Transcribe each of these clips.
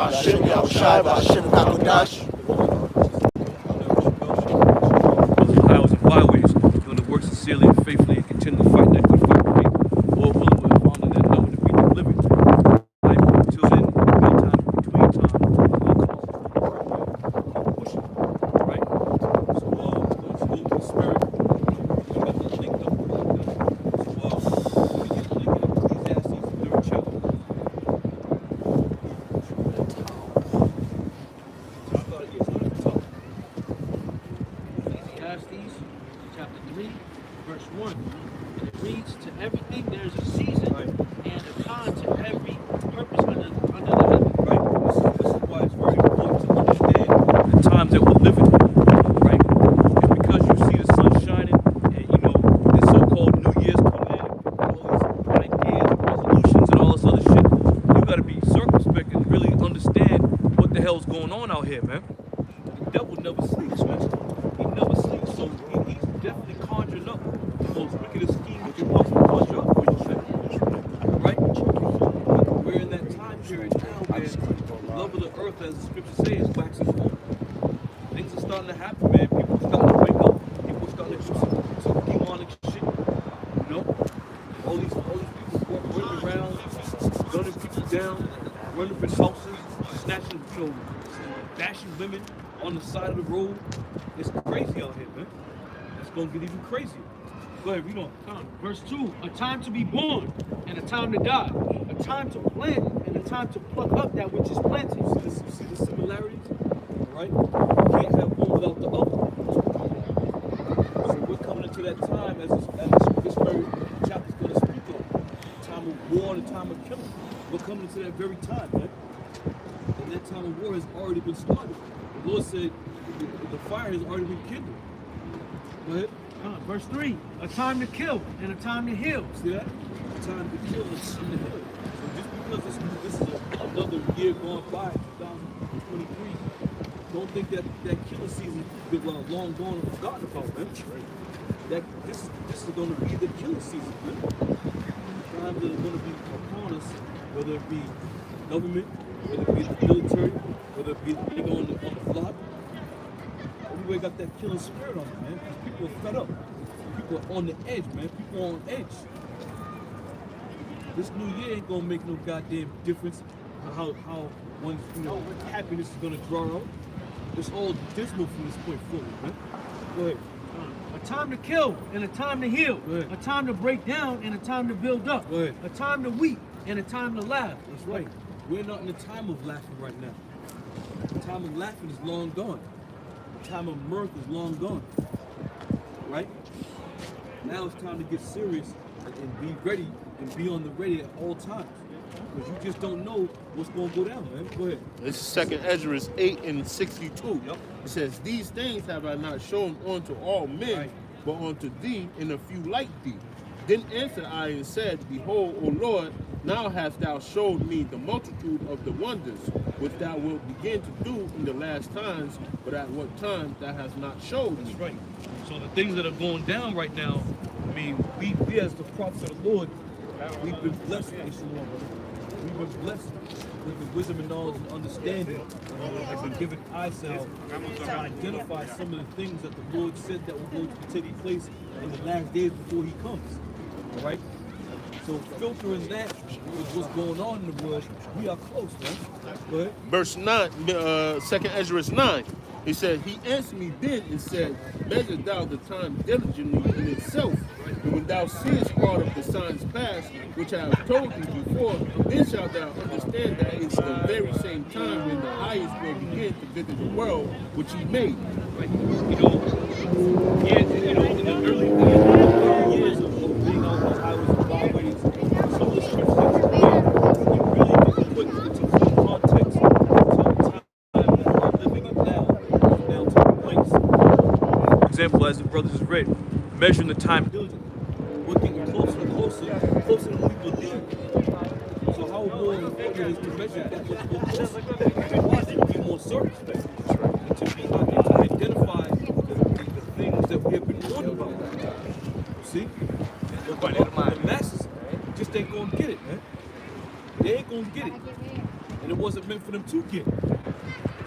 Ba'Shem Yahushai, Ba'Shem Kakodash. Highways and byways, doing the work sincerely and faithfully and continue to fight that good fight of faith. All willing with a founder that knowing to be delivered. Life until then, meantime, between time, we'll come. Pushing, right? So, let's move the spirit. We got this linked up like that. So, we get the link in Ecclesiastes, the 3rd chapter. Ecclesiastes chapter 3, verse 1. And it reads, to everything there's a season and a time to every purpose under the heaven. Right? This is why it's very important to understand the times that we're living in. Right? It's because you see the sun shining and this so-called New Year's coming in, all these ideas and resolutions and all this other shit. You gotta be circumspect and really understand what the hell's going on out here, man. The devil never sleeps, man. He never sleeps, so he's definitely conjuring up the most wickedest scheme that you possibly conjure up for yourself. Right? We're in that time period now where the love of the earth, as the scripture says, waxes cold. Things are starting to happen, man. People are starting to wake up. People are starting to do some demonic shit. All these people running around, gunning people down, running for houses, snatching, bashing women on the side of the road. It's crazy out here, man. It's gonna get even crazier. Go ahead, read on. Verse 2, a time to be born and a time to die, a time to plant and a time to pluck up that which is planted. You see the similarities? All right? You can't have one without the other. So we're coming into that time as this very chapter is going to speak on. A time of war and a time of killing. We're coming into that very time, man. And that time of war has already been started. The Lord said the fire has already been kindled. Go ahead. Verse 3, a time to kill and a time to heal. See that? A time to kill and a time to heal. So just because this is another year going by, 2023, don't think that killing season is long gone and forgotten about, man. That this is going to be the killing season, man. Times that are going to be upon us, whether it be government, whether it be the military, whether it be the nigga on the block. Everywhere got that killing spirit on it, man. Because people are fed up. People are on the edge, man. People are on edge. This new year ain't gonna make no goddamn difference how one's happiness is gonna draw out. It's all dismal from this point forward, man. Go ahead. A time to kill and a time to heal. A time to break down and a time to build up. Go ahead. A time to weep and a time to laugh. That's right. We're not in the time of laughing right now. The time of laughing is long gone. The time of mirth is long gone. Right? Now it's time to get serious and be ready and be on the ready at all times. Because you just don't know what's going to go down, man. Go ahead. This is 2nd Ezra 8:62. Yep. It says, these things have I not shown unto all men, Right. but unto thee and a few like thee. Then answered I and said, behold, O Lord, now hast thou showed me the multitude of the wonders which thou wilt begin to do in the last times, but at what time thou hast not showed me. That's right. So the things that are going down right now, I mean, we as the prophets of the Lord, we've been blessed with this one, brother. We've been blessed with the wisdom and knowledge and understanding. We've been given eyesight to identify some of the things that the Lord said that were going to be taking place in the last days before He comes. All right? So filtering that with what's going on in the world, we are close, man. Go ahead. Verse 9, 2nd Ezra 9. He said, he answered me then and said, measure thou the time diligently in itself, and when thou seest part of the signs past, which I have told thee before, then shalt thou understand that it's the very same time when the highest will begin to visit the world which he made. Right? In the early years of being on those highways and byways, some of the scriptures that we read, it really didn't put into full context until the time that we're living in now taking place. For example, as the brothers just read, measuring the time diligently. We're getting closer and closer than we believe. So how more important it is to measure that much more closer? To be more circumspect, and to identify the things that we have been warned about. See? But the masses just ain't gonna get it, man. They ain't gonna get it. And it wasn't wasn't meant for them to get.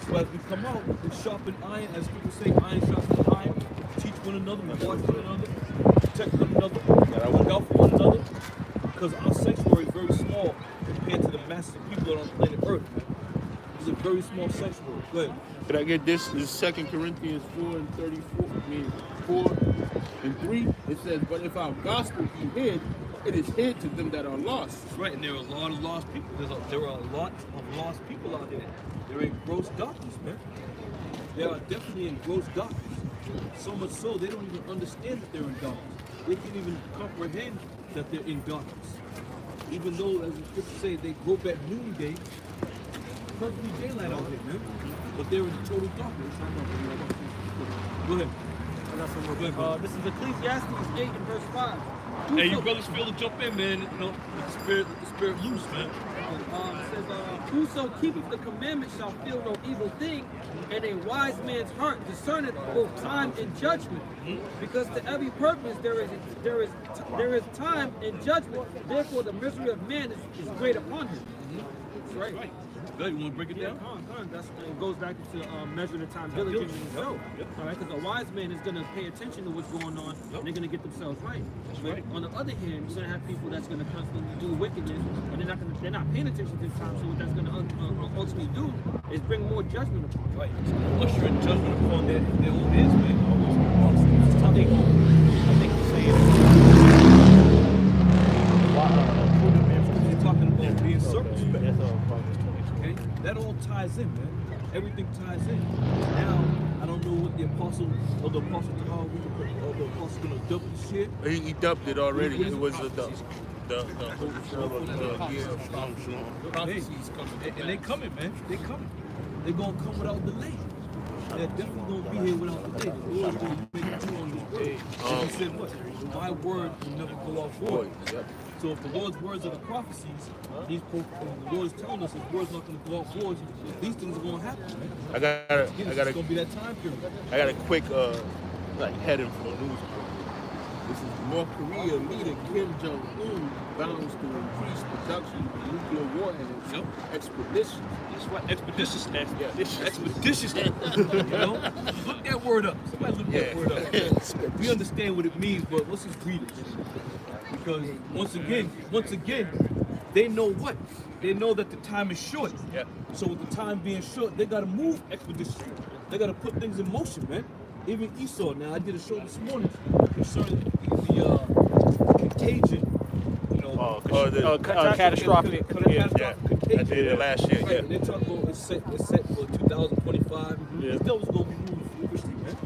So as we come out, we sharpen iron, as people say, iron sharpens iron. Teach one another, we watch one another, protect one another, look out for one another. Because our sanctuary is very small compared to the masses of people that are on planet Earth. It's a very small sanctuary. Go ahead. Could I get this? This is 2 Corinthians 4:34. I mean 4:3. It says, "But if our gospel be hid, it is hid to them that are lost." That's right, and there are a lot of lost people. There are a lot of lost people out there. They're in gross darkness, man. They are definitely in gross darkness. So much so, they don't even understand that they're in darkness. They can't even comprehend that they're in darkness. Even though, as the scriptures say, they grope at noonday, perfectly daylight out here, man. But they're in total darkness. Go ahead. This is Ecclesiastes 8 and verse 5. Hey, you brothers feel to jump in, man. You know, let the spirit loose, man. It says, whoso keepeth the commandment shall feel no evil thing, and a wise man's heart discerneth both time and judgment. Because to every purpose there is time and judgment. Therefore the misery of man is great upon him. That's right. Good, you want to break it down? That's, it goes back to measuring the time diligently himself. All right, because a wise man is going to pay attention to what's going on, and they're going to get themselves right. But on the other hand, you're going to have people that's going to constantly do wickedness, and they're not paying attention to the time. So what that's going to ultimately do is bring more judgment upon them. Right. Usher in judgment upon their own heads, man. I think you're saying you're talking about being circumspect. Okay? That all ties in, man. Everything ties in. Now, I don't know what the apostle or the apostle gonna dub this shit. He dubbed it already. It was the prophecies coming. And they coming, man. They coming. They gonna come without delay. They're definitely gonna be here without delay. The Lord will make it true on His word. And He said, "What? My word will never go out void." So if the Lord's words are the prophecies, the Lord is telling us His word's not going to go out void. These things are going to happen, man. It's going to be that time period. I got a quick heading for the news. This is North Korea leader Kim Jong-un vows to increase production of nuclear warheads expeditiously. That's right, expeditiously. Yeah. Expeditiously. You know? Look that word up. Somebody look that word up. We understand what it means, but let's just read it. Because once again, they know what? They know that the time is short. Yeah. So with the time being short, they gotta move expeditiously. They gotta put things in motion, man. Even Esau. Now I did a show this morning concerning the contagion. You know, catastrophic. contagion. I did it last year. Right. Yeah. And they talk about it's set for 2025. This devil's gonna be moving foolishly, man.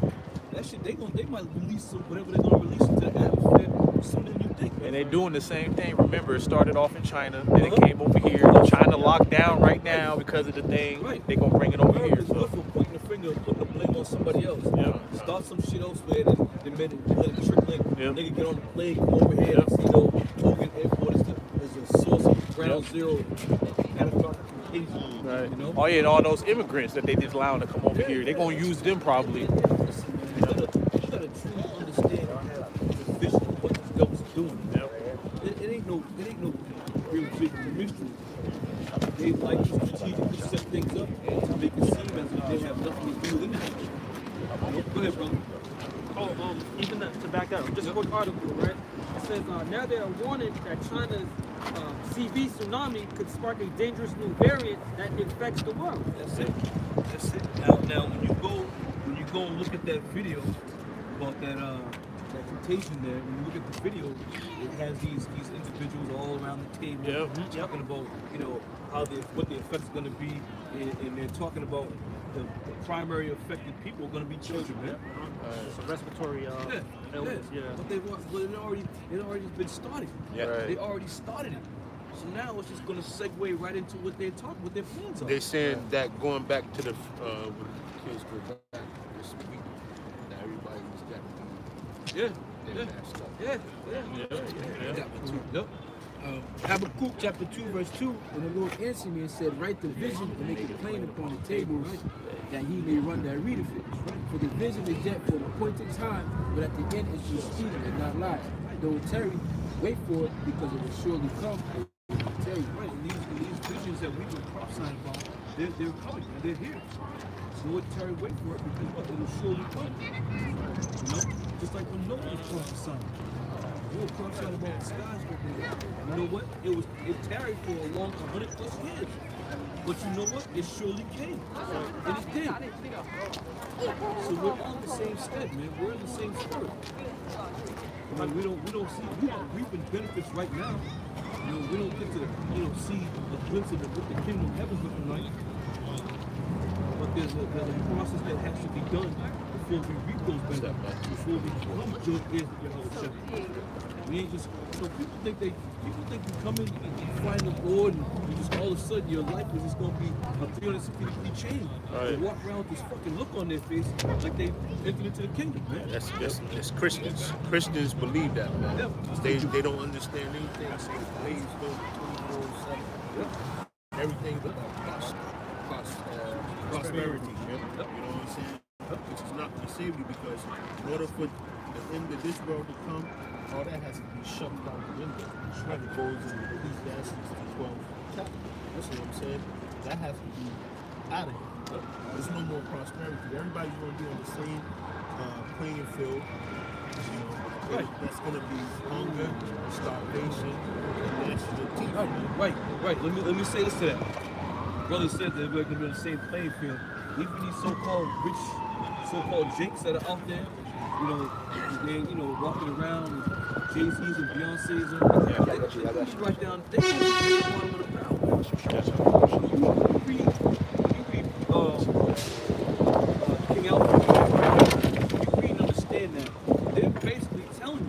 That shit, they might release some whatever they're gonna release into the atmosphere sooner than you think, man. And they're doing the same thing. Remember, it started off in China, then it came over here. China locked down right now because of the thing. Right. They're gonna bring it over America here. is good for pointing the finger, putting the blame on somebody else. Start some shit elsewhere, then let it trickle in. Nigga get on the plane, come over here, and see Logan Airport is a source of ground zero catastrophic contagion. Right. You know? Oh yeah, and all those immigrants that they just allowing to come over here, they're gonna use them probably. You gotta truly understand the vision of what this government's doing. It ain't no real big mystery. They like to strategically set things up to make it seem as if they have nothing to do with anything. Go ahead, brother. Even to back up, just a quick article, right? It says, now they are warning that China's CV tsunami could spark a dangerous new variant that infects the world. That's it. Now when you go and look at that video about that contagion there, when you look at the video, it has these individuals all around the table talking about, you know, what the effect's going to be, and they're talking about the primary affected people are going to be children, man. It's a respiratory illness, But it already been started. Yeah. Right. They already started it. So now it's just going to segue right into what their plans are. They said that going back to the when the kids go back this week, that everybody's got Habakkuk chapter 2 verse 2, and the Lord answered me and said, write the vision and make it plain upon the tables, that he may run that readeth it. For the vision is yet for an appointed time, but at the end it shall speak and not lie. Though it tarry, wait for it, because it will surely come. Right, and these visions that we've been prophesying about, they're coming and they're here. So what Terry wait for it because what? It'll surely come. You know? Just like when Noah was prophesying. They were prophesying about the skies but you know what? It tarried for a long 100+ years. But you know what? It surely came. And it did. So we're on the same stead, man. We're in the same spirit. I mean, we don't see we are reaping benefits right now. You know, we don't get to see a glimpse of what the kingdom of heaven's looking like. But there's a process that has to be done before we reap those benefits, before we become joint heirs with Yahushua. We ain't just people think you come in and you find the Lord and you just all of a sudden your life is just gonna be a 360-degree change. They walk around with this fucking look on their face like they entered into the kingdom, man. That's Christians. Christians believe that, man. Yeah. They don't understand anything. I say the blaze go 24/7. Everything but prosperity. You know what I'm saying? Which is not going to save you because in order for the end of this world to come, all that has to be shoved out the window. Like it goes in Ecclesiastes 12 chapter. That's what I'm saying. That has to be out of here. There's no more prosperity. Everybody's going to be on the same playing field. You know, that's going to be hunger, starvation, and national teeth. Right. Let me say this to that. Brother said that we're going to be on the same playing field. Even these so-called rich, so-called jakes that are out there, they walking around with Jay-Z's and Beyonce's and they right down there at the bottom of the barrel. You read King Alfred, you read and understand that they're basically telling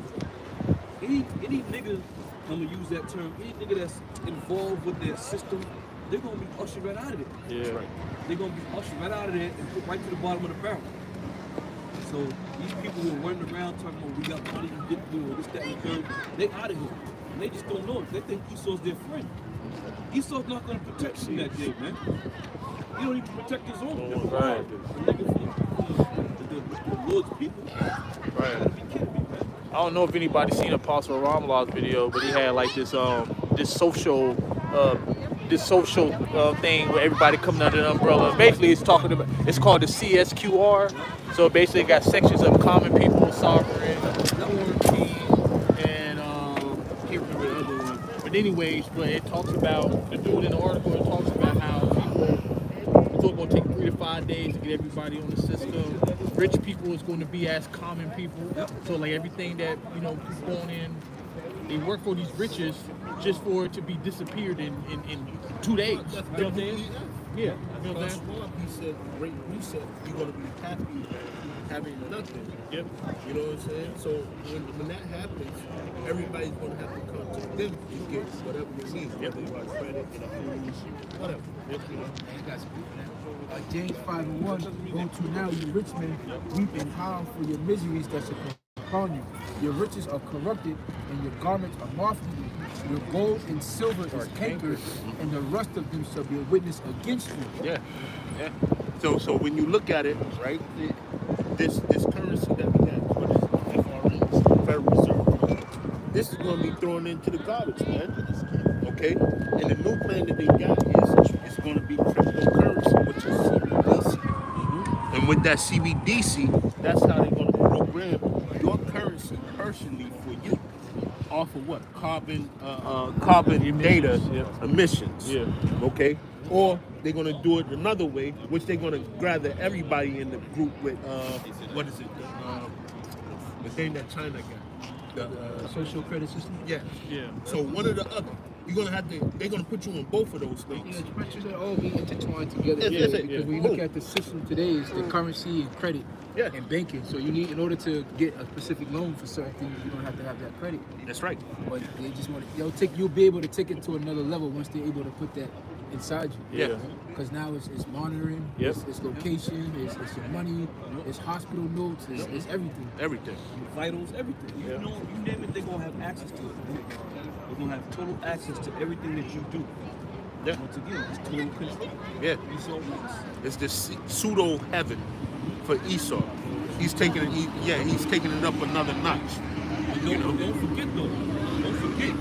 you any nigga, I'm gonna use that term, any nigga that's involved with their system, they're gonna be ushered right out of it. Yeah. Right. They're gonna be ushered right out of there and put right to the bottom of the barrel. So these people who are running around talking about we got money, we get this, that, and the third, they out of here. And they just don't know it. They think Esau's their friend. Esau's not gonna protect him that day, man. He don't even protect his own. Right. The Lord's people. Right. You gotta be kidding me, man. I don't know if anybody's seen Apostle Ramlah's video, but he had like this social thing where everybody coming under the umbrella. Basically, it's called the CSQR. So basically, it got sections of common people, sovereign, quarantine, and can't remember the other one. But anyways, it talks about the dude in the article. It talks about how it's all going to take 3 to 5 days to get everybody on the system. Rich people is going to be as common people. So like everything that people going in, they work for these riches just for it to be disappeared in 2 days. You know what I'm saying? Yeah. You know what I'm saying? He said, great reset, you're going to be happy having nothing. Yep. You know what I'm saying? So when that happens, everybody's going to have to come to them to get whatever they need. Whether you want credit, whatever. I got some people now. James 5:1, go to now, you rich men, weep and howl for your miseries that shall come upon you. Your riches are corrupted, and your garments are moth-eaten. Your gold and silver is cankered, and the rust of them shall be a witness against you. Yeah. So when you look at it, right, this currency that we have, what is it, FRE, Federal Reserve, this is going to be thrown into the garbage, man. Okay? And the new plan that they got is it's going to be cryptocurrency, which is CBDC. Mm-hmm. And with that CBDC, that's how they're going to program your currency personally for you. Off of what? Carbon data emissions. Yeah. Okay? Or they're going to do it another way, which they're going to gather everybody in the group with, what is it? The thing that China got. The social credit system? Yeah. So one or the other. You're going to have to, they're going to put you on both of those things. Yeah, the should all be intertwined together. Yes, because when you look at the system today, it's the currency and credit and banking. So you need, in order to get a specific loan for certain things, you don't have to have that credit. That's right. But they just want to, you'll be able to take it to another level once they're able to put that inside you. Yeah. Because now it's monitoring, it's location, it's your money, it's hospital notes, it's everything. Everything. Vitals, everything. You name it, they're gonna have access to it. They're gonna have total access to everything that you do. Yeah. Once again, it's total control. Yeah. Esau wants. It's this pseudo heaven for Esau. He's taking it. He's taking it up another notch. Don't forget though. Don't forget.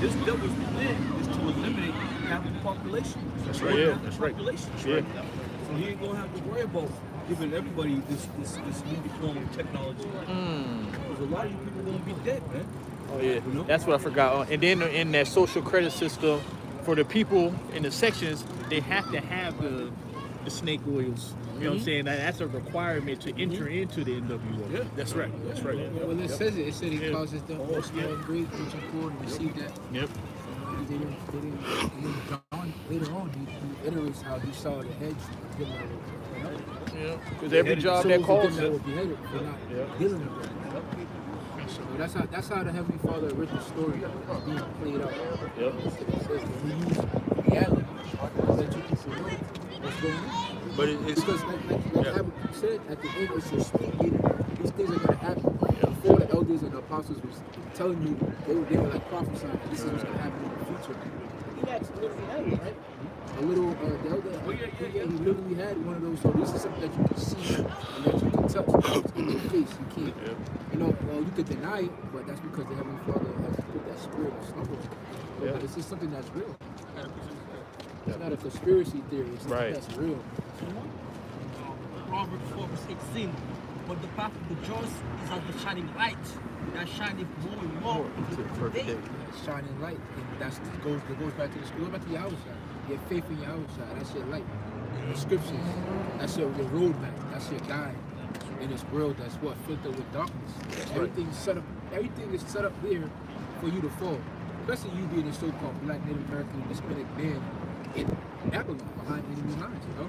This devil's plan is to eliminate capital population. That's right. Yeah, That's right. Population. Yeah. So he ain't gonna have to worry about giving everybody this new form of technology. Because a lot of you people gonna be dead, man. Oh yeah, that's what I forgot. And then in that social credit system, for the people in the sections, they have to have the snake oils. You know what I'm saying? That's a requirement to enter into the NWO. Yeah, that's right. That's right. Well, it says it. It said it causes them all small and great, rich and poor, to receive that. Yep. They didn't John, later on, he iterates how he saw the hedge of them that were, Yeah. Because every job that calls that it. were beheaded for not dealing with them. So that's how the Heavenly Father written the story is being played out. Yep. It says when we use reality, that you can see what's going on. But it's Because like Habakkuk said, at the end it's your speed meeting. These things are gonna happen. Before the elders and the apostles was telling you, they were like prophesying, this is what's gonna happen in the future. He actually literally had it, right? A little the elder, he literally had one of those. So this is something that you can see and that you can touch. It's in your face. You can't. You know, you could deny it, but that's because the Heavenly Father has put that spirit of slumber. But it's just something that's real. It's not a conspiracy theory. It's something that's real. Proverbs 4:16. But the path of the just is as the shining light that shineth more and more until the day. Shining light, and that goes back to the school, back to your outside. Your faith in your outside, that's your light. The scriptures, that's your roadmap, that's your guide in this world that's what filled up with darkness. Everything is set up there for you to fall. Especially you being a so-called black Native American Hispanic man in Babylon behind enemy lines, you know?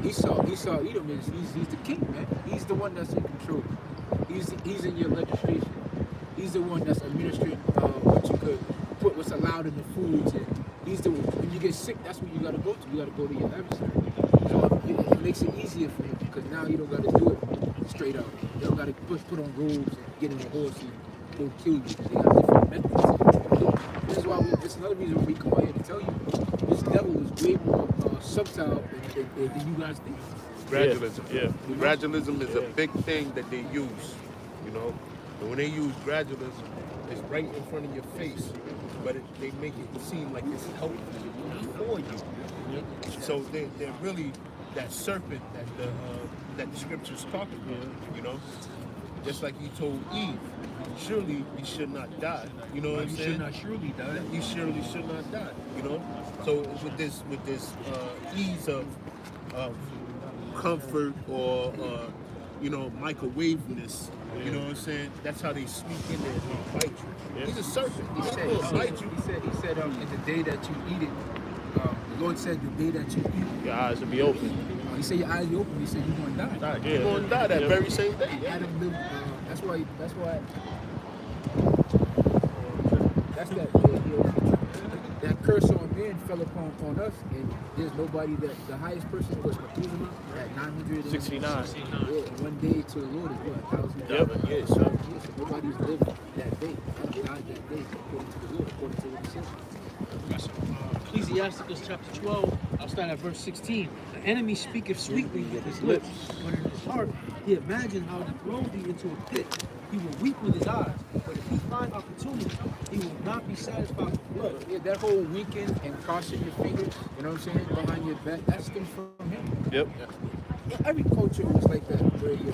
Esau Edom he's the king, man. He's the one that's in control. He's in your legislation. He's the one that's administering what you could put, what's allowed in the foods. And he's the one, when you get sick, that's where you gotta go to. You gotta go to your adversary. So it makes it easier for him because now you don't gotta do it straight up. You don't gotta put on robes and get in a horse and go kill you. They got different methods. This is why it's another reason we come out here to tell you this devil is way more subtle than you guys think. gradualism. Yeah. Gradualism is a big thing that they use, you know. And when they use gradualism, it's right in front of your face, but they make it seem like it's helpful for you. So they're really that serpent that the scriptures talk about, you know. Just like he told Eve, surely you should not die. You know what I'm saying? You should not surely die. You surely should not die. You know. So with this ease of comfort or you know, microwaveness, you know what I'm saying? That's how they sneak in there and bite you. He's a serpent. He bite you. He said in the day that you eat it, the Lord said the day that you eat it, Your eyes will be open. he said your eyes will open. He said you're going to die. You're going to die that very same day. Adam lived, that's why that curse on man fell upon us, and there's nobody that the highest person was Methuselah at 69. Yeah, one day to the Lord is what, 1,000 years. Yep. Yes, So nobody's lived that day. Died that day according to the Lord, according to what he said. Ecclesiasticus chapter 12, I'll start at verse 16. The enemy speaketh sweetly with his lips, but in his heart he imagined how to throw thee into a pit. He will weep with his eyes, but if he find opportunity, he will not be satisfied with blood. Yeah, that whole weekend and crossing your fingers, you know what I'm saying, behind your back, that stems from him. Yep. Yeah, every culture was like that, where your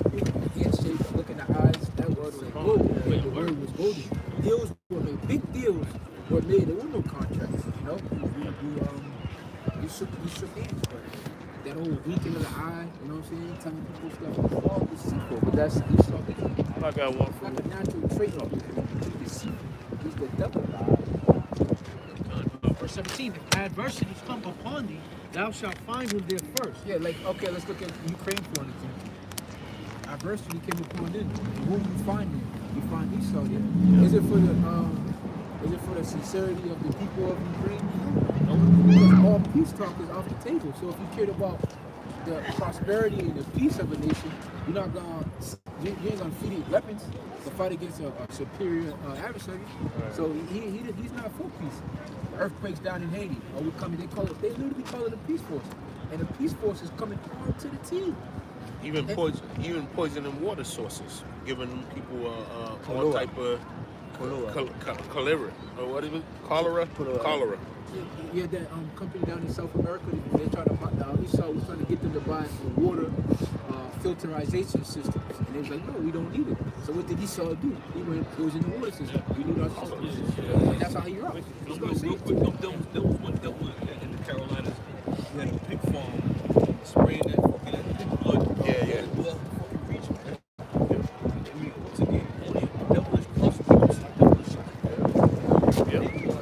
handshake, look in the eyes, that word was golden. The word was golden. Deals were made, big deals were made. There were no contracts, you know. You shook hands, but that whole weekend of the eye, you know what I'm saying, telling people stuff, all deceitful, but that's Esau. I got one for It's like you. a natural trait of him. He's deceitful. He's the devil. Verse 17, if adversities come upon thee, thou shalt find him there first. Yeah, like, okay, let's look at Ukraine for an example. Adversity came upon them. Who you find them? You find Esau there. Is it for the sincerity of the people of Ukraine? No. Because all peace talk is off the table. So if you cared about the prosperity and the peace of a nation, you ain't gonna feed it weapons to fight against a superior adversary. Right. So he's not for peace. Earthquakes down in Haiti, or they literally call it a peace force, and the peace force is coming on to the team. Even poisoning water sources, giving them people all type of cholera, or what is it? Cholera. Yeah, that company down in South America, they trying to buy, Esau was trying to get them to buy water filterization systems. And they was like, no, we don't need it. So what did Esau do? He went, it was in the water system. We need our system. And that's how he rocked. He's going to say Real it quick, too. there was one in the Carolinas. He had a pig farm spraying that fucking pig blood. Yeah. Well, fucking region. I mean, once again, only devilish prosecutions, devilish people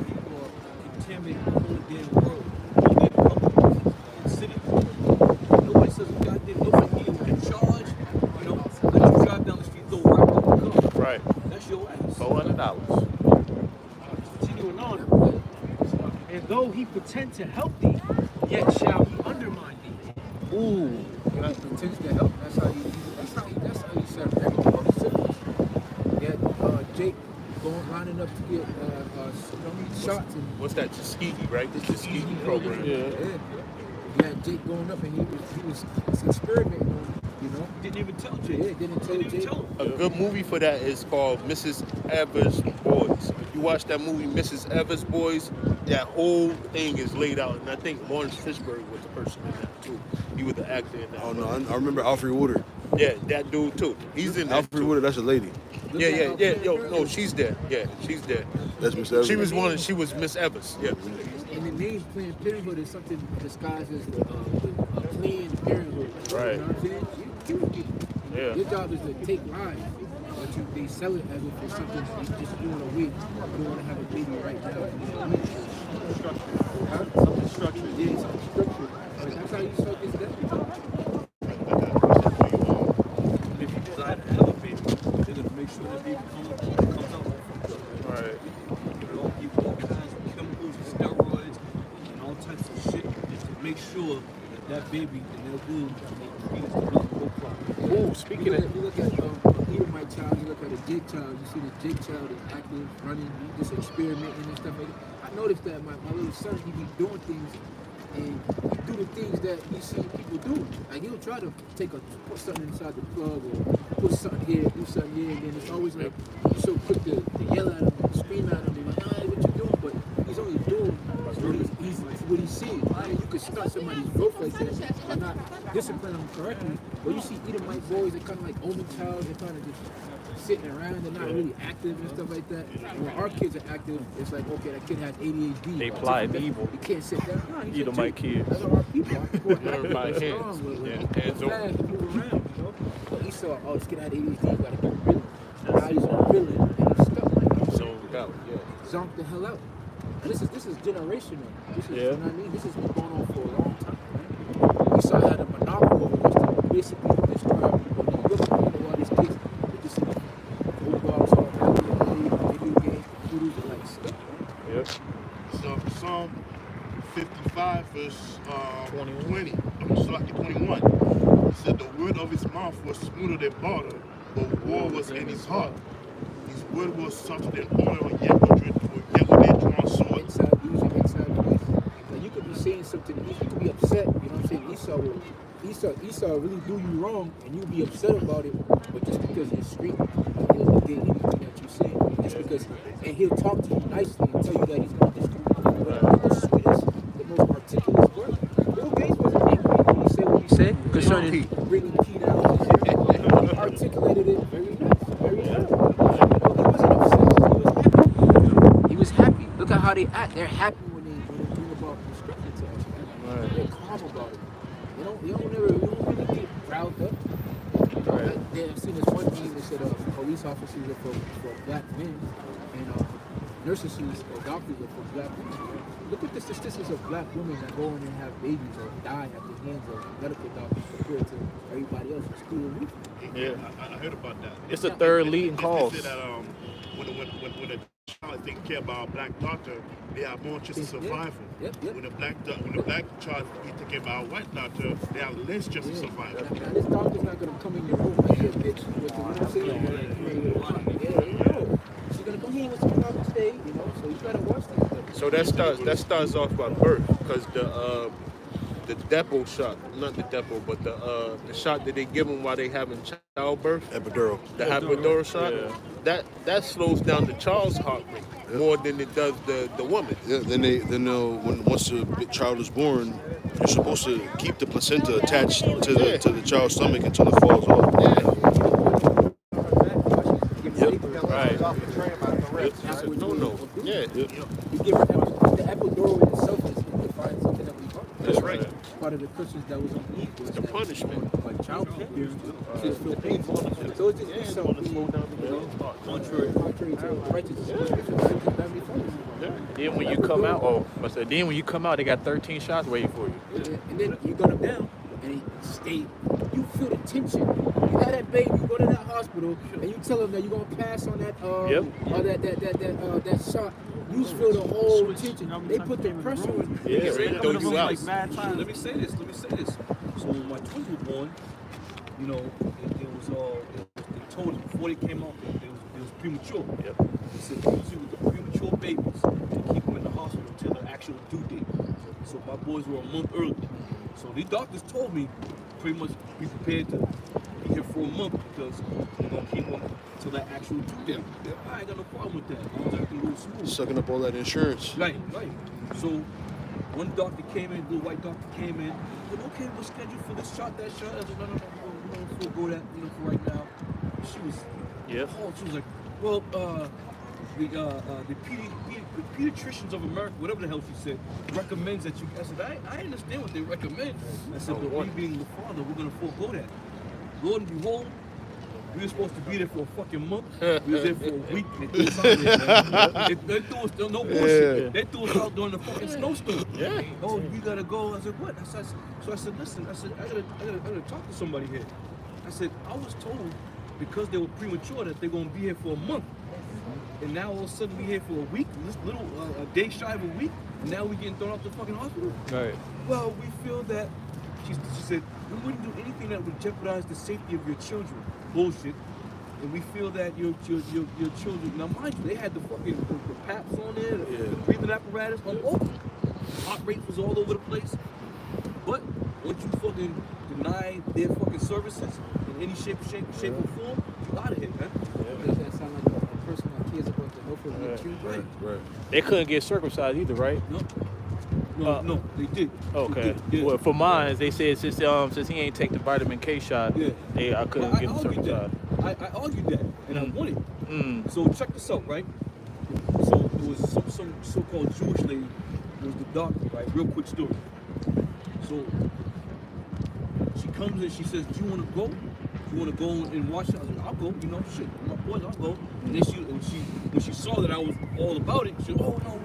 contaminate the whole damn world. Whole damn public city. Nobody says a goddamn nobody here in charge. You know, let you drive down the street, throw a rock off the car. Right. That's your ass. $400. Continuing on. And though he pretend to help thee, yet shall he undermine thee. Ooh. He intends to help. That's how he said everything on the systems. Yeah, Jake going lining up to get shots and What's that? Tuskegee, right? The Tuskegee program. yeah. Yeah, Jake going up and he was experimenting on, you know. Didn't even tell Yeah, Jay. didn't tell Didn't even Jake. tell him. A good movie for that is called Mrs. Evers' Boys. You watch that movie, Mrs. Evers' Boys, that whole thing is laid out. And I think Lawrence Fishburne was the person in that too. He was the actor in that. Oh no, I remember Alfred Woodard. Yeah, that dude too. He's in that Alfred too. Woodard, that's a lady. Yeah. Yo, no, she's there. Yeah, she's there. That's Miss Evans. She was Miss Evers. Yeah. And the name Planned Parenthood is something disguised as the Planned Parenthood. Right. You know what I'm saying? You kill people. Yeah. Your job is to take lives, but they sell it as if it's something you just doing a week. You want to have a baby right now. You know what I mean? Huh? Something structured. Yeah, something structured. But that's how you start this death. If you decide to have a baby, they're gonna make sure that baby comes out. Right. They're gonna give all kinds of chemicals and steroids and all types of shit just to make sure that that baby in their womb is developed properly. Ooh, You speaking look of. at Edomite child, you look at a Jake child, you see the Jake child is active, running, just experimenting and stuff like that. I noticed that my little son, he be doing things and he do the things that he see people do. Like he'll try to put something inside the plug or put something here, do something here, and then it's always like you're so quick to yell at him and scream at him and like, what you doing? But he's only doing what he sees. I mean, you could start somebody's growth like that by not disciplining them correctly. But you see Edomite boys, they're kind of like Omen child, they're kind of just sitting around, they're not really active and stuff like that. And when our kids are active, it's like, okay, that kid has ADHD. They plotting evil. You can't sit down. No, you Edomite kids. Those are our people. Our people are active, Everybody they're hands. strong, Yeah, they're hands fast, open. they move around, you know. But he saw, oh, this kid had ADHD, you gotta get rid of him. Now he's on villain, and he's stuck like that. Zoned out. Yeah. Zonked the hell out. And this is generational. This is, Yeah. you know what I mean? This has been going on for a long time. Right? Esau had a monopoly over this to basically destroy our people. When you look at all these kids, they just see old dogs all around the video games, computers, and like stuff. Yep. So Psalm 55 verse 20. I'm like 21. He said the word of his mouth was smoother than butter, but war was in his heart. His word was softer than oil, yet with a drawn sword. Inside voice. Like you could be saying something, you could be upset, you know what I'm saying? Esau really do you wrong, and you'll be upset about it, but just because you're screaming, he'll negate anything that you say. Just because, and he'll talk to you nicely and tell you that he's going to just do the sweetest, the most articulate word. Bill Gates wasn't angry when he said what he said concerning bringing Pete out. He articulated it very nice, very well. He wasn't upset. He was happy. Look at how they act. They're happy when they bring about destruction to us. Right? They're calm about it. You don't really get riled up. I've seen this one thing that said police officers are for black men and nurses or doctors are for black women. Look at the statistics of black women that go in and have babies or die at the hands of medical doctors compared to everybody else in school. Yeah, I heard about that. It's the third leading cause. They said that when a child is taking care by a black doctor, they have more chance of survival. Yep. When a black child is taken care by a white doctor, they have less chance of survival. Now this doctor's not gonna come in your room like, yeah, bitch, you know what I'm saying? She's gonna come here with some problems today, you know, so you gotta watch that. So that starts off by birth, because the depot shot, not the depot, but the shot that they give them while they having childbirth, Epidural. the epidural shot, that slows down the child's heart rate. more than it does the woman. Yeah, once the child is born, you're supposed to keep the placenta attached to the child's stomach until it falls off. Right. It's a no-no. Yeah. The epidural in itself is defined something that we That's right. part of the Christians that was on the equal. The punishment. Like childbirth, just feel painful. So it's just something contrary to righteousness. Then when you come out, then when you come out, they got 13 shots waiting for you. And then you got him down, and he stayed. You feel the tension. You have that baby, you go to that hospital, and you tell them that you're gonna pass on that that shot. You feel the whole tension. They put the pressure on you. Yeah, they throw you out. Let me say this. So when my twins were born, you know, it was they told us before they came out, it was premature. Yep. They said usually with the premature babies, they keep them in the hospital until the actual due date. So my boys were a month early. So these doctors told me pretty much be prepared to be here for a month because they're gonna keep them till that actual due date. I ain't got no problem with that. As long as everything goes smooth. Sucking up all that insurance. Right. So one doctor came in, little white doctor came in, said, okay, we'll schedule for this shot, that shot. I said, no, we don't forego that, for right now. She was appalled. She was like, well, the pediatricians of America, whatever the hell she said, recommends that you. I said, I understand what they recommend. I said, but we being the father, we're gonna forego that. Lo and behold, we were supposed to be there for a fucking month. We was there for a week. They threw us out there. They threw us, no bullshit. Yeah. They threw us out during the fucking snowstorm. Yeah. Oh, we gotta go. I said, what? So I said, listen. I said, I gotta talk to somebody here. I said, I was told because they were premature that they're gonna be here for a month, and now all of a sudden we here for a week. This little a day shy of a week. And now we getting thrown out the fucking hospital. Right. Well, we feel that. She said we wouldn't do anything that would jeopardize the safety of your children. Bullshit. And we feel that your children. Now, mind you, they had the fucking the PAPs on there, the breathing apparatus on all. Heart rate was all over the place. But once you fucking deny their fucking services in any shape or form, you out of here, man. That sound like a person that cares about the health of their children. Right. They couldn't get circumcised either, right? No, they did. Okay. They did, yeah. Well, for mine, they said since he ain't take the vitamin K shot, I couldn't get him circumcised. I argued that, and I won it. Mm. So check this out, right? So there was some so-called Jewish lady, who was the doctor, right? Real quick story. So she comes in, she says, "Do you want to go? You want to go and watch it?" I was like, "I'll go. Shit, my boys, I'll go." And then when she saw that I was all about it, she said, "Oh no,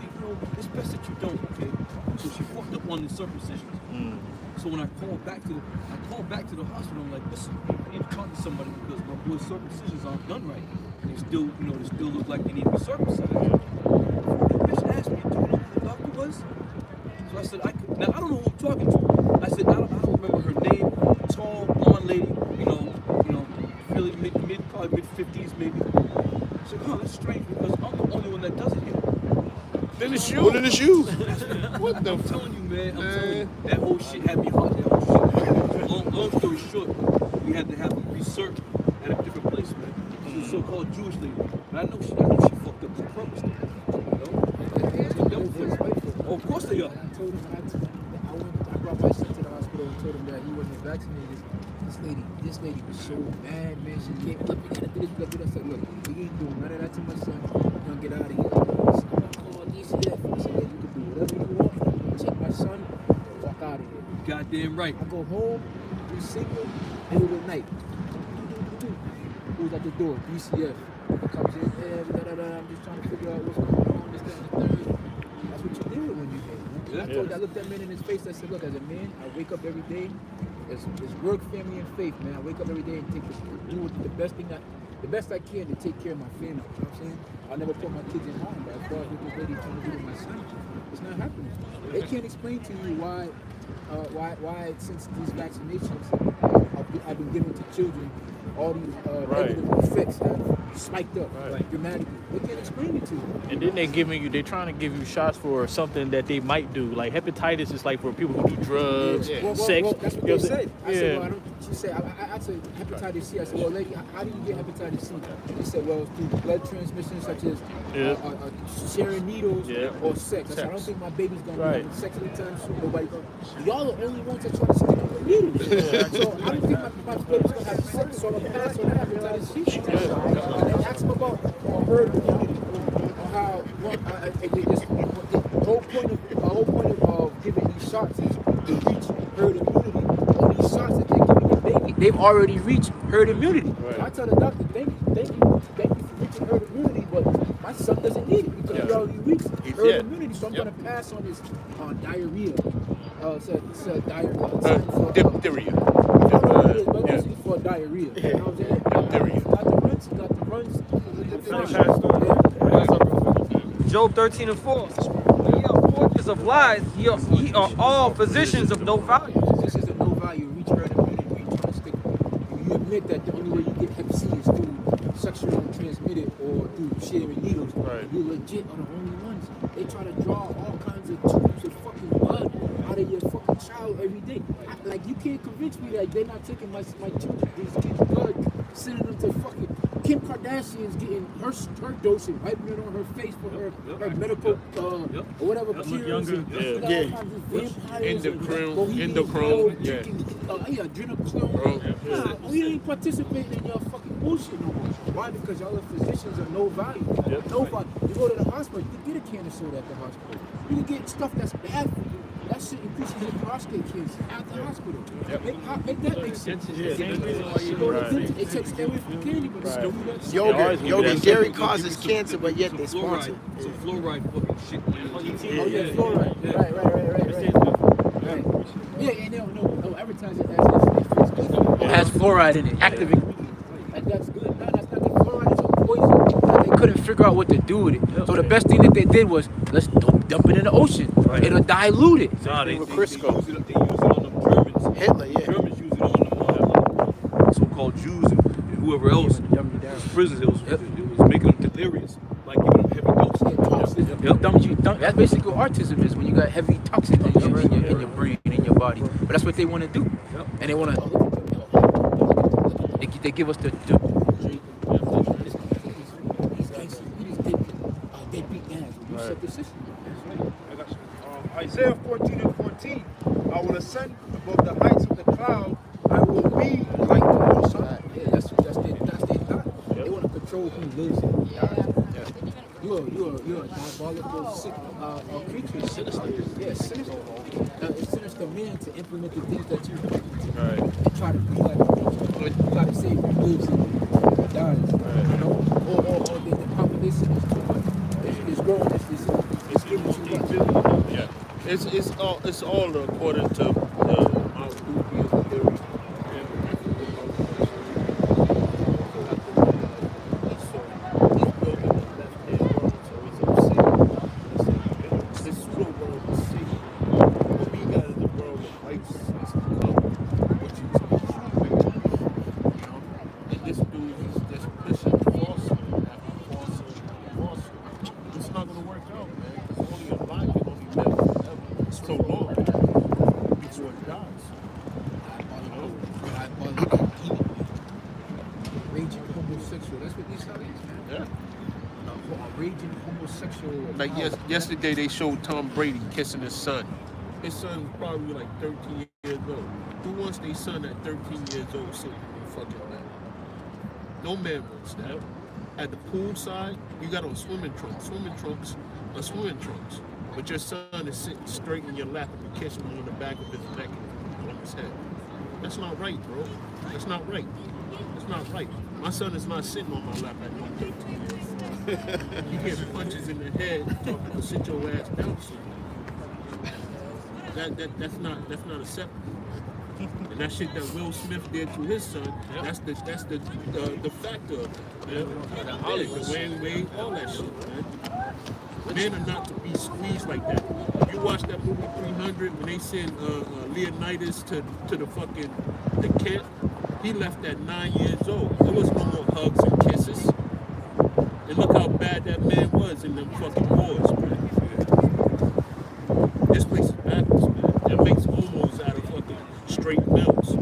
it's best that you don't." Okay. So she fucked up on the circumcision. Mm. So when I called back to the hospital, I'm like, listen, I need to talk to somebody because my boys' circumcisions aren't done right. They still, they still look like they need to be circumcised. The bitch asked me, do you know who the doctor was? So I said, now I don't know who I'm talking to. I said, I don't remember her name. Tall, blonde lady, Philly, probably mid-50s maybe. I said, that's strange because I'm the only one that does it here. Then it's you. Well, then it's you. What the I'm telling you, man. I'm telling you. That whole shit had me hot. That whole shit. Long story short, we had to have them research at a different place, man. She was so-called Jewish lady. And I know she fucked up the purpose. Oh, of course they are. I told him I brought my son to the hospital and told him that he wasn't vaccinated. This lady was so mad, man. She came, look, we gotta do this, we gotta do that. I said, look, we ain't doing none of that to my son. We're gonna get out of here. Call DCF. I said, you can do whatever you want. Take my son, walk out of here. Goddamn right. I go home, we single, middle of the night. Who's at the door? DCF. Comes in, I'm just trying to figure out what's going on, this, that, and the third. That's what you deal with when you get. I looked that man in his face. I said, look, as a man, I wake up every day. It's work, family, and faith, man. I wake up every day and do the best I can to take care of my family. You know what I'm saying? I never put my kids in harm, but as far as what this lady trying to do with my son, it's not happening. They can't explain to you why since these vaccinations I've been given to children, all these negative effects have spiked up dramatically. They can't explain it to you. And then they're trying to give you shots for something that they might do. Like hepatitis is like for people who do drugs, sex. Well, that's what they said. I said, well, she said, I asked her hepatitis C. I said, well, lady, how do you get hepatitis C? She said, well, it's through blood transmission, such as sharing needles or sex. I said, I don't think my baby's gonna be having sex anytime soon. Nobody gonna. Y'all are the only ones that try to stick up with needles. So I don't think my baby's gonna have sex. So I'm gonna pass on hepatitis C. And then ask them about herd immunity, how the whole point of giving these shots is to reach herd immunity. All these shots that they're giving your baby, they've already reached herd immunity. So I tell the doctor, thank you for reaching herd immunity, but my son doesn't need it because he already reached herd immunity. So I'm gonna pass on this diarrhea. It's a diarrhea. Diphtheria. But basically for diarrhea. You know what I'm saying? Diphtheria. Got the runs. Job 13 and 4. Ye are fortress of lies. Ye are all physicians of no value. This is a no value. Reach herd immunity. You trying to stick. You admit that the only way you get Hep C is through sexually transmitted or through sharing needles. Right. You legit are the only ones. They try to draw all kinds of tubes of fucking blood out of your fucking child every day. Like you can't convince me that they're not taking my children, these kids' blood, sending them to fucking Kim Kardashian's getting her dose and wiping it on her face for her medical or whatever cures. Endocrine. Adrenochrome. We ain't participating in your fucking bullshit no more. Why? Because y'all are physicians of no value. No value. You go to the hospital, you can get a can of soda at the hospital. You can get stuff that's bad for you. That shit increases your prostate cancer at the hospital. Make that make sense. They said stay away from candy, but still do that. Yogurt, dairy causes cancer, but yet they sponsor. Some fluoride fucking shit, man. Oh yeah, fluoride. Right. Yeah, and they'll advertise it as has fluoride in it, active ingredient. And that's good. No, that's not good. Fluoride is a poison. And they couldn't figure out what to do with it. So the best thing that they did was let's dump it in the ocean. It'll dilute it. Nah, they use it on them Germans. Hitler, yeah. Germans use it on them so-called Jews and whoever else. Prisons, it was making them delirious, like giving them heavy doses. That's basically what autism is, when you got heavy toxins in your brain and in your body. But that's what they want to do. And they want to, they give us the they beat down. You set the system. Isaiah 14 and 14. I will ascend above the heights of the cloud. I will be like the Most High. Yeah, that's their thought. They want to control who lives in. You're a diabolical, sick creature. Sinister. Yeah, sinister. It's sinister man to implement the things that you and try to be like you gotta say who lives in it dies. You know? Or the population is too much. It's growing, it's getting too much. Yeah. It's all according to our Dewey theory. Like yesterday, they showed Tom Brady kissing his son. His son was probably like 13 years old. Who wants their son at 13 years old sitting in the fucking lap? No man wants that. At the poolside, you got on swimming trunks are swimming trunks. But your son is sitting straight in your lap and you're kissing him on the back of his neck and on his head. That's not right, bro. That's not right. That's not right. My son is not sitting on my lap at no 13 years old. You get punches in the head, talking to sit your ass down soon. That's not acceptable. And that shit that Will Smith did to his son, that's the factor of it. The Wayne Wade, all that shit, man. Men are not to be squeezed like that. You watch that movie 300 when they send Leonidas to the camp. He left at 9 years old. There was no more hugs and kisses. And look how bad that man was in them fucking wars, man. This place is backwards, man. That makes homos out of fucking straight males.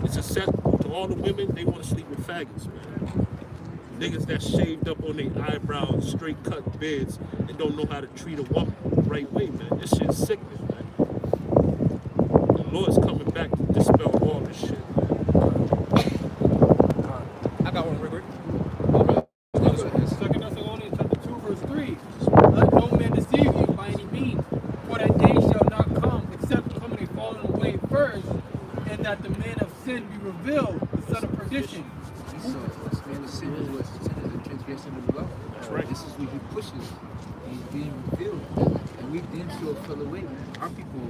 It's a except to all the women, they want to sleep with faggots, man. Niggas that shaved up on their eyebrows, straight cut beards, and don't know how to treat a woman the right way, man. This shit's sickening, man. The Lord's coming back to dispel all this shit, man. I got one, Rick. Second Thessalonians chapter 2, verse 3. Let no man deceive you by any means, for that day shall not come, except coming a falling away first, and that the man of sin be revealed, the son of perdition. So this man of sin is what's the transgression of the law. That's right. This is what he pushes. He's being revealed. And we then shall fell away. Our people,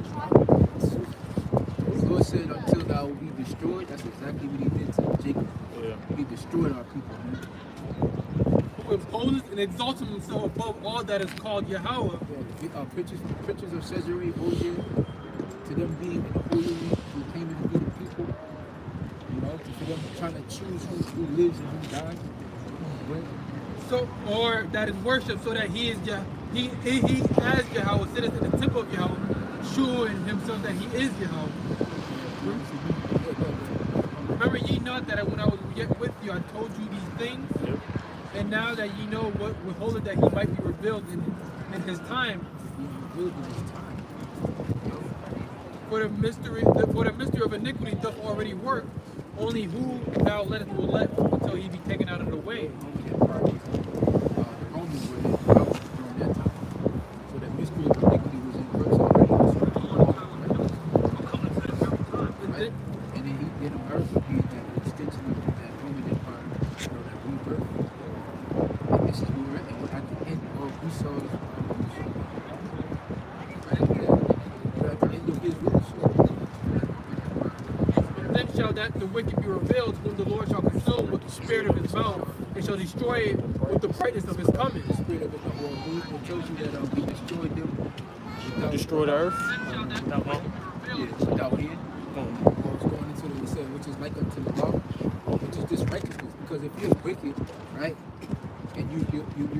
the Lord said, until thou will be destroyed. That's exactly what he did to Jacob. Yeah. He destroyed our people, man. Who imposes and exalts himself above all that is called Yahweh. Yeah, pictures of Caesarea Borgia, to them being in the Holy Land, proclaiming to be the people. You know, for them trying to choose who lives and who dies. Right? So, or that is worship, so that he is he as Yahweh sitteth in the temple of Yahweh, showing himself that he is Yahweh. Remember ye not that when I was yet with you, I told you these things, and now that ye know what withholdeth that he might be revealed in his time. For the mystery of iniquity doth already work. Only who thou lettest will let until he be taken out of the way. And then he did America be that extension of that Roman Empire, that rebirth. And this is where we're at. And at the end of we saw this we're at the end of his rulership. Then shall that the wicked be revealed, whom the Lord shall consume with the spirit of his mouth, and shall destroy it with the brightness of his coming. The spirit of it, who tells you that we destroyed them. Destroy the earth. Without end. What's going into the say, which is like unto the law, which is this righteousness. Because if you're wicked, right, and you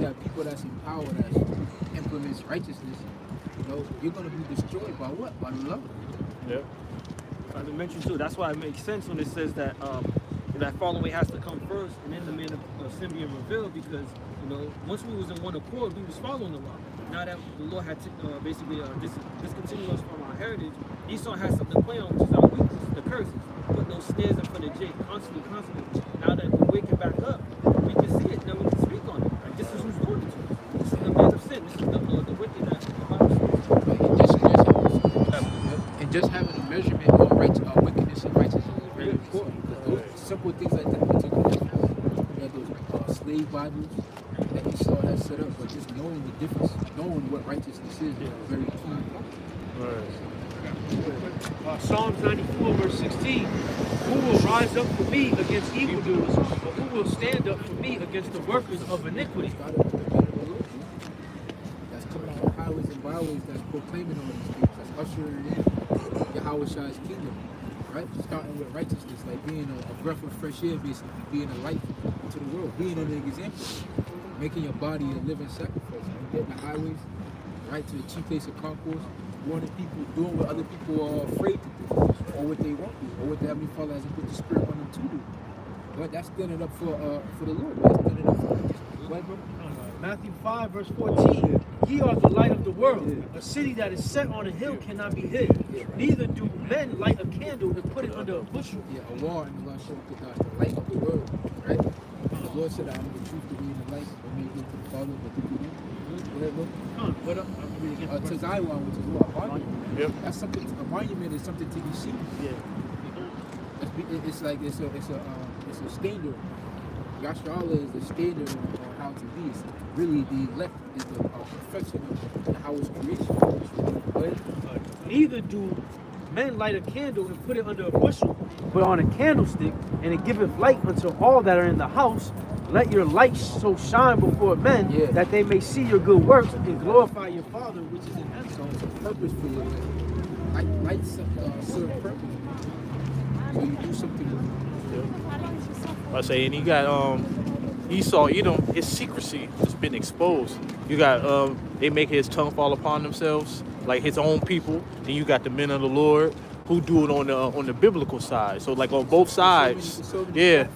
have people that's in power that implements righteousness, you know, you're gonna be destroyed by what? By the law. Yep. As I mentioned too, that's why it makes sense when it says that that fallen away has to come first, and then the man of sin being revealed. Because once we was in one accord, we was following the law. Now that the Lord had to basically discontinue us from our heritage, Esau has something to play on, which is our weakness, the curses. Put those snares in front of Jake constantly. Now that we're waking back up, we can see it. Now we can speak on it. Right? This is who's doing it to us. This is the man of sin. This is the wicked that the Bible says. And just having a measurement on wickedness and righteousness is very important. Those simple things like that we took away. We had those slave Bibles that Esau has set up, but just knowing the difference, knowing what righteousness is very key. Psalms 94, verse 16. Who will rise up for me against evildoers, or who will stand up for me against the workers of iniquity? That's coming out of highways and byways, that's proclaiming all these things, that's ushering in Yahweh Shai's kingdom, right? Starting with righteousness, like being a breath of fresh air, basically, being a light to the world, being an example, making your body a living sacrifice, getting the highways, right, to the chief place of concourse, warning people, doing what other people are afraid to do, or what they won't do, or what the Heavenly Father hasn't put the Spirit on them to do. But that's standing up for the Lord. That's standing up for Matthew 5, verse 14. Ye are the light of the world. A city that is set on a hill cannot be hid. Neither do men light a candle and put it under a bushel. Yeah, a wall in the Lord showed the light of the world, right? The Lord said, I am the truth to be in the light, but may get to the Father, but to be in. What up? To Zion, which is what? A monument. Yep. That's something. A monument is something to be seen. Yeah. It's like it's a standard. Yasharallah is the standard on how to be. It's really, the elect is the perfection of how it's creation. But neither do men light a candle and put it under a bushel, but on a candlestick, and it giveth light unto all that are in the house. Let your light so shine before men that they may see your good works and glorify your Father which is in heaven. So it's a purpose for your light. Light serve purpose. So you do something with it. I say, and you got Esau, his secrecy has been exposed. You got they make his tongue fall upon themselves, like his own people. Then you got the men of the Lord. who do it on the biblical side. So like on both sides. Yeah.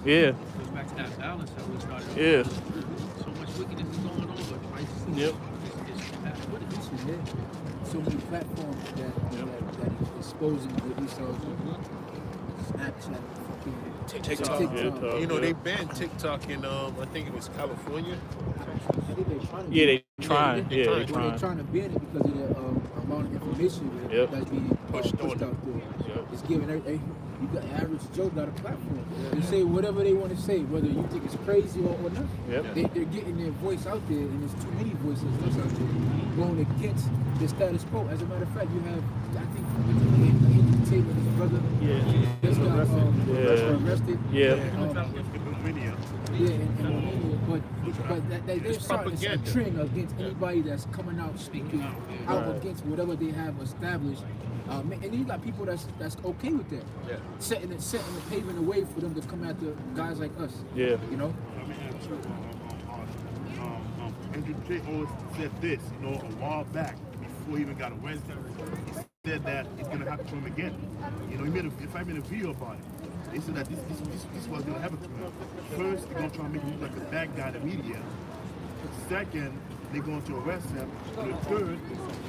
Yeah. Goes back to that balance that we started. Yeah. So much wickedness is going on, but Christ is Yep. what it is. So many platforms that exposing what we saw. Snapchat, fucking TikTok. Yeah, You know, they banned TikTok in I think it was California. I think they're trying to Yeah, they trying. they Yeah, trying. they Well, trying. they're trying to ban it because of the amount of information Yep. that's being Pushed pushed on out there. Yep. It's giving you got average Joe got a platform. They say whatever they want to say, whether you think it's crazy or not. Yep. They're getting their voice out there, and there's too many voices that's out there going against the status quo. As a matter of fact, you have, I think, Andrew Tate and his brother just got arrested. Yeah. Yeah, in Romania, but they're starting a propaganda. trend against anybody that's coming out speaking out against whatever they have established. And you got people that's okay with that, setting the paving the way for them to come after guys like us. Yeah. You know. Andrew Tate always said this, you know, a while back before he even got arrested. He said that it's gonna happen to him again. You know, he made a video about it. They said that this was gonna happen to him. First, they're gonna try to make him look like a bad guy in the media. Second, they're going to arrest him. And the third,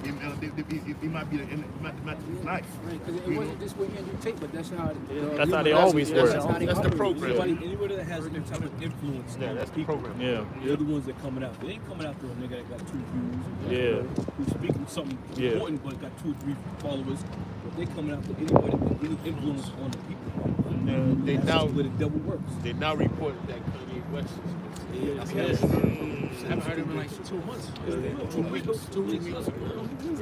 it might be his life. Right, because it wasn't just with Andrew Tate, but that's how. That's how they always work. That's the program. Anybody that has any type of influence, That's the program. Yeah. they're the ones that coming out. They ain't coming after a nigga that got 2 views. Yeah. Who's speaking something Yeah. important but got 2 or 3 followers. But they coming after anybody with any influence on the people. They That's now where the devil works. they now report that Kanye West is Haven't heard him in like 2 months. 2 weeks. You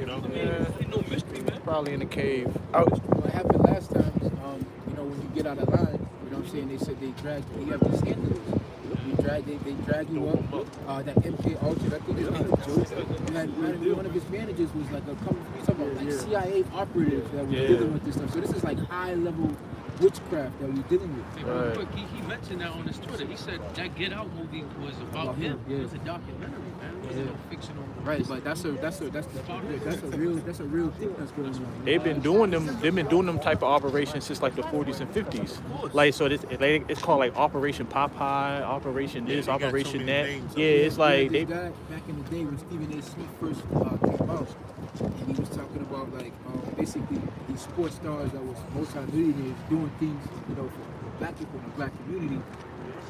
know. Ain't no mystery, man. Probably in the cave. What happened last time is, you know, when you get out of line, you know what I'm saying, they said they drag you. You have these handlers. They drag you up. That MK Ultra, I think his name was Joe. And one of his managers was like CIA operatives that were dealing with this stuff. So this is like high level witchcraft that we're dealing with. Hey, real quick, he mentioned that on his Twitter. He said that Get Out movie was about him. Yeah. It was a documentary, man. It wasn't no fictional. Right, but that's a real thing that's going on. They've been doing them type of operations since like the 40s and 50s. Like so, it's called like Operation Popeye, Operation this, they got so Operation many that. names. Yeah, it's like This they. guy back in the day when Stephen A. Smith first came out, and he was talking about like basically these sports stars that was multi-millionaires doing things, you know, for black people in the black community.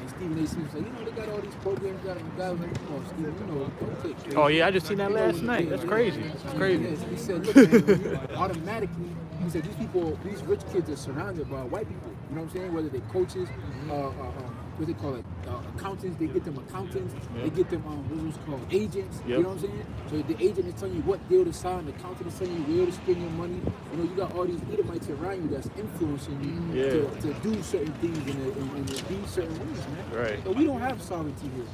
And Stephen A. Smith said, you know, they got all these programs out, and the guy was like, oh, Stephen, you know, don't take crazy. Oh yeah, I just seen that last night. That's crazy. It's crazy. Yes, he said, look, man, automatically, he said these people, these rich kids are surrounded by white people. You know what I'm saying? Whether they're coaches, what they call it, accountants. They get them accountants. They get them what's called agents. Yep. You know what I'm saying? So the agent is telling you what deal to sign. The accountant is telling you where to spend your money. You know, you got all these Edomites around you that's influencing you to do certain things and to be certain ways, man. Right. So we don't have sovereignty here.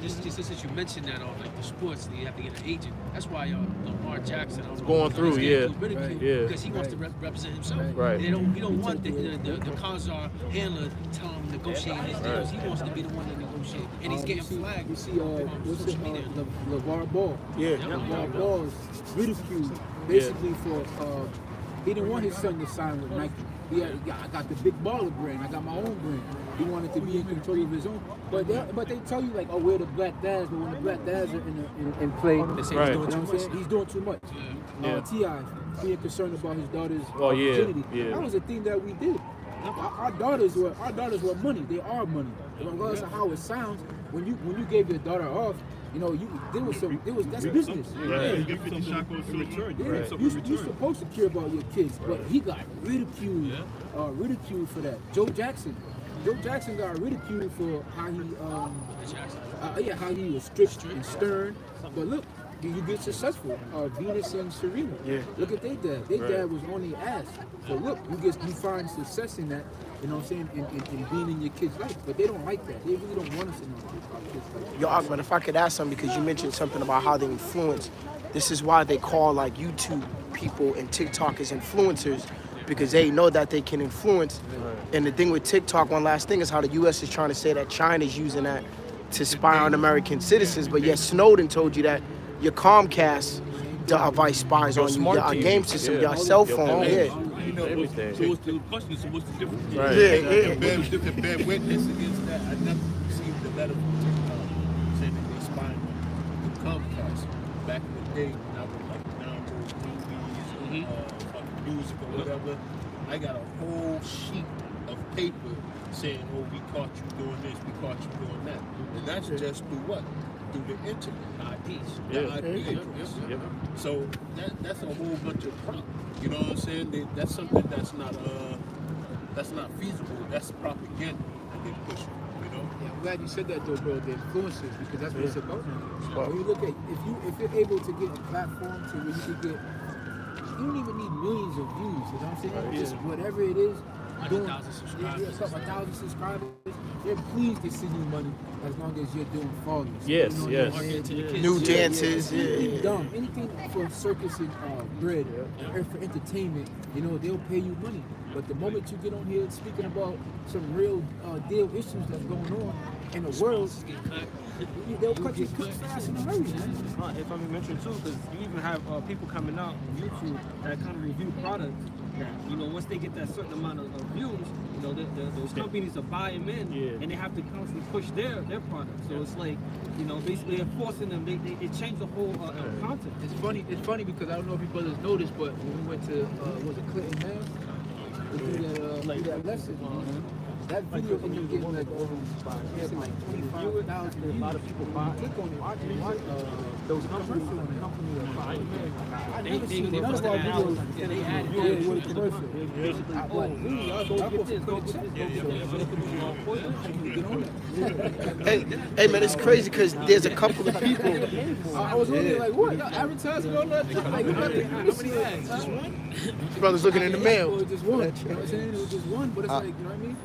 Just since you mentioned that on like the sports, you have to get an agent. That's why Lamar Jackson is going through, yeah. because he wants to represent himself. Right. He don't want the Khazar handler tell him to negotiate his deals. He wants to be the one to negotiate, and he's getting flagged. You see, what's it, social media. LeVar Ball. Yeah. LeVar Ball is ridiculed basically for he didn't want his son to sign with Nike. I got the big baller brand. I got my own brand. He wanted to be in control of his own. But they tell you like, oh, we're the black dads. But when the black dads are in play, they say Right. he's doing too much. He's doing too much. Yeah. T.I. being concerned about his daughter's Oh, yeah. virginity. Yeah. That was a thing that we did. Our daughters were money. They are money. Regardless of how it sounds, when you gave your daughter off, you know, that's business. Right. You're supposed to care about your kids, but he got ridiculed for that. Joe Jackson got ridiculed for how he was strict and stern. But look, you get successful. Venus and Serena. Yeah. Look at their dad. Their dad was on their ass. So look, you find success in that. You know what I'm saying? In being in your kid's life. But they don't like that. They really don't want us in our kids' life. Yo, Ahmed, if I could ask something, because you mentioned something about how they influence. This is why they call like YouTube people and TikTokers influencers, because they know that they can influence. And the thing with TikTok, one last thing, is how the U.S. is trying to say that China's using that to spy on American citizens. But yet Snowden told you that your Comcast device spies on you, your game system, your cell phone. Yeah. You know, everything. so what's the question is, so what's the difference? Right. And bear witness against that. I never received a letter from TikTok saying that they spying on Comcast back in the day when I was like download movies or fucking music or whatever. I got a whole sheet of paper saying, "Oh, we caught you doing this, we caught you doing that," and that's just through what? Through the internet. IPs. The IP address. So that's a whole bunch of prop. You know what I'm saying? That's something that's not feasible. That's propaganda that they push. You know? Yeah, I'm glad you said that though, bro. The influencers, because that's what it's about. When you look at if you're able to get a platform to where you can get, you don't even need millions of views. You know what I'm saying? Just whatever it is. 100,000 subscribers. A 1,000 subscribers. They're pleased to send you money as long as you're doing flawless. Yes, You know, yes. New dances, Anything dumb, anything for circus and bread or for entertainment, you know, they'll pay you money. But the moment you get on here speaking about some real deal issues that's going on in the world, they'll cut you fast in a hurry, man. If I may mention too, because you even have people coming out on YouTube that kind of review products. That, you know, once they get that certain amount of views, you know, those companies are buying in, and they have to constantly push their product. So it's like, you know, basically they're forcing them. They change the whole content. It's funny because I don't know if you brothers noticed, but when we went to was it Clinton Mass? We do that lesson. That video ended up getting like like 25,000 views. A lot of people click on it, watch those companies buying. I never seen none of our videos. They add with a commercial. Hey man, it's crazy because there's a couple of people. I was wondering like, what? Advertising on that? Like, how many ads? Just one? Brothers looking in the mail. Just one. You know what I'm saying? It was just one, but it's like, you know what I mean?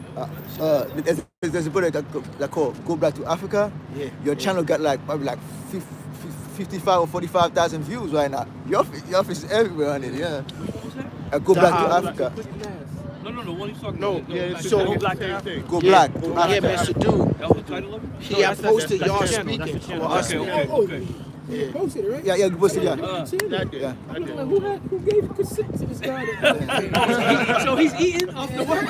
There's a product that called Go Back to Africa. Yeah. Your channel got like probably like 55 or 45,000 views right now. Your face is everywhere on it, yeah. Go Back to Africa. No, the one he's talking No, about. yeah, it's So- the Black same Africa. thing. Go Black. Yeah, man, so dude, That was the title of it? he had posted y'all That's the channel, speaking. that's the channel. Or us Okay. You posted it, right? Yeah, you posted, yeah. That did. Yeah. I did. Who gave consent to this guy? So he's eating off the work.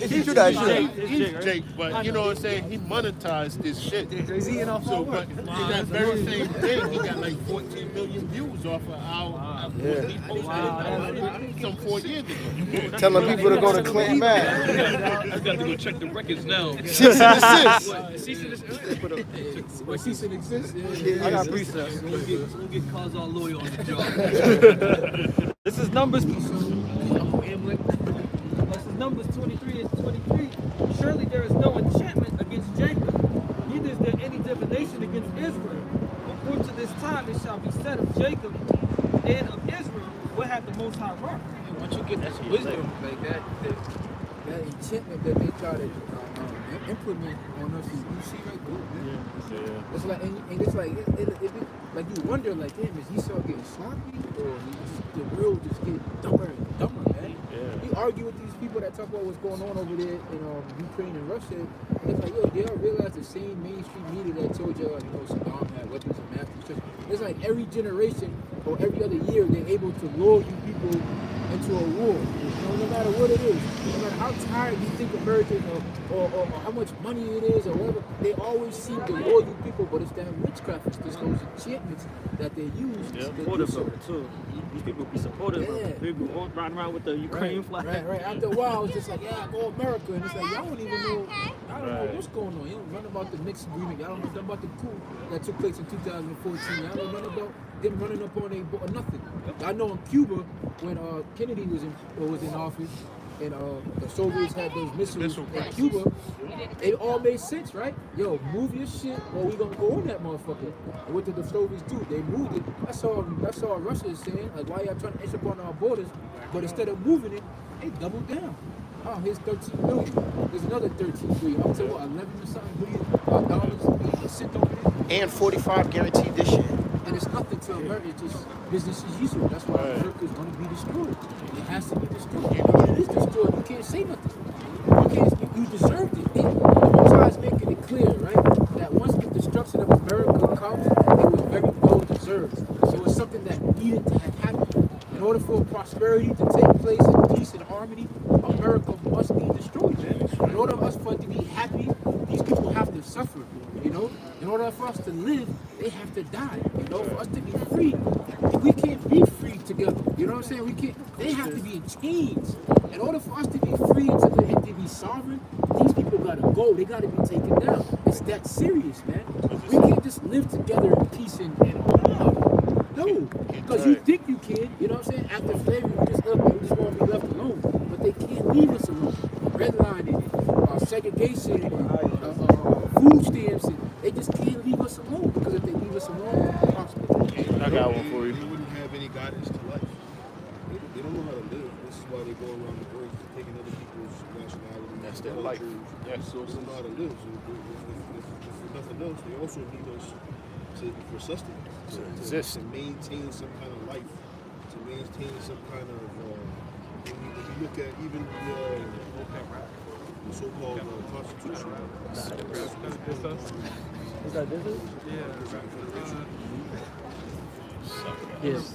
It's true that, it's true. He's Jake, but you know what I'm saying? He monetized this shit. He's eating off So, but in that very same thing, he got like 14 million views off of our he posted it some 4 years ago. Telling people to go to Clinton Mass. I got to go check the records now. Cease and desist. Cease and exist. I got recess. We'll get cars all loyal on the job. This is Numbers 23 and 23. Surely there is no enchantment against Jacob, neither is there any divination against Israel. According to this time it shall be said of Jacob and of Israel, what had the Most High wrought. Once you get that wisdom like that enchantment that they try to implement on us, you see like good, man. It's like, and it's like, like you wonder, like, damn, is Esau getting sloppy, or the world just getting dumber and dumber, man? You argue with these people that talk about what's going on over there in Ukraine and Russia, and it's like, yo, they don't realize the same mainstream media that told you, like, you know, Saddam had weapons of mass destruction. It's like every generation or every other year they're able to lure you people into a war. You know, no matter what it is, no matter how tired you think America is, or how much money it is, or whatever, they always seem to lure you people. But it's that witchcraft, it's just those enchantments that they use. Supportive of it too. These people be supportive of it. People riding around with the Ukraine flag. Right. After a while, it's just like, yeah, go America, and it's like y'all don't even know. I don't know what's going on. You don't run about the mixed agreement. Y'all don't know nothing about the coup that took place in 2014. Y'all don't know about them running up on or nothing. I know in Cuba when Kennedy was in office and the Soviets had those missiles in Cuba, it all made sense, right? Yo, move your shit or we gonna go on that motherfucker. And what did the Soviets do? They moved it. That's all Russia is saying. Like, why y'all trying to inch up on our borders? But instead of moving it, they doubled down. Oh, here's 13 million. There's another 13 billion. Up to what, 11 or something billion dollars being sent over there. And 45 guaranteed this year. And it's nothing to America, it's just business as usual. That's why America is going to be destroyed. It has to be destroyed. And it is destroyed. You can't say nothing. You deserved it. The Most High is making it clear, right, that once the destruction of America comes, it was very well deserved. So it's something that need it to have happened. In order for prosperity to take place in peace and harmony, America must be destroyed, man. In order for us to be happy, these people have to suffer, you know? In order for us to live, they have to die, you know? For us to be free, we can't be free together, you know what I'm saying? We can't, they have to be in chains. In order for us to be free and to be sovereign, these people gotta go, they gotta be taken down. It's that serious, man. We can't just live together in peace and love. No, because you think you can, you know what I'm saying? After slavery, we just want to be left alone. But they can't leave us alone. Redlining, segregation, food stamps, and they just can't leave us alone. Because if they leave us alone, we're possible. I got one for you. They wouldn't have any guidance to life. They don't know how to live. This is why they go around the earth taking other people's nationalities. That's their life. Yes. So they don't know how to live. So if nothing else, they also need us for sustenance. Exist. To maintain some kind of life. To maintain some kind of when you look at even the so-called Constitution. Is that different? Yes.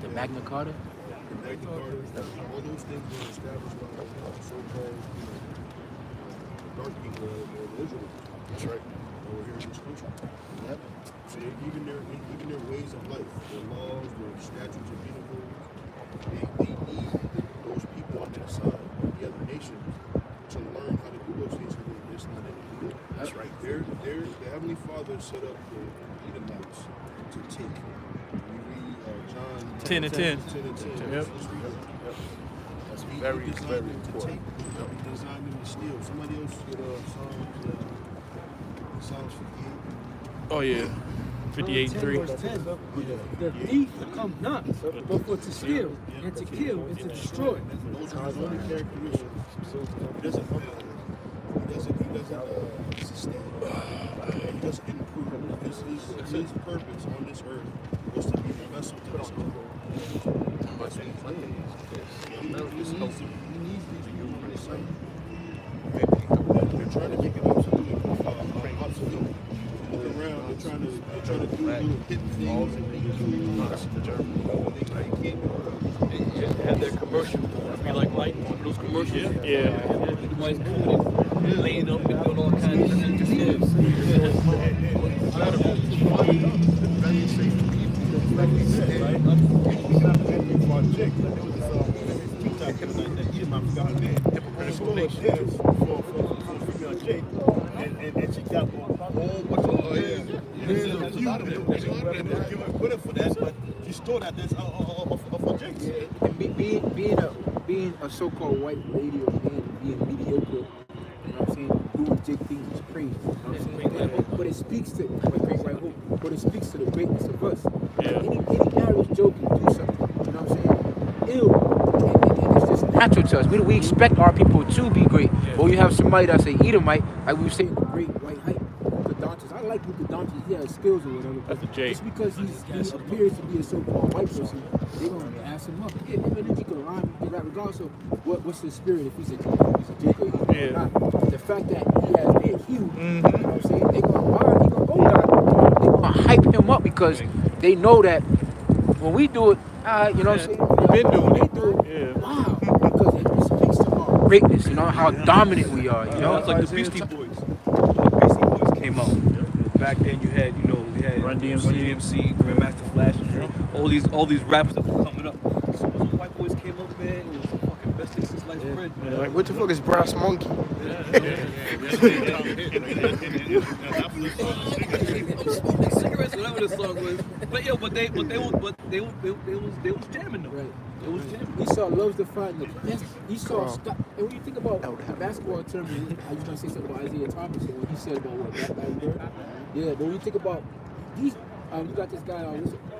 The Magna Carta? All those things were established by so-called dark people or Israel. That's right. Over here in this country. Yep. So even their ways of life, their laws, their statutes and penal codes, they need those people on their side, the other nations, to learn how to do those things. It's not anything good. That's right. The Heavenly Father set up the Edomites to take. We read John 10 and 10. 10 and 10. Yep. Let's read that. That's He very, designed very them to important. take. He designed them to steal. Somebody else get Psalms 58. Oh yeah, 58:3. Verse 10. The thief comes not, but for to steal, and to kill, and to destroy. Those are his only characteristics. He doesn't sustain. He doesn't improve. His purpose on this earth was to be a vessel to this earth. That's what he needs these people on his side. They're trying to make it obsolete. Look around, they're trying to do little hidden things and make it they can't. Had their commercial. Be like Mike, one of those commercials. Yeah. Mike's laying up and doing all kinds of things. Very safe people. Like he said, right? He's not going to be for a chick. There was this TikTok that Edomite forgot her name. Hypocritical stole a dance for a female chick. And she got a whole bunch of years of views. And they give her credit for that, but she stole that dance of her chicks. And being a so-called white lady or man, being mediocre, you know what I'm saying, doing jig things is crazy. You know what I'm saying? But it speaks to but it speaks to the greatness of us. Any marriage joke can do something. You know what I'm saying? Ill. And it's just natural to us. We expect our people to be great. But when you have somebody that's an Edomite, like we were saying, great white hype, Luka Doncic. I like Luka Doncic. He has skills or whatever. That's a J. Just because he appears to be a so-called white person, they're going to ask him up. Yeah, even if he can rhyme, regardless of what's his spirit, if he's a J or not. The fact that he has been healed, you know what I'm saying? They're going to buy, they're going to go down. They're going to hype him up because they know that when we do it, you know what I'm saying? We've been doing it. They do it. Wow. Because it speaks to our greatness, you know, how dominant we are, you know? That's like the Beastie Boys. When the Beastie Boys came out. Back then you had, Run DMC, Grandmaster Flash, all these rappers that were coming up. So when the white boys came up, man, it was the fucking best thing since sliced bread. Man. Like, what the fuck is Brass Monkey? Cigarettes, whatever the song was. But yo, but they was jamming though. Right. It was jamming. Esau loves to find the best. Esau stop. And when you think about basketball terms, I was going to say something about Isaiah Thomas and what he said about what that bird. Yeah, but when you think about these, you got this guy,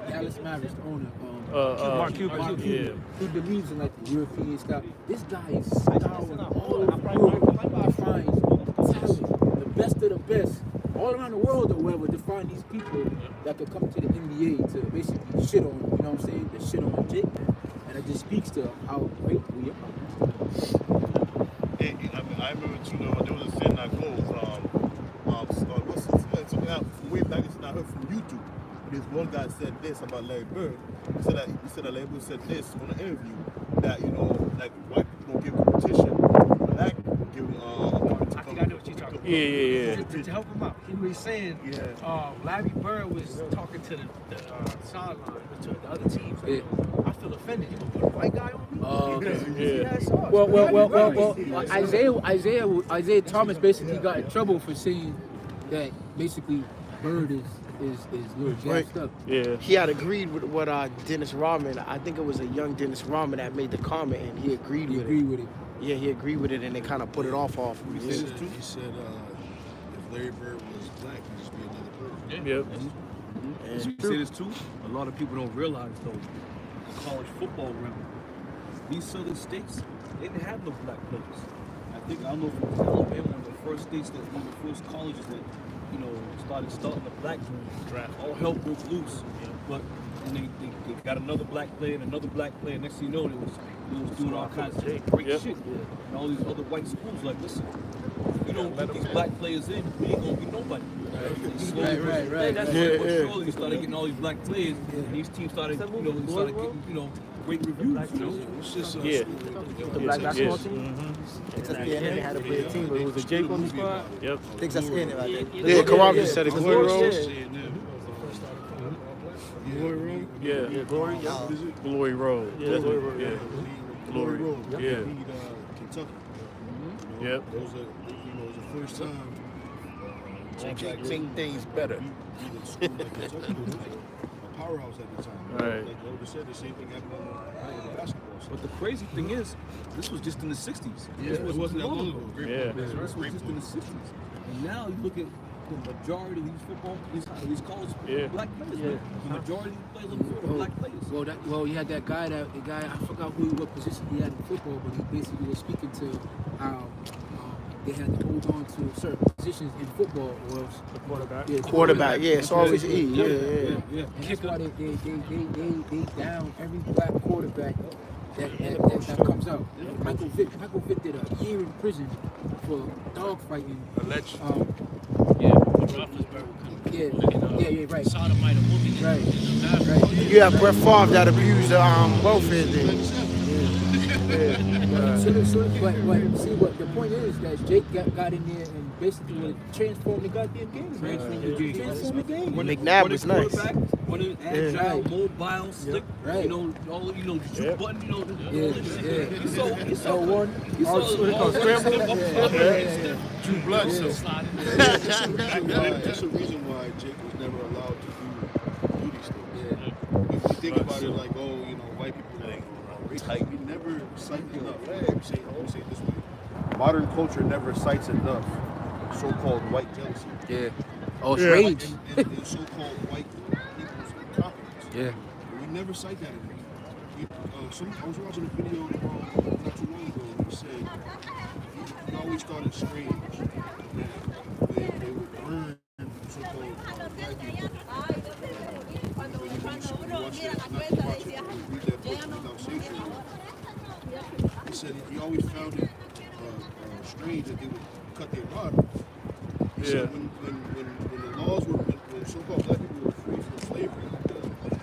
Dallas Mavericks, the owner. Mark Cuban. Yeah. He believes in like the European style. This guy is scouring all over Europe to find talent, the best of the best, all around the world or whatever, to find these people that could come to the NBA to basically shit on, you know what I'm saying? The shit on Jake. And it just speaks to how great we are. I remember too, there was a saying that goes, what's something out way back, it's not heard from YouTube. this one guy said this about Larry Bird. He said that Larry Bird said this on an interview that like white people don't give competition, black people give I think I know what you're talking about. Yeah. To help him out, he was saying Larry Bird was talking to the sideline, to the other teams. Like, I feel offended. You gonna put a white guy on me? Well, Isaiah Thomas basically got in trouble for saying that basically Bird is little gassed up. Yeah. He had agreed with what Dennis Rodman. I think it was a young Dennis Rodman that made the comment, and he agreed with it. Yeah, he agreed with it, and they kind of put it off him. He said if Larry Bird was black, he'd just be another person. Yep. You say this too? A lot of people don't realize though, college football realm, these southern states, they didn't have no black players. I don't know if it was Alabama, one of the first states that, one of the first colleges that, starting the black draft. All hell broke loose. But and they got another black player and another black player. Next thing you know, they was doing all kinds of great shit. And all these other white schools like, listen, if we don't get these black players in, we ain't gonna be nobody. Right. That's why you started getting all these black players, and these teams started getting, great reviews. It's just The black basketball team. Texas They A&M. had a great team, but it was a Jake on the squad. Yep. Texas A&M, I think. Yeah, Karam just said it. Glory Road. Glory Road. Yeah. Glory. Glory Road. Yeah, That's Glory it. Road. Yeah. Glory Road. Yeah. They beat Kentucky. Yep. It was the first time. Make things better. Kentucky was a powerhouse at the time. Right. Like Older said, the same thing happened on the basketball. But the crazy thing is, this was just in the 60s. Yeah, it wasn't that long ago. Yeah. This was just in the 60s. And now you look at the majority of these these college black players. Man. The majority of these players on the field are black players. Well, you had that guy. I forgot what position he had in football, but he basically was speaking to how they had to hold on to certain positions in football, or else the quarterback. Quarterback, yeah, it's always E. Yeah. And that's why they down every black quarterback that comes out. Michael Vick did a year in prison for dog fighting. Right. Sodomite a woman. Right. You have Brett Favre that abused welfare thing. But the point is that Jake got in there and basically transformed the goddamn game. Transformed the game. McNabb was nice. Running agile, mobile, slick. Right. The juke button. He saw one. True blood. So. That's a reason why Jake was never allowed to do these things. If you think about it, like, white people we never cite enough. Let me say it this way. Modern culture never cites enough so-called white jealousy. Yeah. Oh, it's rage. And so-called white people's incompetence. Yeah. We never cite that enough. I was watching a video not too long ago, and he said he always thought it strange that they would burn so-called black people. When you watch that book without safety, he said he always found it strange that they would cut their rod off. He said when the laws were, when so-called black people were free from slavery,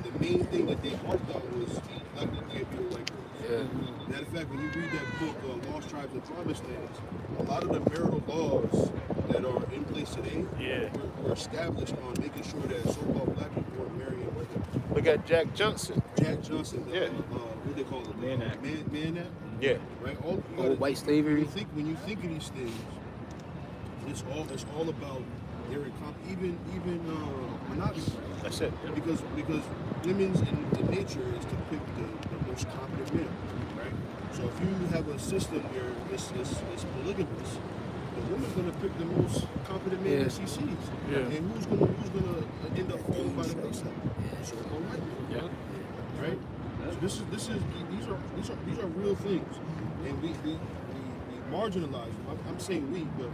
the main thing that they harped on was black people can't be white girls. Matter of fact, when you read that book, Lost Tribes and Promised Lands, a lot of the marital laws that are in place today were established on making sure that so-called black people weren't marrying white people. Look at Jack Johnson. Jack Johnson, what they call it? Mann Act. Yeah. Right. White slavery. When you think of these things, it's all about their even monogamy. That's it. Because women's in nature is to pick the most competent men, right? So if you have a system where it's polygamous, the woman's gonna pick the most competent man that she sees. Yeah. And who's gonna end up falling by the wayside? So-called white men. Right? So these are real things, and we marginalize them. I'm saying we, but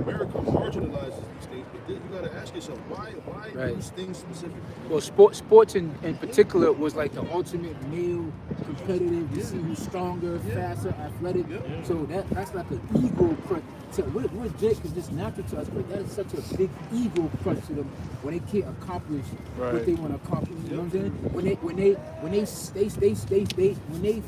America marginalizes these things, but then you got to ask yourself, why Right. these things specifically? Well, sports in particular was like the ultimate male competitive. You see who's stronger, faster, athletic. So that's like an ego crunch. So we're Jake is just natural to us, but that is such a big ego crunch to them when they can't accomplish what they want to accomplish. You know what I'm saying? When they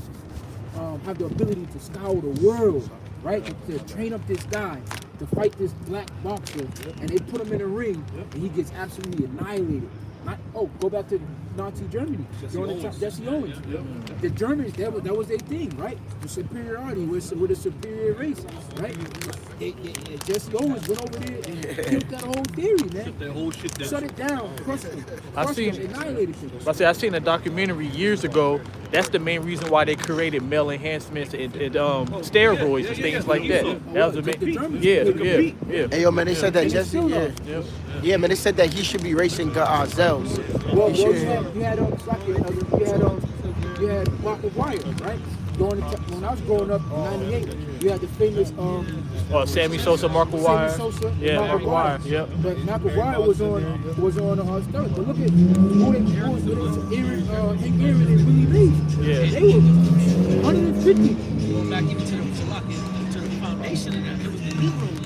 have the ability to scour the world, right? To train up this guy to fight this black boxer, and they put him in a ring, and he gets absolutely annihilated. Go back to Nazi Germany. Jesse Owens. The Germans, that was their thing, right? The superiority with a superior race, right? Jesse Owens went over there and killed that whole theory, man. That whole shit down. Shut it down, crushed him, annihilated him. I seen a documentary years ago. That's the main reason why they created male enhancements and steroids and things like that. That was the main. Yeah. Hey, yo, man, they said that Jesse. Yeah, man, they said that he should be racing Zels. Well, you had Marco Wyatt, right? When I was growing up in '98, you had the famous Sammy Sosa, Marco Wyatt. Sammy Sosa, Yeah, Marco Wyatt. Yep. But Marco Wyatt was on steroids. But look at who was Hank Aaron and Willie Mays. Yeah. They were 150. Going back even to the foundation of that, it was the Negro League.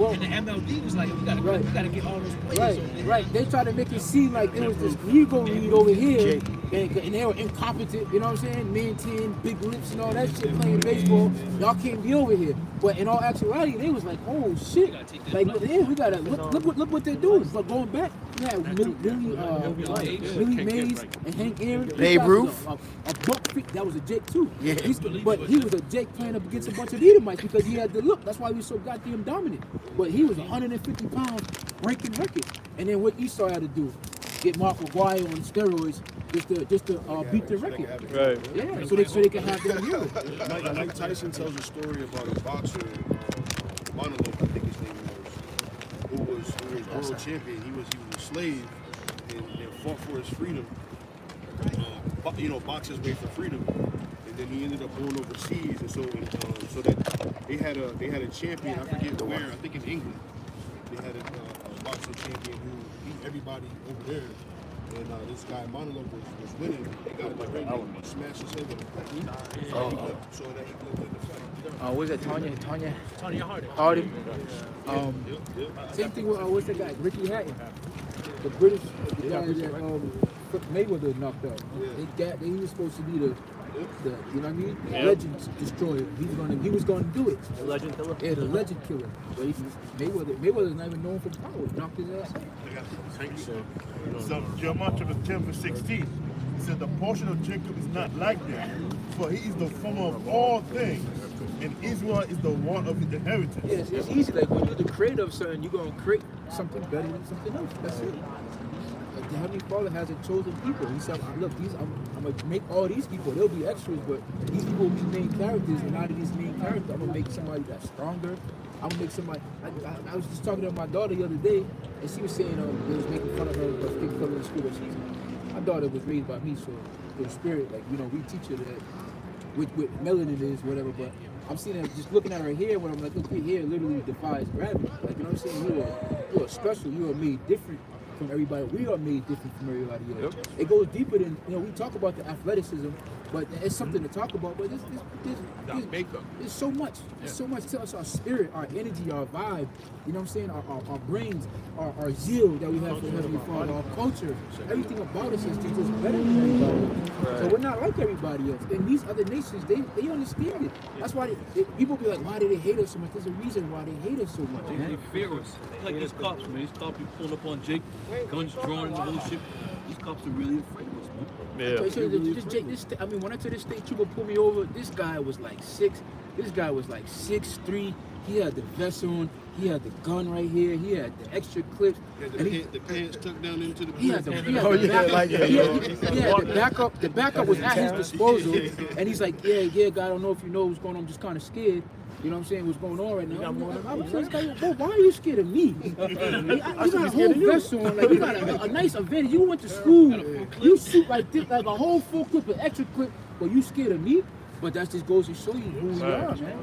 And the MLB was like, we gotta get all those players. Right. They tried to make it seem like it was this Negro League over here, and they were incompetent. You know what I'm saying? Man-10, big lips, and all that shit playing baseball. Y'all can't be over here. But in all actuality, they was like, oh shit, like we gotta look what they're doing. But going back, yeah, Willie Mays and Hank Aaron, Babe Ruth, a buck freak. That was a Jake too. Yeah. But he was a Jake playing up against a bunch of Edomites because he had the look. That's why he was so goddamn dominant. But he was 150 pounds, breaking records. And then what Esau had to do, get Mark McGuire on steroids just to beat the record. Right. Yeah. So they can have their hero. Mike Tyson tells a story about a boxer, Monologue, I think his name was, who was world champion. He was a slave and fought for his freedom. Boxed his way for freedom. And then he ended up going overseas, and so that they had a champion. I forget where. I think in England. They had a boxing champion who beat everybody over there. And this guy Monologue was winning. They got in the ring and smashed his head with a so that he could win the fight. Was that Tanya Harding. Harding? Same thing with what's that guy? Ricky Hatton, the British guy that Mayweather knocked out. He was supposed to be the you know what I mean? Legend destroyer. He was gonna do it. The legend killer. Yeah, the legend killer. But Mayweather's not even known for power. Knocked his ass out. So Jeremiah chapter 10 verse 16 said the portion of Jacob is not like that, for he is the former of all things, and Israel is the one of his inheritance. Yes, it's easy. Like when you're the creator of something, you're gonna create something better than something else. That's it. Like the Heavenly Father has a chosen people. He said, look, I'm gonna make all these people, they'll be extras, but these people will be main characters, and out of these main characters, I'm gonna make somebody that's stronger. I'm gonna make somebody. I was just talking to my daughter the other day, and she was saying they was making fun of her, making fun of the school. My daughter was raised by me, so the spirit, like we teach her that with melanin is whatever. But I'm seeing her just looking at her hair when I'm like, look, your hair literally defies gravity. Like you know what I'm saying? You are special. You are made different from everybody. We are made different from everybody else. Yep. It goes deeper than we talk about the athleticism, but it's something to talk about. But there's so much. There's so much to us. Our spirit, our energy, our vibe. You know what I'm saying? Our brains, our zeal that we have for Heavenly Father, our culture, everything about us is just better than everybody else. So we're not like everybody else. And these other nations, they understand it. That's why people be like, why do they hate us so much? There's a reason why they hate us so much. They fear us. Like these cops, man. These cops be pulling up on Jake, guns drawn and the whole shit. These cops are really afraid of us, man. Yeah. So when I tell this state trooper pull me over, this guy was like 6'3". He had the vest on. He had the gun right here. He had the extra clips. The pants tucked down into the The backup was at his disposal, and he's like, yeah, God, I don't know if you know what's going on. I'm just kind of scared. You know what I'm saying? What's going on right now? I was this guy, why are you scared of me? You got a whole vest on, like you got a nice advantage. You went to school, you shoot like this, like a whole full clip, an extra clip, but you scared of me? But that just goes to show you who we are, man.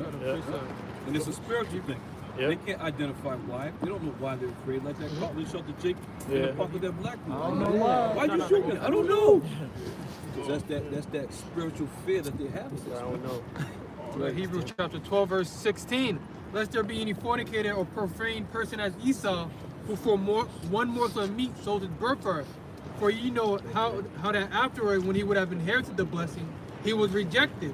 And it's a spiritual thing. They can't identify why. They don't know why they were created like that. Cartley shot the Jake in the park with that black dude. I don't know why. Why'd you shoot me? I don't know. Because that's that spiritual fear that they have. I don't know. Hebrews chapter 12, verse 16. Lest there be any fornicator or profane person as Esau, who for one morsel of meat sold his birthright. For you know how that afterward, when he would have inherited the blessing, he was rejected.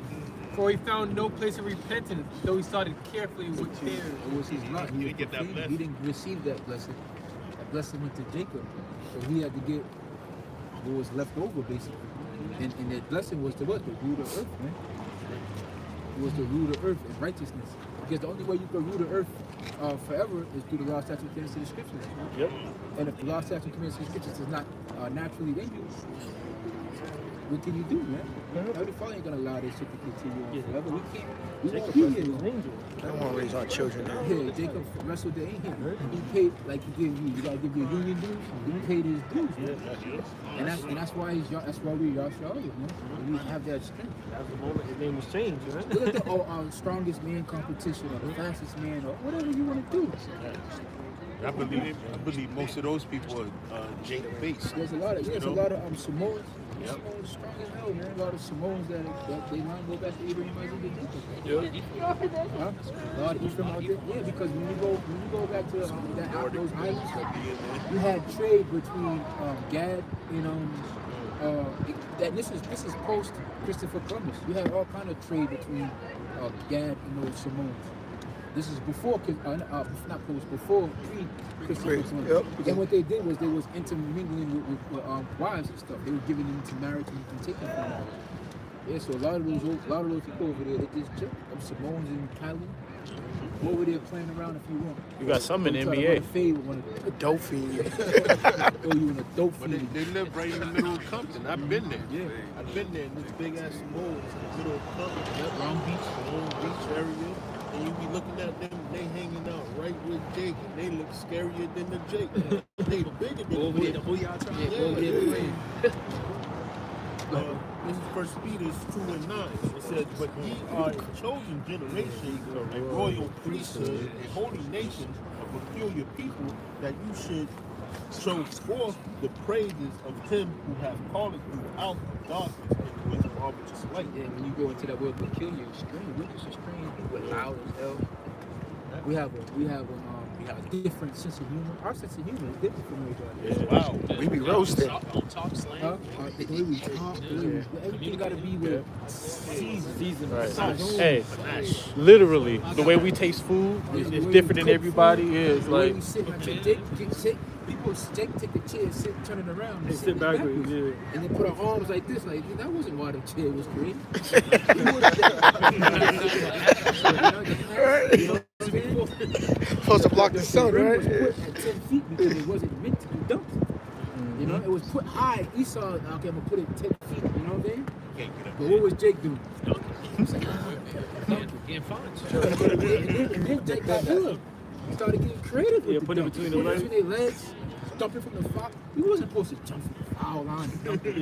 For he found no place of repentance, though he sought it carefully with care. It was his lot. He didn't get that blessing. He didn't receive that blessing. That blessing went to Jacob. So he had to get what was left over, basically. And that blessing was to what? The root of earth, man. It was the root of earth and righteousness. Because the only way you can root the earth forever is through the law, statutes, commandments, and the scriptures. Yep. And if the law, statutes, commandments, and the scriptures is not naturally in you, what can you do, man? Every father ain't gonna allow this shit to continue on forever. We can't. We won't be here. I don't want to raise our children. Yeah, Jacob wrestled the angel. He paid like he gave you. You gotta give your union dues. He paid his dues, man. And that's why we Yashar, man. We have that strength. That's the moment his name was changed, man. Look at the strongest man competition or the fastest man or whatever you want to do. I believe most of those people are Jake based. There's a lot of Samoans. Samoans strong as hell, man. A lot of Samoans that they line go back to Abraham, Isaac, and Jacob. Huh? A lot of Ephraim out there. Yeah, because when you go back to those islands, you had trade between Gad and this is post Christopher Columbus. You had all kind of trade between Gad and those Samoans. This is before, before pre-Christopher Columbus. Yep. And what they did was they was intermingling with wives and stuff. They were giving them to marriage and taking from them. Yeah, so a lot of those people over there, they just check. Samoans in Cali, over there playing around if you want. You got some in the NBA. A dope fiend. Oh, you in a dope fiend. They live right in the middle of Compton. I've been there. Yeah, I've been there in this big ass Samoans in the middle of Compton, Long Beach area. And you be looking at them, they hanging out right with Jake, and they look scarier than the Jake. They bigger than the Jake. This is 1 Peter 2:9. It says, "But ye are a chosen generation, a royal priesthood, a holy nation, a peculiar people, that you should show forth the praises of him who hath called you out of darkness into his marvelous light." Yeah, when you go into that word peculiar, strange, it's strange. We're loud as hell. We have a different sense of humor. Our sense of humor is different from everybody. Wow. We be roasted. Don't talk slang. The way we talk, everything got to be with season. Right. Hey, literally, the way we taste food is different than everybody. Is the way like we sit, people take the chair, sit, turn it around, and sit backwards, and they put our arms like this. Like that wasn't why the chair was created. Supposed to block the sun, right? It was put at 10 feet because it wasn't meant to be dumped. You know, it was put high. Esau, okay, I'm gonna put it 10 feet. You know what I'm saying? But what was Jake doing? Getting fines. And then Jake got good. He started getting creative with put it between the legs. Between their legs, jumping from the foul. He wasn't supposed to jump from the foul line and dunk it.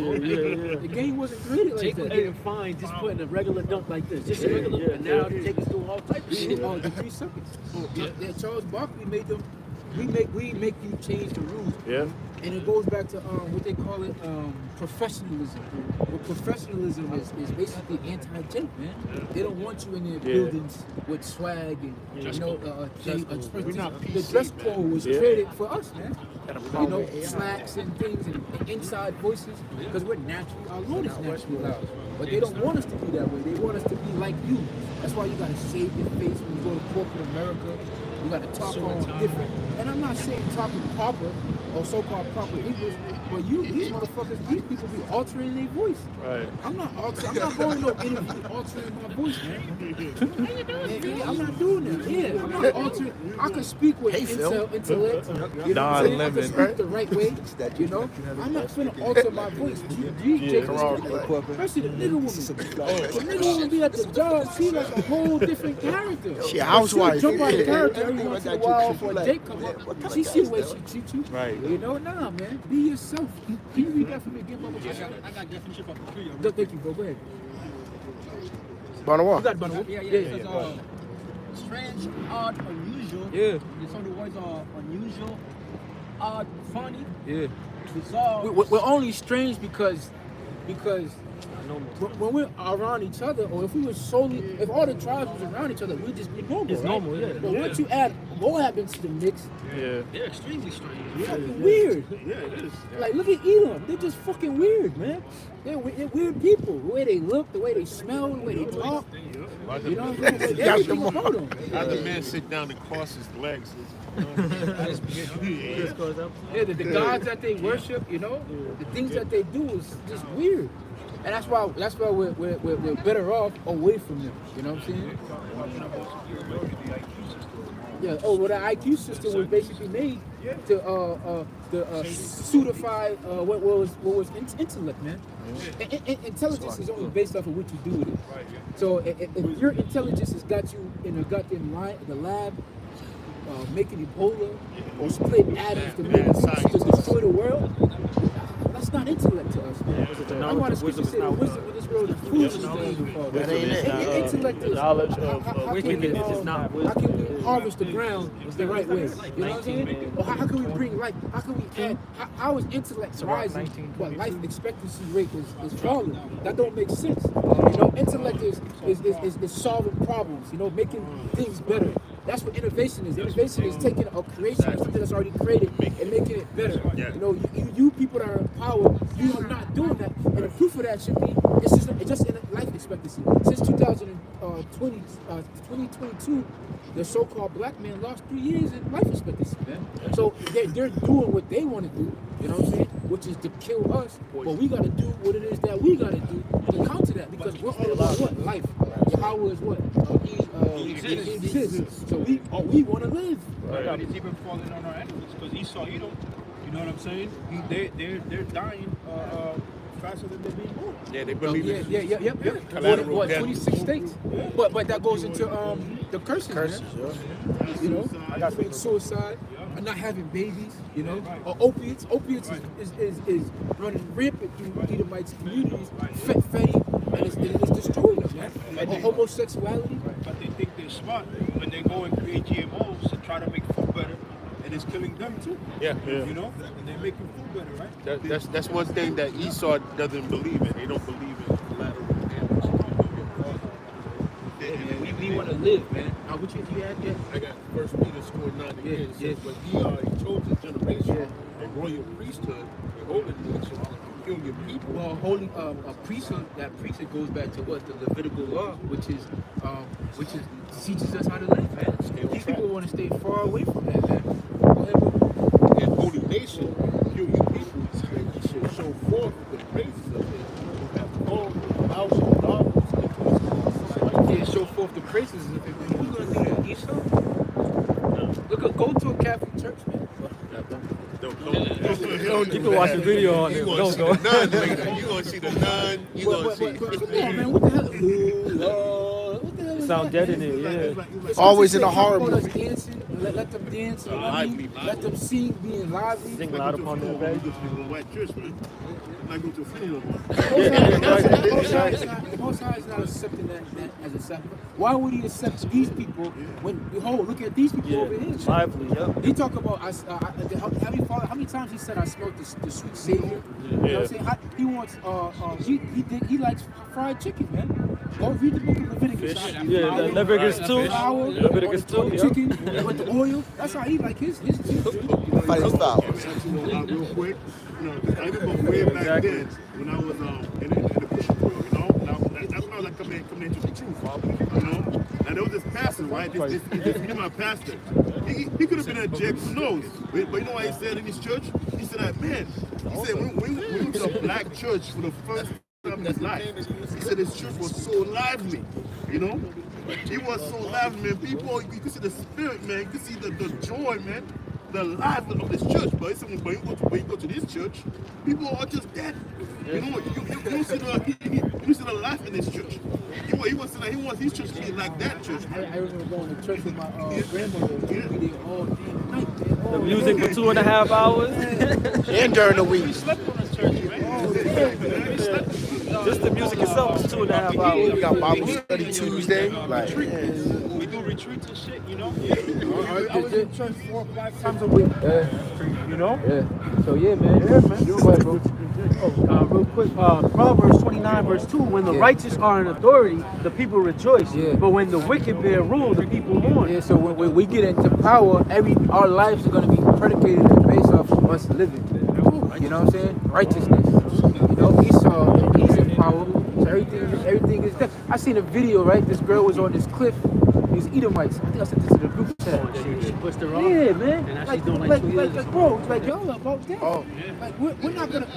The game wasn't created like Jake that. was getting fined just putting a regular dunk like this. Just a regular, and now Jake is doing all types of shit. Oh, the 3 seconds. Yeah, Charles Barkley made them. We make you change the rules. Yeah. And it goes back to what they call it professionalism. Well, professionalism is basically anti-Jake, man. They don't want you in their buildings with swag and the dress code was created for us, man. You know, slacks and things and inside voices because we're naturally, our Lord is naturally loud. But they don't want us to be that way. They want us to be like you. That's why you gotta shave your face when you go to corporate America. You gotta talk on different. And I'm not saying talking proper or so-called proper English, but these motherfuckers, these people be altering their voice. Right. I'm not going to no interview altering my voice, man. I'm not doing that. Yeah, I'm not altering. I can speak with intellect. You know what I'm saying? I can speak the right way. You know, I'm not finna alter my voice. Especially the nigga woman. The nigga woman be at the job, she like a whole different character. She a housewife. She'll jump out of character every once in a while for a date come up. She see the way she treats you. Right. You know, nah, man. Be yourself. Can you read that for me again, Bubba? I got definition for peculiar. Thank you, bro. Go ahead. Bonawa. You got Bonawa? Yeah. strange, odd, unusual. Yeah. Some of the words are unusual, odd, funny, Yeah. bizarre. We're only strange because when we're around each other, or if we were solely, if all the tribes was around each other, we'd just be normal. It's right? normal, yeah. But once you add Moab into the mix, Yeah. They're extremely strange. it's fucking weird. Yeah, it is. Like, look at Elam. They're just fucking weird, man. They're weird people. The way they look, the way they smell, the way they talk. You know what I'm saying? Everything about them. How the man sit down and cross his legs. Yeah, the gods that they worship, you know, the things that they do is just weird. And that's why we're better off away from them. You know what I'm saying? Yeah. Oh, well, the IQ system was basically made to suitify what was intellect, man. Intelligence is only based off of what you do with it. So if your intelligence has got you in the goddamn the lab, making Ebola or split atoms to destroy the world, that's not intellect to us, man. I want to wisdom in this world is foolishness. Intellect is knowledge of wickedness is not how can we harvest the ground the right way? You know what I'm saying? Or how can we bring life? How can we add? How is intellect rising, but life expectancy rate is falling? That don't make sense. You know, intellect is solving problems. You know, making things better. That's what innovation is. Innovation is taking a creation, something that's already created, and making it better. You know, you people that are in power, you are not doing that. And the proof of that should be, it's just in life expectancy. Since 2022, the so-called black man lost 3 years in life expectancy, man. So they're doing what they want to do, you know what I'm saying? Which is to kill us. But we got to do what it is that we got to do to counter that, because we're all about what? Life. Yahweh is what? He exists. So we want to live. Right. It's even falling on our enemies because Esau, you know what I'm saying? They're dying faster than they're being born. Yeah, they believe it. Yeah. What 26 states? But that goes into the curses, man. You know, commit suicide, not having babies, you know, or opiates. Opiates is running rampant through Edomites' communities, fetty, and it's destroying them, man. Or homosexuality. But they think they're smart when they go and create GMOs to try to make food better, and it's killing them too. Yeah. You know, and they're making food better, right? That's one thing that Esau doesn't believe in. They don't believe in collateral damage. We want to live, man. What you had yet? I got 1 Peter 4:9 again. It says, but ye are a chosen generation, a royal priesthood, a holy nation, a peculiar people. Well, holy a priesthood. That priesthood goes back to what the Levitical law, which is teaches us how to live, man. These people want to stay far away from that, man. And holy nation, peculiar people, you shall show forth the praises of him who hath called out of darkness into his light. You can't show forth the praises of it. Who's gonna do that? Esau? Look, go to a Catholic church, man. You can watch the video on it. You're Don't going to see go. the nun later. You're going to see the nun. You're going to see. Come on, man. What the hell? What the hell is Sound that? dead in it, yeah. Always in a horror movie. Dancing, let them dance, you know what I mean? Let them sing, being lively. Sing loud upon their bed. White church, man. Like go to a funeral. The Most High is not accepting that as a sacrifice. Why would he accept these people when, behold, look at these people over here? Lively, yeah. He talk about, how many times he said I smelled the sweet savior? You know what I'm saying? He wants, he likes fried chicken, man. Go read the book of Leviticus. Leviticus 2. Leviticus 2, yeah. Chicken with the oil. That's how he like his Fighting style. Real quick, you know, I remember way back then when I was in the Christian world, you know. That's when I was like coming into the truth, you know. And there was this pastor, right? This my pastor. He could have been a jack, who knows? But you know what he said in his church? He said that, man, he said when we went to a black church for the first time in his life, he said his church was so lively, you know. It was so lively, man. People, you could see the spirit, man. You could see the joy, man. The life of this church, but he said when you go to this church, people are just dead. You know, you don't see the life in this church. He wants his church to be like that church. I remember going to church with my grandmother. We did all day night. The music for 2.5 hours. And during the week. We slept on the church, man. Just the music itself is 2.5 hours. We got Bible study Tuesday. We do retreats and shit, you know? I was in church 4 or 5 times a week. You know? Yeah. So yeah, man. Yeah, man. You're right, bro. Real quick, Proverbs 29 verse 2, when the righteous are in authority, the people rejoice. Yeah. But when the wicked bear rule, the people mourn. Yeah, so when we get into power, our lives are going to be predicated and based off of us living. You know what I'm saying? Righteousness. You know, Esau, he's in power. So everything is good. I seen a video, right? This girl was on this cliff. These Edomites. I think I sent this to the group chat. She pushed her off. Yeah, man. And now she's doing like 2 years. Bro, it's like y'all about that. Oh. Like we're not gonna.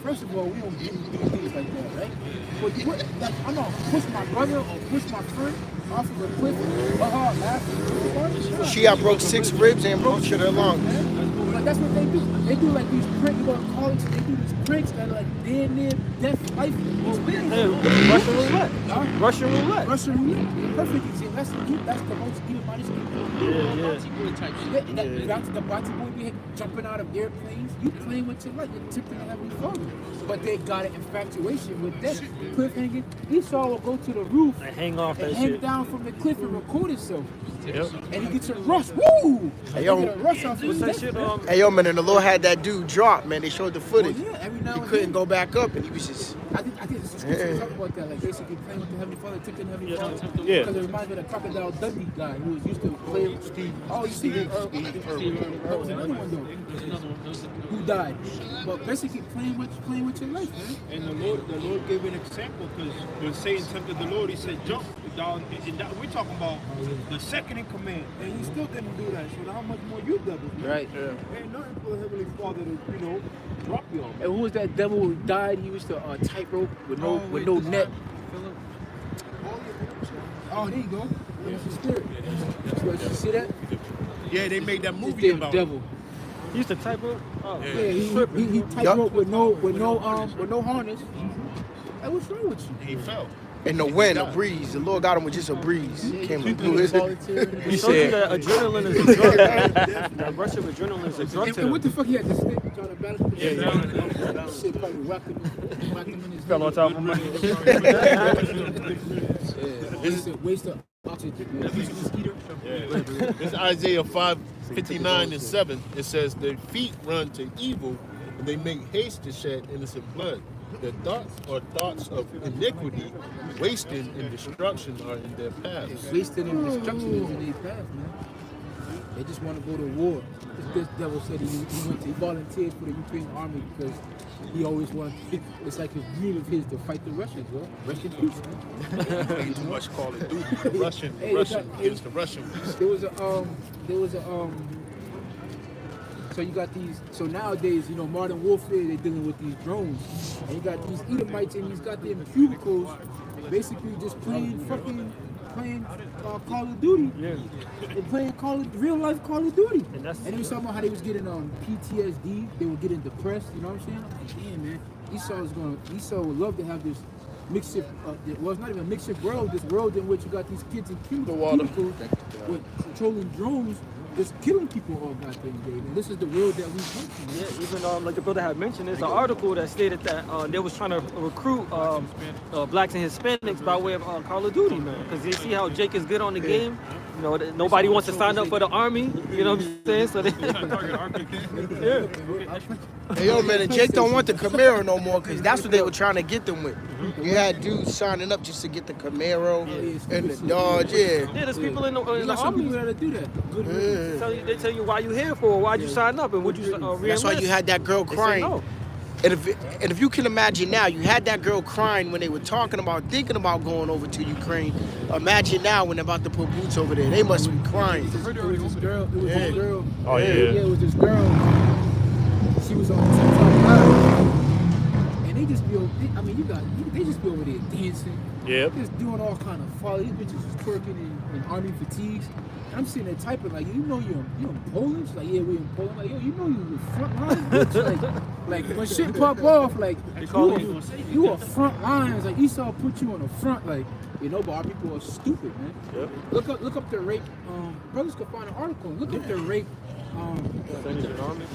First of all, we don't do things like that, right? But like I'm gonna push my brother or push my friend off of a cliff, laughing. She broke 6 ribs and punctured her lung. Like that's what they do. They do like these pranks. You go to college, they do these pranks that are like damn near death, life experience. Russian roulette. Russian roulette. Russian roulette. Perfect example. That's the most Edomite thing. That's the Bati boy be jumping out of airplanes. You playing with your life. You're tipping the Heavenly Father. But they got an infatuation with death. Cliffhanger. Esau will go to the roof And hang off that and hang shit. down from the cliff and record himself. Yep. And he gets a rush. Woo! Hey, yo. He get a rush off What's his that death. shit? Hey, yo, man, and the Lord had that dude drop, man. They showed the footage. Yeah, every now He and couldn't then. go back up, and he was just... I think it's a scripture talk about that, like basically playing with the Heavenly Father, tipping the Heavenly Father. Yeah. Because it reminds me of the Crocodile Dundee guy who was used to play with Steve. Oh, you see that was another one though. Who died. But basically playing with your life, man. And the Lord gave an example because when Satan tempted the Lord, he said, jump down. We're talking about the second in command. And he still didn't do that. So how much more you devils? Right. Ain't nothing for the Heavenly Father to, drop you off. And who was that devil who died? He used to tightrope with no net. Oh, there you go. It's the spirit. So you see that? Yeah, they made that movie Damn about devil. He used to tightrope? Oh, Yeah, he tightrope with no harness. Hey, what's wrong with you? He fell. In the wind, a breeze. The Lord got him with just a breeze. Came and blew his... He said that adrenaline is a drug. That rush of adrenaline is a drug to And what him. the fuck he had to stick trying to balance? Yeah. Shit probably whacked him in his Fell on top of him. Waste of oxygen. This is Isaiah 5:59-7. It says, their feet run to evil, and they make haste to shed innocent blood. Their thoughts are thoughts of iniquity, wasting and destruction are in their paths. Wasted and destruction is in their path, man. They just want to go to war. This devil said he volunteered for the Ukraine army because he always wanted. It's like a dream of his to fight the Russians, bro. Rest in peace, man. Ain't too much Call of Duty. The Russian against the Russians. There was a so you got these, so nowadays, modern warfare, they're dealing with these drones. And you got these Edomites in these goddamn cubicles, basically just playing Call of Duty. Yeah. They're playing real life Call of Duty. And they was talking about how they was getting PTSD, they were getting depressed, you know what I'm saying? I'm like, damn, man, Esau would love to have this mixture, well, it's not even a mixture world, this world in which you got these kids in cubicles with controlling drones, just killing people all goddamn day. And this is the world that we come from. Yeah, even like the brother had mentioned, there's an article that stated that they was trying to recruit blacks and Hispanics by way of Call of Duty, man. Because they see how Jake is good on the game. Nobody wants to sign up for the army. You know what I'm saying? So they Hey, yo, man, and Jake don't want the Camaro no more because that's what they were trying to get them with. You had dudes signing up just to get the Camaro and the Dodge, Yeah, there's people in the army that do that. They tell you why you here for, why'd you sign up, and would you That's why you had that girl crying. No. And if you can imagine now, you had that girl crying when they were thinking about going over to Ukraine. Imagine now when they're about to put boots over there. They must be crying. It was this girl. Oh, yeah. Yeah, it was this girl. She was on TikTok Live. And they just be over, they just be over there dancing. Yep. Just doing all kind of folly. These bitches is twerking in army fatigues. And I'm sitting there typing like, you're in Poland? She's like, yeah, we're in Poland. Like, yo, you know you the front line, bitch. Like when shit pop off, like, you are front lines. Like Esau put you on the front, like, but our people are stupid, man. Yep. Look up the rape. Brothers can find an article. Look up the rape.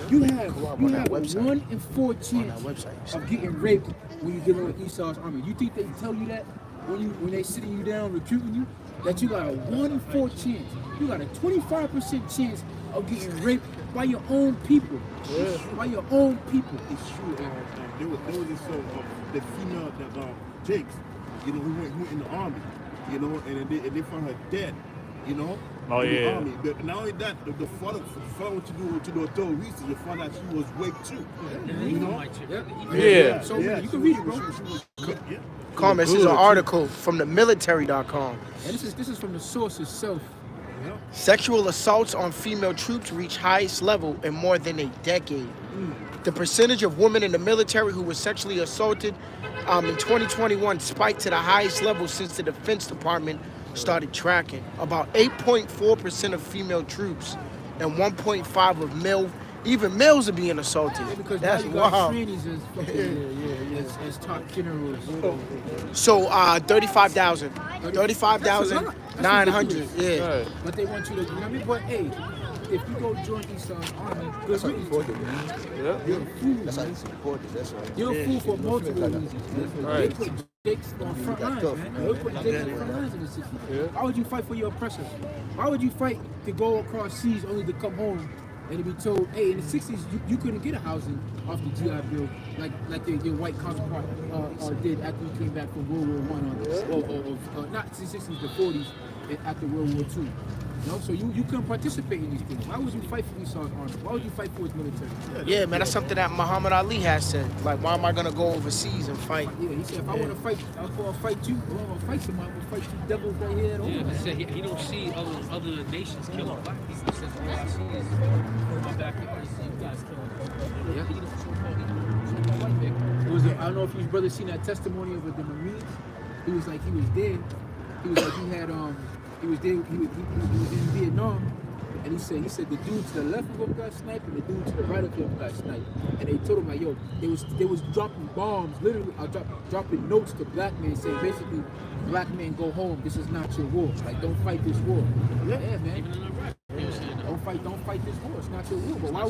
You have 1 in 4 chance of getting raped when you're dealing with Esau's army. You think they tell you that? when they sitting you down recruiting you, that you got a 1 in 4 chance. You got a 25% chance of getting raped by your own people. Yeah. By your own people. It's true. There was this the female that Jakes, you know, who went in the army, you know, and they found her dead, you know. Oh, in the yeah. army. But not only that, the father what you do to the authorities, you found out she was raped too. You know. Yeah. So you can read it, bro. Yeah. Carmen, this is an article from the military.com. And this is from the source itself. Sexual assaults on female troops reach highest level in more than a decade. The percentage of women in the military who were sexually assaulted in 2021 spiked to the highest level since the Defense Department started tracking. About 8.4% of female troops and 1.5% of male, even males are being assaulted. Because That's now you got wild. trainees as fucking as top generals. So 35,000. 35,900. Yeah. Right. But they want you to, you know what I mean? But hey, if you go join Eastern's army, That's how good you reason. support it, man. You're a fool, That's how man. you support it. That's why. You're a fool for multiple reasons. Right. They put Jakes on front lines, man. They put Jakes on front lines in the city. Why would you fight for your oppressors? Why would you fight to go across seas only to come home and to be told, hey, in the 60s, you couldn't get a housing off the GI Bill like your white counterpart did after you came back from World War I or not the 60s, the 40s, and after World War II. You know, so you couldn't participate in these things. Why would you fight for Esau's army? Why would you fight for his military? Yeah, man, that's something that Muhammad Ali has said. Like, why am I gonna go overseas and fight? Yeah, he said, if I want to fight, I'll fight you. If I want to fight somebody, I'm going to fight you devils right here at home. Yeah, he said he don't see other nations killing black people. He says, all I see is my backyard. I see you guys killing them. Yeah. He don't so-called white man. It was I don't know if you brothers seen that testimony of the Marines. He was like, he was there. He was like, he was there, he was in Vietnam. And he said the dude to the left of him got sniped and the dude to the right of him got sniped. And they told him like, yo, they was dropping bombs, literally dropping notes to black men saying basically, black men go home, this is not your war. Like, don't fight this war. Yeah, man. Don't fight this war. It's not your war. But why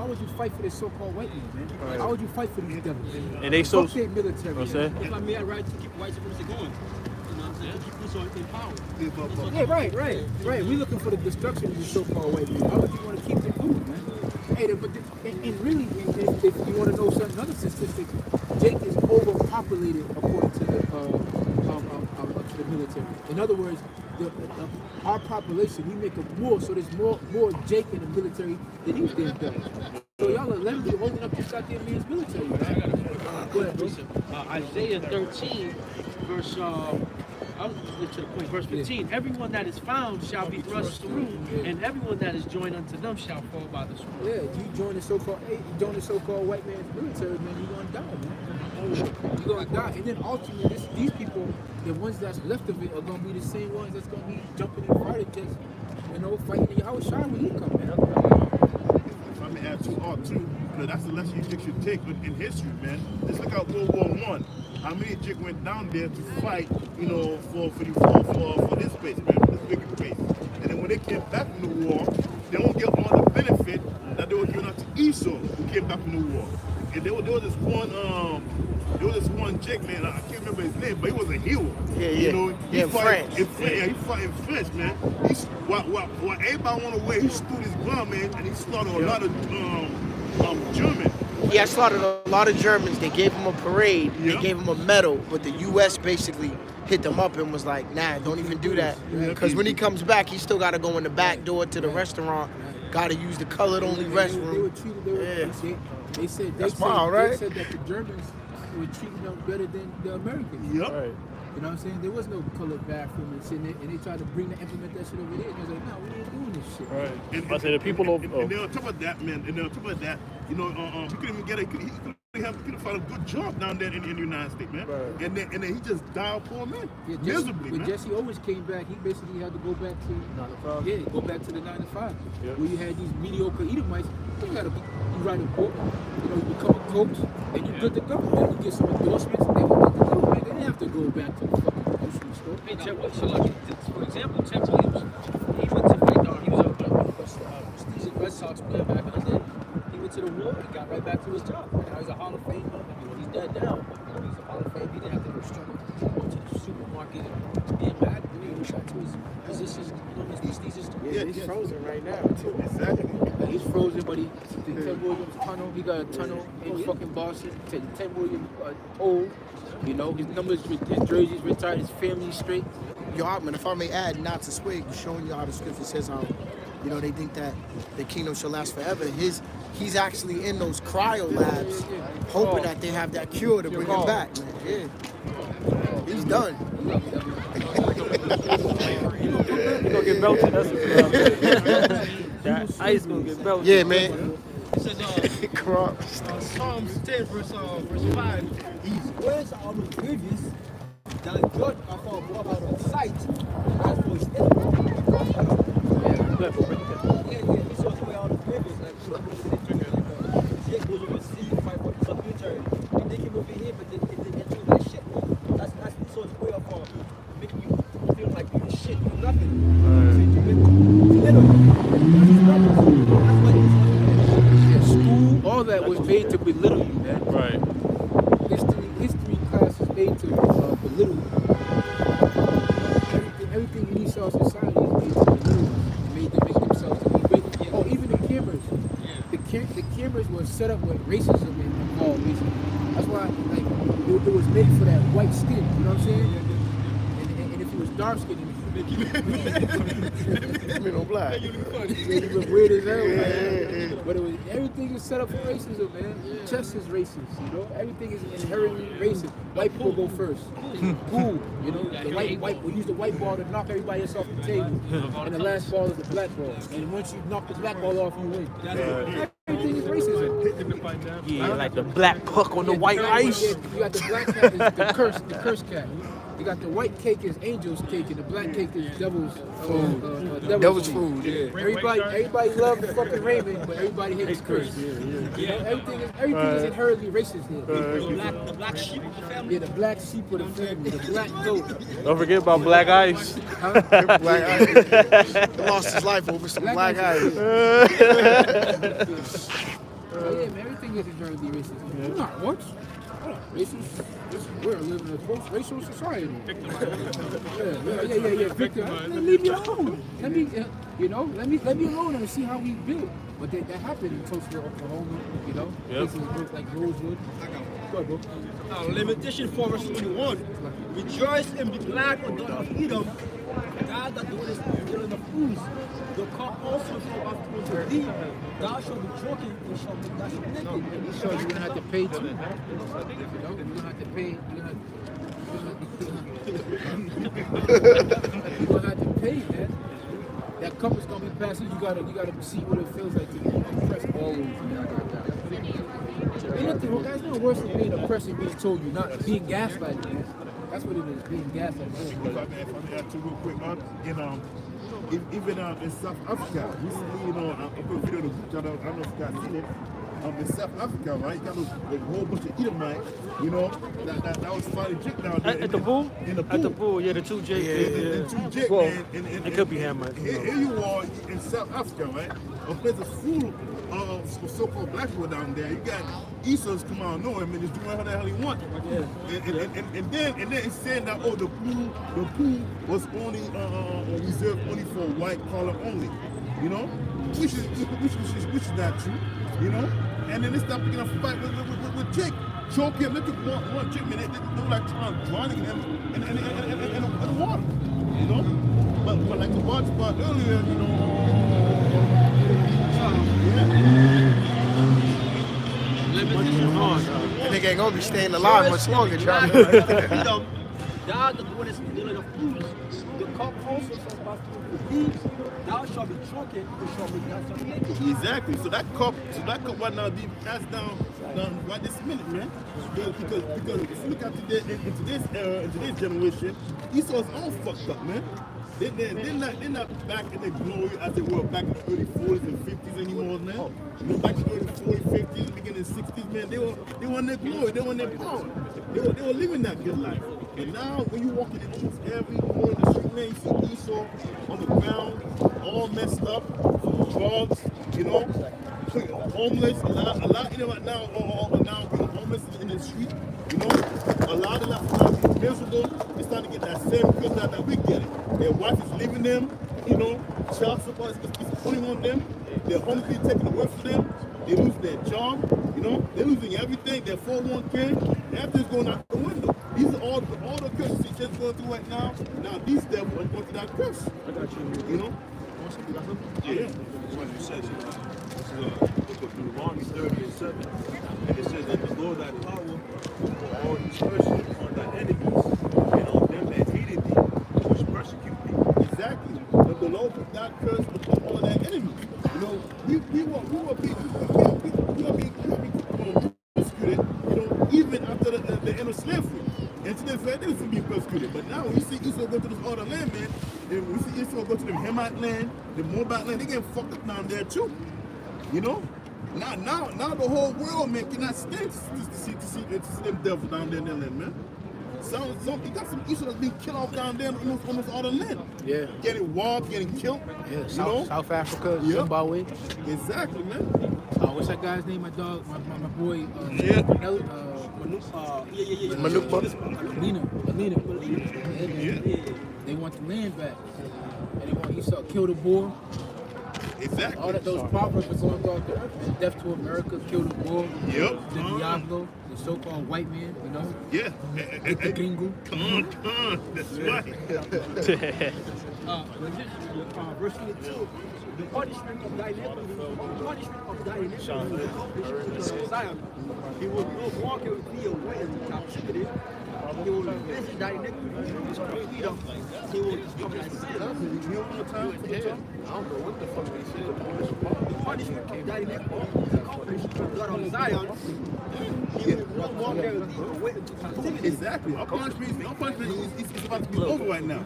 would you fight for this so-called white man? Right. Why would you fight for these devils? And they so. Fuck their military. What's that? If I may, I right to keep white supremacy going. You know what I'm saying? Keep us in power. Yeah, right. We looking for the destruction of the so-called white man. Why would you want to keep them moving, man? Hey, and really, if you want to know another statistic, Jake is overpopulated according to the military. In other words, our population, we make a war, so there's more Jake in the military than these damn devils. So y'all are literally holding up this goddamn man's military, man. Go ahead, bro. Isaiah 13, verse I'll get to the point, verse 15. Everyone that is found shall be thrust through, and everyone that is joined unto them shall fall by the sword. Yeah, you join the so-called white man's military, man, you're gonna die, man. You're gonna die. And then ultimately these people, the ones that's left of it, are gonna be the same ones that's gonna be jumping in fighter jets, you know, fighting in your shot when you come, man. If I may add too, you know, that's the lesson you should take in history, man. Just look at World War I. How many chicks went down there to fight, you know, for this space, man, for this bigger space. And then when they came back from the war, they don't get all the benefit that they were giving out to Esau, who came back from the war. And there was this one chick, man, I can't remember his name, but he was a hero. Yeah. You know, he fought France. he fought in France, man. While everybody went away, he stood his ground, man, and he slaughtered a lot of German. He had slaughtered a lot of Germans. They gave him a parade. Yep. They gave him a medal. But the U.S. basically hit them up and was like, nah, don't even do that. Because when he comes back, he still got to go in the back door to the restaurant. Got to use the colored-only restroom. They said That's wild, right? They said that the Germans were treating them better than the Americans. Yep. Right. You know what I'm saying? There was no colored bathroom and they tried to implement that shit over there. And they was like, no, we ain't doing this shit. Right. I say the people of. And then on top of that, man, you know, he couldn't even get he couldn't find a good job down there in the United States, man. Right. And then he just died poor man. Yeah, Miserably, when man. Jesse Owens came back, he basically had to go back to 9 to 5. Yeah, go back to the 9 to 5. Yep. Where you had these mediocre Edomites. You write a book, you know, you become a coach, and you good to go. Man. You get some endorsements, they were good to go, man. They didn't have to go back to the fucking grocery store. Hey, so like, for example, Chet Williams, he went to he was a prestigious Red Sox player back in the day. He went to the war and got right back to his job. Now he's a Hall of Fame. He's dead now. But, he's a Hall of Fame. He didn't have to go struggle to being mad, and he shot to his position, his thesis. Yeah, he's frozen right now too. Exactly. He's frozen, but the Ted Williams tunnel. He got a tunnel in fucking Boston. Ted Williams old. You know, his numbers, his jerseys retired, his family's straight. Yo, Ockman, if I may add, not to swig, showing you how the scripture says how, you know, they think that the kingdom shall last forever. He's actually in those cryo labs, hoping that they have that cure to bring him back. Man. Yeah, he's done. You gonna get melted. That's that ice gonna get melted. Yeah, man. Psalms 10, verse 5. His words are on the previous. That judge are for out of sight. As for his enemy, this was way out of previous. Like, he goes over sea, fight for some military. And they came over here, but they do that shit. That's this was way of making you feel like you're shit, you're nothing. School, all that was made to belittle you, man. Right. History class is made to belittle you. Everything in Esau society is made to belittle you. Made to make themselves to be great. Oh, even the cameras. The cameras were set up with racism involved, basically. That's why, like, it was made for that white skin. You know what I'm saying? And if you was dark skinned, it would No black. you look weird as hell, man. But everything is set up for racism, man. Chess is racist, you know. Everything is inherently racist. White people go first. Cool, you know. The we use the white ball to knock everybody else off the table, and the last ball is the black ball. And once you knock the black ball off, you win. Everything is racism. Yeah, like the black puck on the white ice. You got the black cat is the curse cat. You got the white cake is angel's cake, and the black cake is devil's food. Devil's food. Yeah. Everybody loves fucking Raymond, but everybody hates Chris. You know, everything is inherently racist here. The black sheep of the family. Yeah, the black sheep of the family, the black goat. Don't forget about black ice. Black ice. He lost his life over some black ice. Yeah, man, everything is inherently racist. You're not once. Racist. We're living in a post-racial society. Yeah. Victim. Leave me alone. Let me alone and see how we build. But that happened in Tulsa, Oklahoma. You know, places like Rosewood. Go ahead, bro. Lamentation 4 verse 21. Rejoice and be glad, O daughter of Edom. God that dwelleth in the land of Uz. The cup also shall afterwards to thee. Thou shalt be drunken and shalt be naked. So you're gonna have to pay too. You're gonna have to pay. You're gonna have to pay, man. That cup is gonna be passing. You gotta see what it feels like to be oppressed always. There's no worse than being oppressed and being told you're not, being gaslighted. Man. That's what it is, being gaslighted. If I may add two real quick, even in South Africa, recently, I put a video in the group chat, I don't know if you guys seen it. In South Africa, right? You got a whole bunch of Edomites, that was fighting Jake down there. At the pool? In the pool. At the pool, yeah, the two Jake. The two Jake, well, man. it could be Hammer. Here you are in South Africa, right? A place that's full of so-called black people down there. You got Esau's come out of nowhere, man, just doing whatever the hell he wants. And then it's saying that the pool was only reserved only for white collar only, which is not true, And then they start picking up a fight with Jake. Choke him, look at one chick, man, they like trying to drown him in the water, But like the watch about earlier, That nigga ain't gonna be staying alive much longer, Charlie. God that dwelleth in the land of Uz. The cup also shall pass through the thieves. Thou shalt be drunken, and shalt be naked. Exactly. So that cup right now being passed down right this minute, man. Because if you look at in today's generation, Esau's all fucked up, man. They're not back in their glory as they were back in the early 40s and 50s anymore, man. Back in the early 40s, 50s, beginning 60s, man, they were in their glory, they were in their power. They were living that good life. And now when you walk in almost every corner of the street, man, you see Esau on the ground, all messed up, drugs, homeless. A lot right now are now being homeless in the street, A lot of them miserable, they're starting to get that same curse that we get it. Their wife is leaving them, you know, child support is putting on them, their home is being taken away from them, they lose their job, you know, they're losing everything, their 401k, everything's going out the window. These are all the curses he's just going through right now. Now these devils are going through that curse. I got you. You know? Yeah. What you said, this is book of Deuteronomy 30:7. And it says that the Lord thy power for all these curses upon thy enemies and on them that hated thee, which persecute thee. Exactly. But the Lord put that curse upon all of their enemies. You know, we will be persecuted, you know, even after the end of slavery. And today, they used to be persecuted. But now, when you see Esau go to this other land, man, and we see Esau go to the Hamite land, the Moabite land, they getting fucked up down there too. You know? Now the whole world, man, cannot stand to see them devils down there in their land, man. You got some Esau that's being killed off down there on this other land. Yeah. Getting robbed, getting killed. Yeah, you know? South Africa, Yep. Zimbabwe. Exactly, man. What's that guy's name? My dog, my boy. Yeah. They want the land back, and they want Esau kill the boar. Exactly. All that those proverbs are going throughout the earth. Death to America, kill the boar. Yep. The Diablo, the so-called white man. You know. Yeah. The gringo. Come on. That's right. Verse 22. The punishment of thy iniquity, Zion. He will no longer be away in captivity. He will visit thy iniquity. He will discover thy sin. I don't know what the fuck they said. The punishment of thy iniquity, accomplished blood on Zion. He will no longer be away into captivity. Exactly. Our punishment is about to be over right now.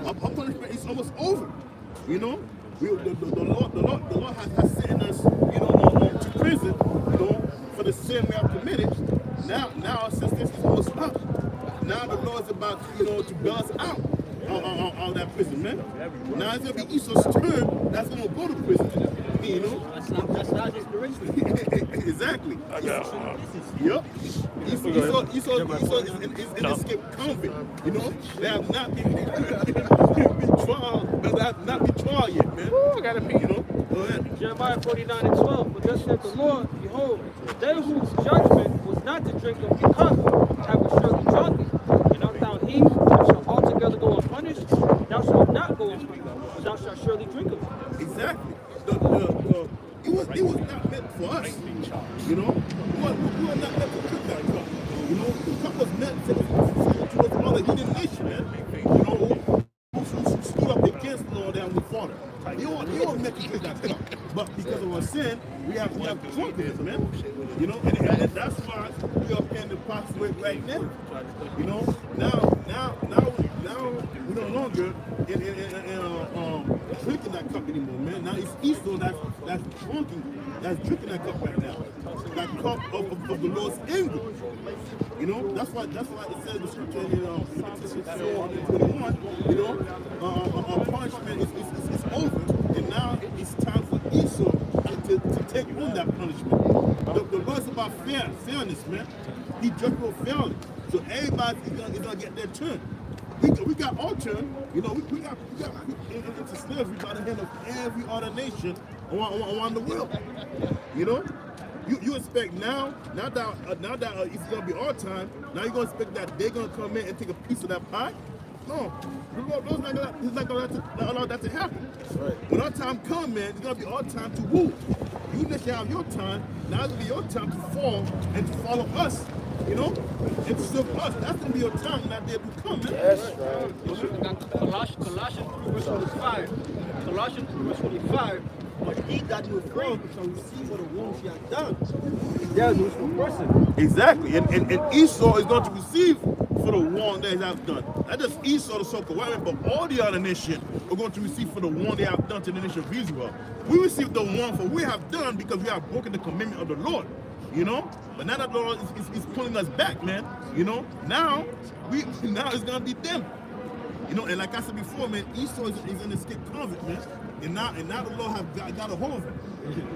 Our punishment is almost over. You know? The Lord has sent us, you know, to prison, you know, for the sin we have committed. Now, since this is almost up, now the Lord's about, you know, to bail us out of that prison, man. Now it's gonna be Esau's turn. That's gonna go to prison, you know. That's not his direction. Exactly. Yep. Esau is an escaped convict. You know, they have not been trial. They have not been trial yet, man. I gotta pee. You know. Go ahead. Jeremiah 49:12. But thus saith the Lord, behold, they whose judgment was not to drink of the cup have surely drunken. And art thou he that shall altogether go unpunished? Thou shalt not go unpunished, but thou shalt surely drink of it. Exactly. It was not meant for us. You know, we were not meant to drink that cup. You know, the cup was meant to all the heathen nation, man. You know, who stood up against the Lord down the Father. You weren't meant to drink that cup. But because of our sin, we have drunk it, man. You know, and that's why we are paying the price for it right now. You know, now we no longer drinking that cup anymore, man. Now it's Esau that's drinking that cup right now. That cup of the Lord's anger. You know, that's why it says the scripture in Leviticus 4:21. You know, our punishment is over, and now it's time for Esau to take on that punishment. The Lord's about fairness, man. He judged for fairness, so everybody is gonna get their turn. We got our turn, you know. We got into slavery by the hand of every other nation around the world. You know, you expect now that it's gonna be our time. Now you're gonna expect that they're gonna come in and take a piece of that pie. No, he's not gonna allow that to happen. Right. When our time comes, man, it's gonna be our time to rule. You just have your time. Now it's gonna be your time to fall and to follow us. You know, and to serve us. That's gonna be your time. Not there to come, man. That's right. Colossians 3 verse 25. Colossians 3 verse 25. But he that will pray shall receive for the wrongs he has done. There is no person. Exactly. And Esau is going to receive for the wrong that he has done. Not just Esau, the so-called white man, but all the other nations are going to receive for the wrong they have done to the nation of Israel. We receive the wrong for we have done because we have broken the commandment of the Lord. You know? But now that the Lord is pulling us back, man. You know? Now it's gonna be them. You know, and like I said before, man, Esau is an escaped convict, man. And now the Lord have got a hold of him.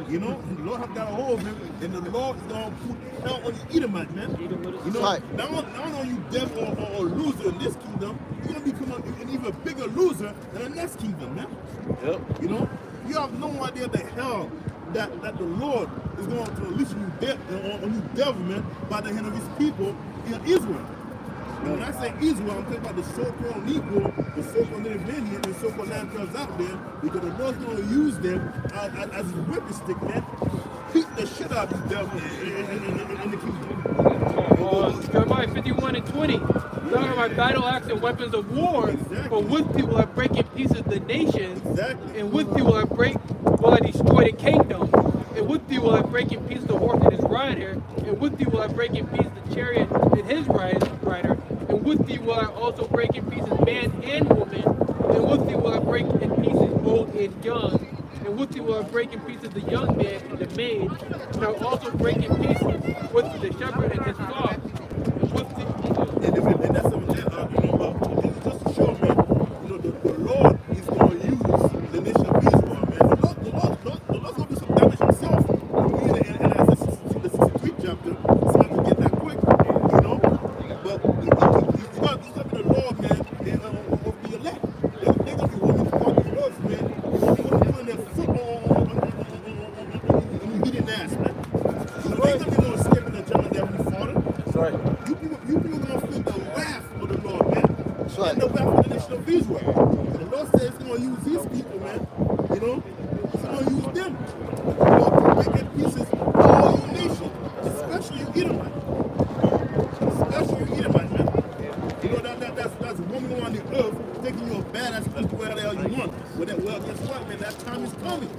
You know, the Lord have got a hold of him, and the Lord is gonna put hell on the Edomite, man. You know, Right. not only you devil or loser in this kingdom, you're gonna become an even bigger loser in the next kingdom, man. Yep. You know, you have no idea the hell that the Lord is going to release you on you devil, man, by the hand of his people in Israel. And when I say Israel, I'm talking about the so-called Negro, the so-called Native Indian, the so-called land tribes out there, because the Lord's going to use them as his whipping stick, man. Beat the shit out of these devils in the kingdom. Jeremiah 51:20. Those are my battle axe and weapons of war. Exactly. For with thee will I break in pieces the nations, Exactly. and with thee will I destroy the kingdom. And with thee will I break in pieces the horse and his rider, and with thee will I break in pieces the chariot and his rider, and with thee will I also break in pieces man and woman, and with thee will I break in pieces old and young, and with thee will I break in pieces the young man and the maid, and I will also break in pieces with the shepherd and his flock, and with thee. And that's something that, just to show, man, the Lord is going to use the nation of Israel, man. The Lord's going to do some damage himself. We in the 63 chapter, it's not to get that quick, But he's going to be the Lord, man, of the elect. They're going to be women for the Lord, man. They're going to be putting their foot on the heated ass, man. They're going to be no escaping the German devil father. That's right. You people are going to feel the wrath of the Lord, man. That's right. And the wrath of the nation of Israel. And the Lord says he's going to use these people, man. He's going to use them. To break in pieces all your nation, especially your Edomite. Especially your Edomite, man. That's roaming around the earth, thinking you're a badass place to where the hell you want. Well, guess what, man? That time is coming.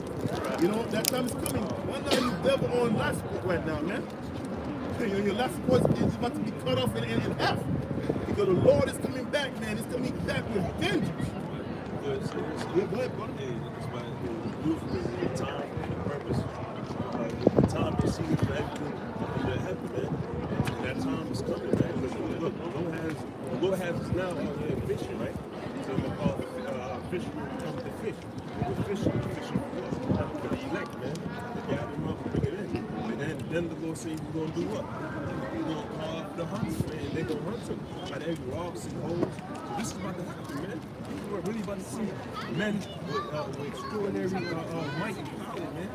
That time is coming. Right now, you devil on life support right now, man. Your life support is about to be cut off in half. Because the Lord is coming back, man. He's coming back with vengeance. Go ahead, brother. It's my time and purpose. The time to see for everything under heaven, man. And that time is coming, man. Look, the Lord has us now out here fishing, right? So we're called fishermen come to fish. We're fishing for the elect, man. To gather them up and bring it in. And then the Lord says we're going to do what? We're going to call up the hunters, man. They're going to hunt them. By every rocks and holes. So this is about to happen, man. We're really about to see men with extraordinary might and power, man.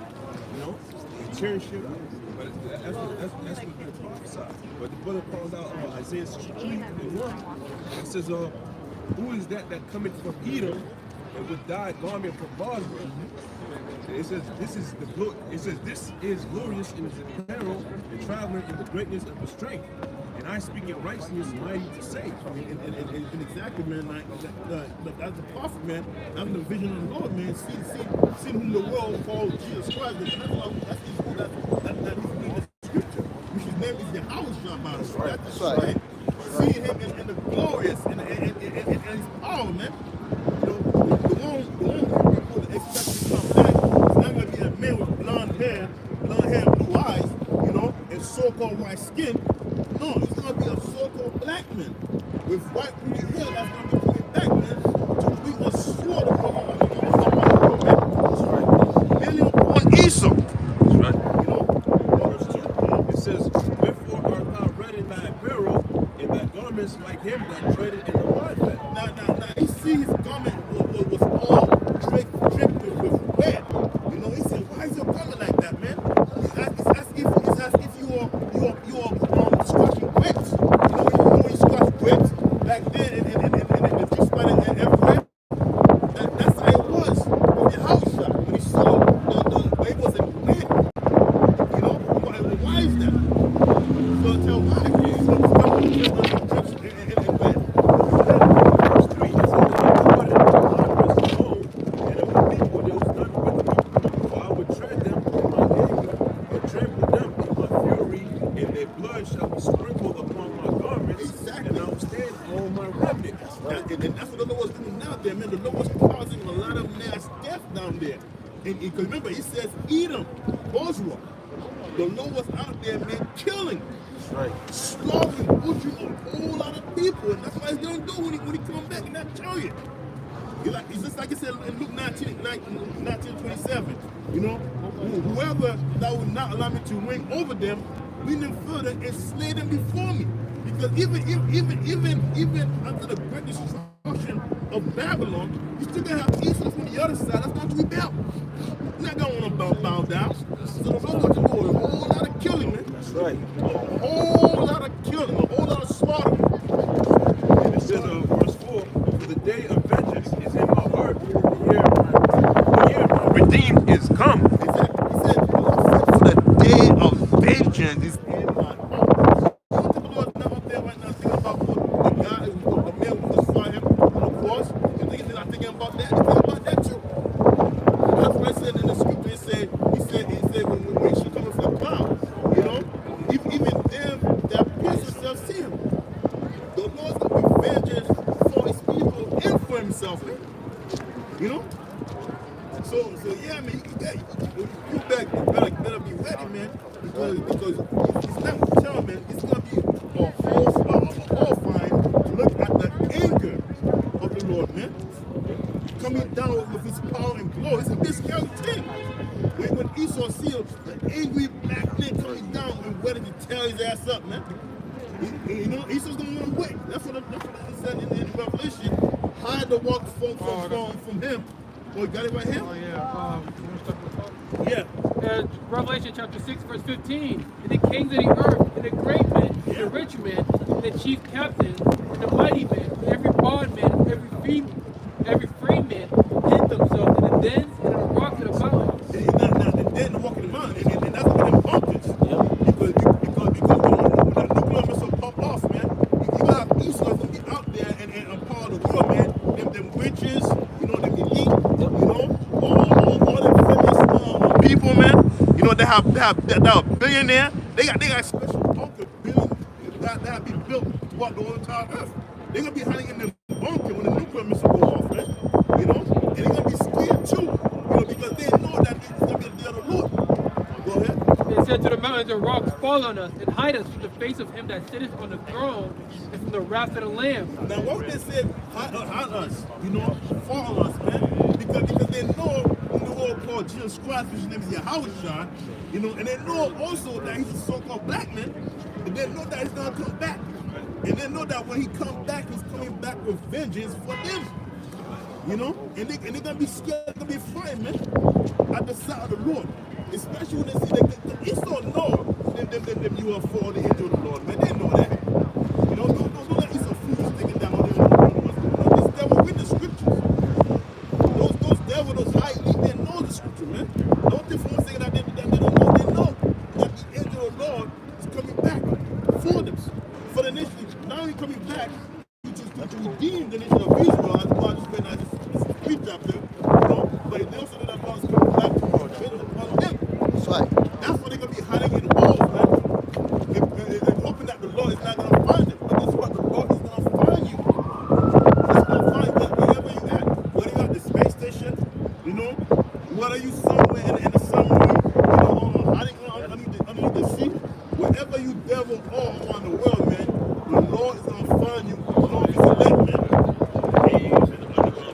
Cherish it. But that's what's been prophesied. But the brother calls out Isaiah 63:1. It says, who is that cometh from Edom and with dyed garment from Bosra? It says this is glorious in his apparel and traveling in the greatness of his strength. And I speak in righteousness, mighty to save. And exactly, man, like as the prophet, man, having the vision of the Lord, man, seeing whom the world calls Jesus Christ, that's he's reading the scripture, which his name is Yahushua, by the way. That's right. Seeing him in the glorious and his power, man. The one people expect to come back is not going to be a man with blonde hair and blue eyes, and so-called white skin. No, it's going to be a so-called black man with white pretty hair that's going to be coming back, man, to be a sword upon million upon Esau. That's right. Verse 2, it says, wherefore art thou read in thy apparel, in thy garments like him that traded in the wine vat. Now, you see his garment was all dripped with red. He said, why is your garment like that, man? It's as if you are scratching grapes. When you scratch grapes back then in the juice spot and everywhere, that's how it was with the house shop. When he saw the baby was in red, why is that? So tell why. So it's coming with drips in red. Verse 3, it says, and of the people there was none with me, for I would tread them in my anger, and trample them in my fury, and their blood shall be sprinkled upon my garments, Exactly. and I will stand on my remnant. And that's what the Lord was doing now there, man. The Lord was causing a lot of mass death down there. And remember, he says Edom, Bosra. The Lord was out there, man, killing, slaughtering, butchering a whole lot of people, and that's what he's gonna do when he come back in that chariot. It's just like it said in Luke 19:27. You know, whoever that would not allow me to reign over them, bring them further and slay them before me. Because even after the great destruction of Babylon, you still gonna have Esau from the other side that's going to rebel. You're not gonna want to bow down. So the Lord's going to do a whole lot of killing, man. That's right. A whole lot of killing, a whole lot of slaughter. And it says in verse 4, for the day of vengeance is in my heart. The year redeemed is come. He said, for the day of vengeance is in my heart. You don't think the Lord's not up there right now thinking about the guy, the man who just saw him on the cross? You think he's not thinking about that? He's thinking about that too. That's what I said in the scripture. He said when she comes from the clouds, you know, even them that pierce themselves see him. The Lord's going to be vengeance for his people and for himself, man. You know? So yeah, man, you better be ready, man, because it's not telling, man, it's gonna be a horrifying to look at the anger of the Lord, man, coming down with his power and glory. It's a big scary thing. When Esau sees the angry black man coming down and ready to tear his ass up, man. You know, Esau's gonna run away. That's what it said in Revelation. Hide the walk from him. Oh, you got it right here? Oh, yeah. Yeah. Revelation chapter 6, verse 15. And the kings of the earth, and the great men, and the rich men, and the chief captains, and the mighty men, and every bondman, and every free man, hid themselves in the dens and in the rocks of the mountains. The dead in the walk of the mountain, and that's what them bunkers. Because when that nuclear missile pop off, man, you gonna have Esau gonna be out there and part of the world, man. Them witches, you know, them elite, you know, all them famous people, man. You know, they have billionaire. They got special bunker building that have been built throughout the whole entire earth. They're gonna be hiding in them bunker when the nuclear missile go off, man. You know, and they're gonna be scared too, you know, because they know that it's gonna be the day of the Lord. Go ahead. It said to the mountains and rocks, fall on us and hide us from the face of him that sitteth on the throne and from the wrath of the Lamb. Now, what they said, hide us, you know, fall on us, man, because they know in the world called Jesus Christ, whose name is Yahushua, you know, and they know also that he's a so-called black man, and they know that he's gonna come back, and they know that when he comes back, he's coming back with vengeance for them, you know, and they're gonna be scared, they're gonna be frightened, man, at the sight of the Lord. Especially when they see that Esau know them you are for the angel of the Lord, man. They know that. You know, don't let Esau fool you thinking that on them. This devil with the scriptures. Those devils, those high elite, they know the scripture, man. Don't think for one second that they don't know. They know that the angel of the Lord is coming back for them, for the nation. Not only coming back to redeem the nation of Israel, as God has been at this 3 chapter, you know, but they also know that God is coming back to revenge upon them. That's right. That's why they're going to be hiding in the walls, man. They're hoping that the Lord is not going to find them. But guess what? The Lord is going to find you. He's going to find you wherever you at. Whether you're at the space station, you know, whether you somewhere in the submarine, you know, hiding underneath the sea, wherever you devil all around the world, man, the Lord is going to find you. The Lord is elect, man.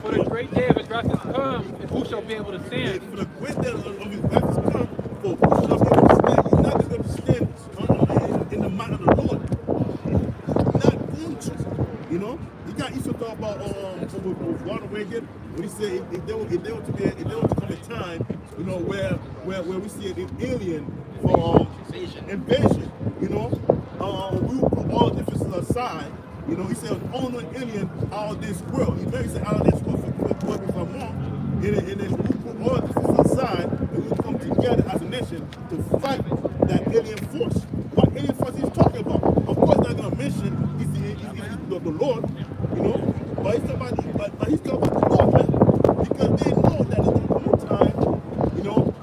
For the great day of his wrath is come, and who shall be able to stand? For the great day of his wrath is come, for who shall be able to stand? You're not going to be able to stand in the might of the Lord. You're not going to. You know? You got Esau talk about with Ronald Reagan when he said if there were to come a time, you know, where we see an alien for invasion, you know, we will put all differences aside. You know, he said, only an alien out of this world. He maybe said out of this world, if I'm wrong. And then we put all differences aside and we'll come together as a nation to fight that alien force. What alien force he's talking about? Of course, not going to mention he's the Lord, you know, but he's talking about the Lord, man. Because they know that in the time, you know,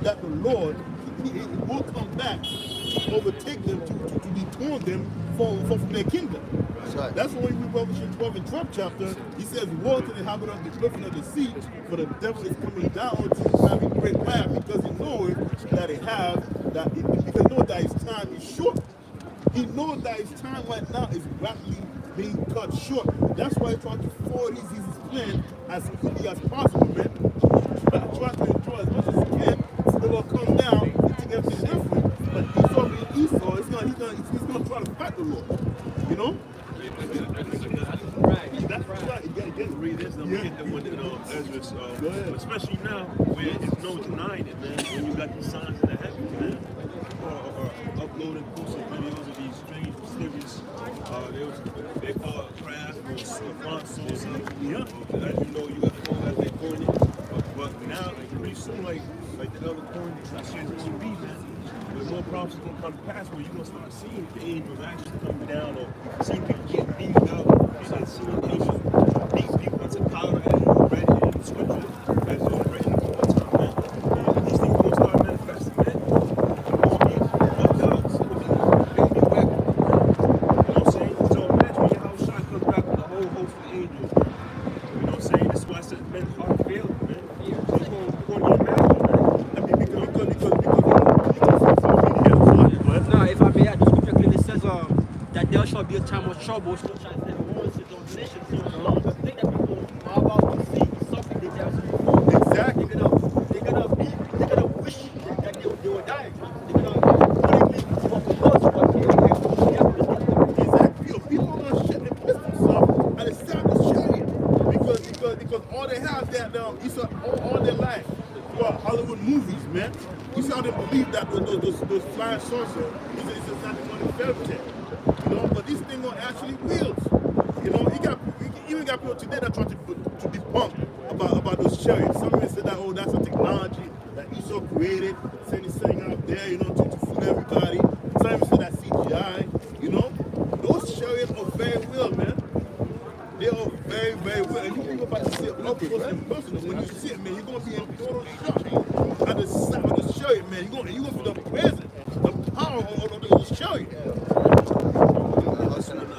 that the Lord he will come back to overtake them, to dethrone them from their kingdom. That's right. That's why when we read Revelation 12 in 12th chapter, he says, woe to the inhabitants of the cliff and of the sea, for the devil is coming down to having great wrath, because he knows that because he knows that his time is short. He knows that his time right now is rapidly being cut short. That's why he's trying to forward his plan as quickly as possible, man. Try to enjoy as much as he can. So they will come down and take everything different. But Esau being Esau, he's gonna try to fight the Lord. You know? That's right. You gotta read this. I'm looking at the one that Ezra, especially now where it's no denying it, man. When you got these signs in the heavens, man, or uploading posting videos of these strange mysterious. They call it craft or font sources. Yeah. As you know, you got to call that they coin it. But now, pretty soon, like the other coin, I said it should be, man. There's more prophecies gonna come to pass where you're gonna start seeing the angels actually coming down or seeing people getting beamed up. You start seeing angels beat people into powder as you read it in the scripture, as you read it all the time, man. And these things gonna start manifesting, man. It's being fucked out. It's gonna be whack. You know what I'm saying? So imagine when your house shot comes back with a whole host of angels, man. You know what I'm saying? That's why I said men's heart failed, man. So it's gonna pour your mouth, man. I mean, because Now, if I may add, the scripture clearly says that there shall be a time of trouble, so shall the wars and domination. So the thing that people are about to see is something they never seen before. Exactly. They're gonna wish that they were dying. They're gonna willingly walk the Lord, but Exactly. People are gonna shit and piss themselves at the sound of chariot because all they have that Esau all their life. Hollywood movies, man. You see how they believe that those flying saucers is nothing on the fairy tale. You know, but this thing are actually wheels. You know, you even got people today that try to debunk about those chariots. Some even say that, oh, that's a technology that Esau created, sending out there, you know, to fool everybody. Some even say that's CGI. You know, those chariots are very real, man. They are very, very well. And you about to see it up close and personal. When you see it, man, you're going to be in total shock at the sound of the chariot, man. You're going to feel the presence, the power of those chariots.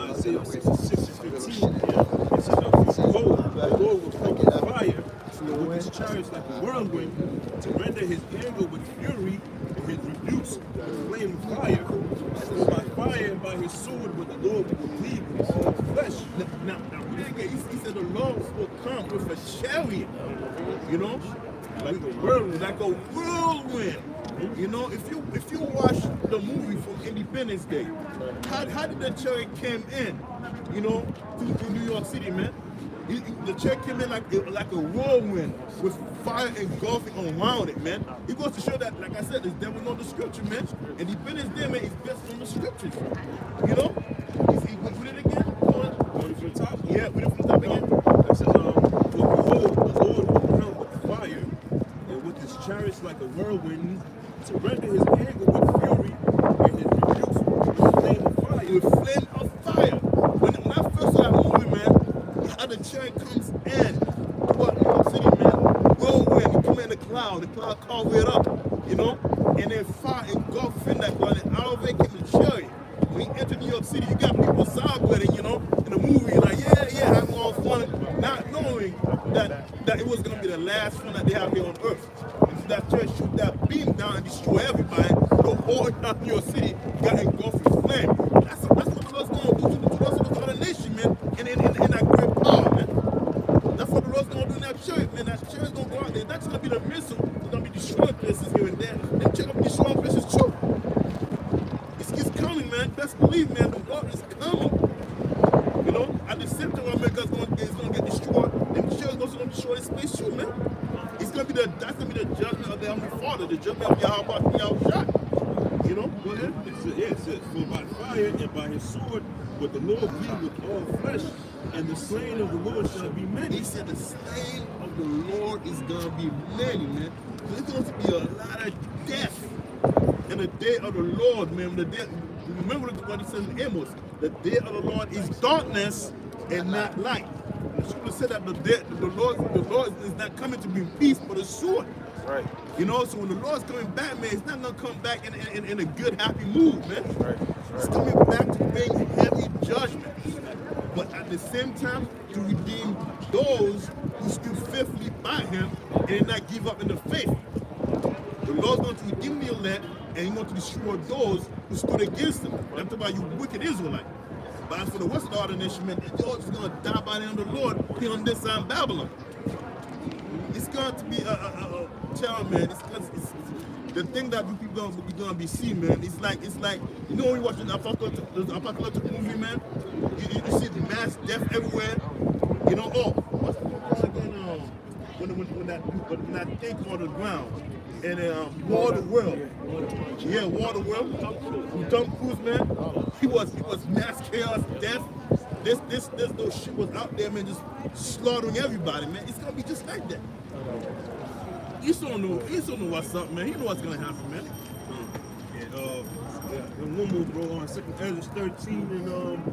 Isaiah 66:15, it says, behold, the Lord will come with fire, with his chariots like a whirlwind, to render his anger with fury, and his rebukes with flame of fire. So by fire and by his sword, with the Lord will plead with all flesh. Now, he said the Lord will come with a chariot, you know, like a whirlwind. You know, if you watch the movie from Independence Day, how did the chariot came in, you know, to New York City, man? The chariot came in like a whirlwind with fire engulfing around it, man. It goes to show that, like I said, the devil know the scripture, man. Independence Day, man, is based on the scriptures. You know? Put it again. Going from the top. Yeah, put it from the top again. It says, but behold, the Lord will come with fire, and with his chariots like a whirlwind, to render his anger with fury, and his rebukes with flame of fire. With flame of fire. When I first saw that movie, man, how the chariot comes in, what New York City, man, whirlwind, you come in the cloud cover it up, you know, and then fire engulfing that cloud, and out of it came the chariot. When you enter New York City, you got people celebrating, you know, in the movie, like, yeah, having all fun, not knowing that it was going to be the last fun that they have here on earth. And so that church shoot that beam down and destroy everybody. The whole New York City got engulfed in flame. That's what the Lord's going to do to the rest of the other nation, man, in that great power, man. That's what the Lord's going to do in that church, man. That church is going to go out there. That's going to be the missile. It's going to be destroying places here and there. That church going to be destroying places too. It's coming, man. Best believe, man. The Lord is coming. You know, at the same time, America is going to get destroyed. And the church is also going to destroy this place too, man. It's going to be that's going to be the judgment of the Heavenly Father, the judgment of Yahweh Yahushua. You know, go ahead. It says, for by fire and by his sword would the Lord be with all flesh, and the slain of the Lord shall be many. He said the slain of the Lord is going to be many, man. There's going to be a lot of death in the day of the Lord, man. Remember what he says in Amos, the day of the Lord is darkness and not light. The scripture said that the Lord is not coming to bring peace but a sword. Right. You know, so when the Lord's coming back, man, it's not going to come back in a good, happy mood, man. Right. It's coming back to bring heavy judgment. But at the same time, to redeem those who stood faithfully by him and did not give up in the faith. The Lord's going to redeem the elect and he's going to destroy those who stood against him. I'm talking about you wicked Israelite. But as for the western order nation, man, you're just going to die by the hand of the Lord here on this side of Babylon. It's going to be a child, man. It's the thing that people are going to be seeing, man. It's like you know, when you watch the apocalyptic movie, man, you see the mass death everywhere. You know, what's again? When that thing on the ground and War the World. Yeah, War the World. Tom Cruise, man. He was mass chaos, death. This no shit was out there, man, just slaughtering everybody, man. It's gonna be just like that. You don't know what's up, man. You know what's gonna happen, man. And one more, bro, on 2nd Ezra 13 and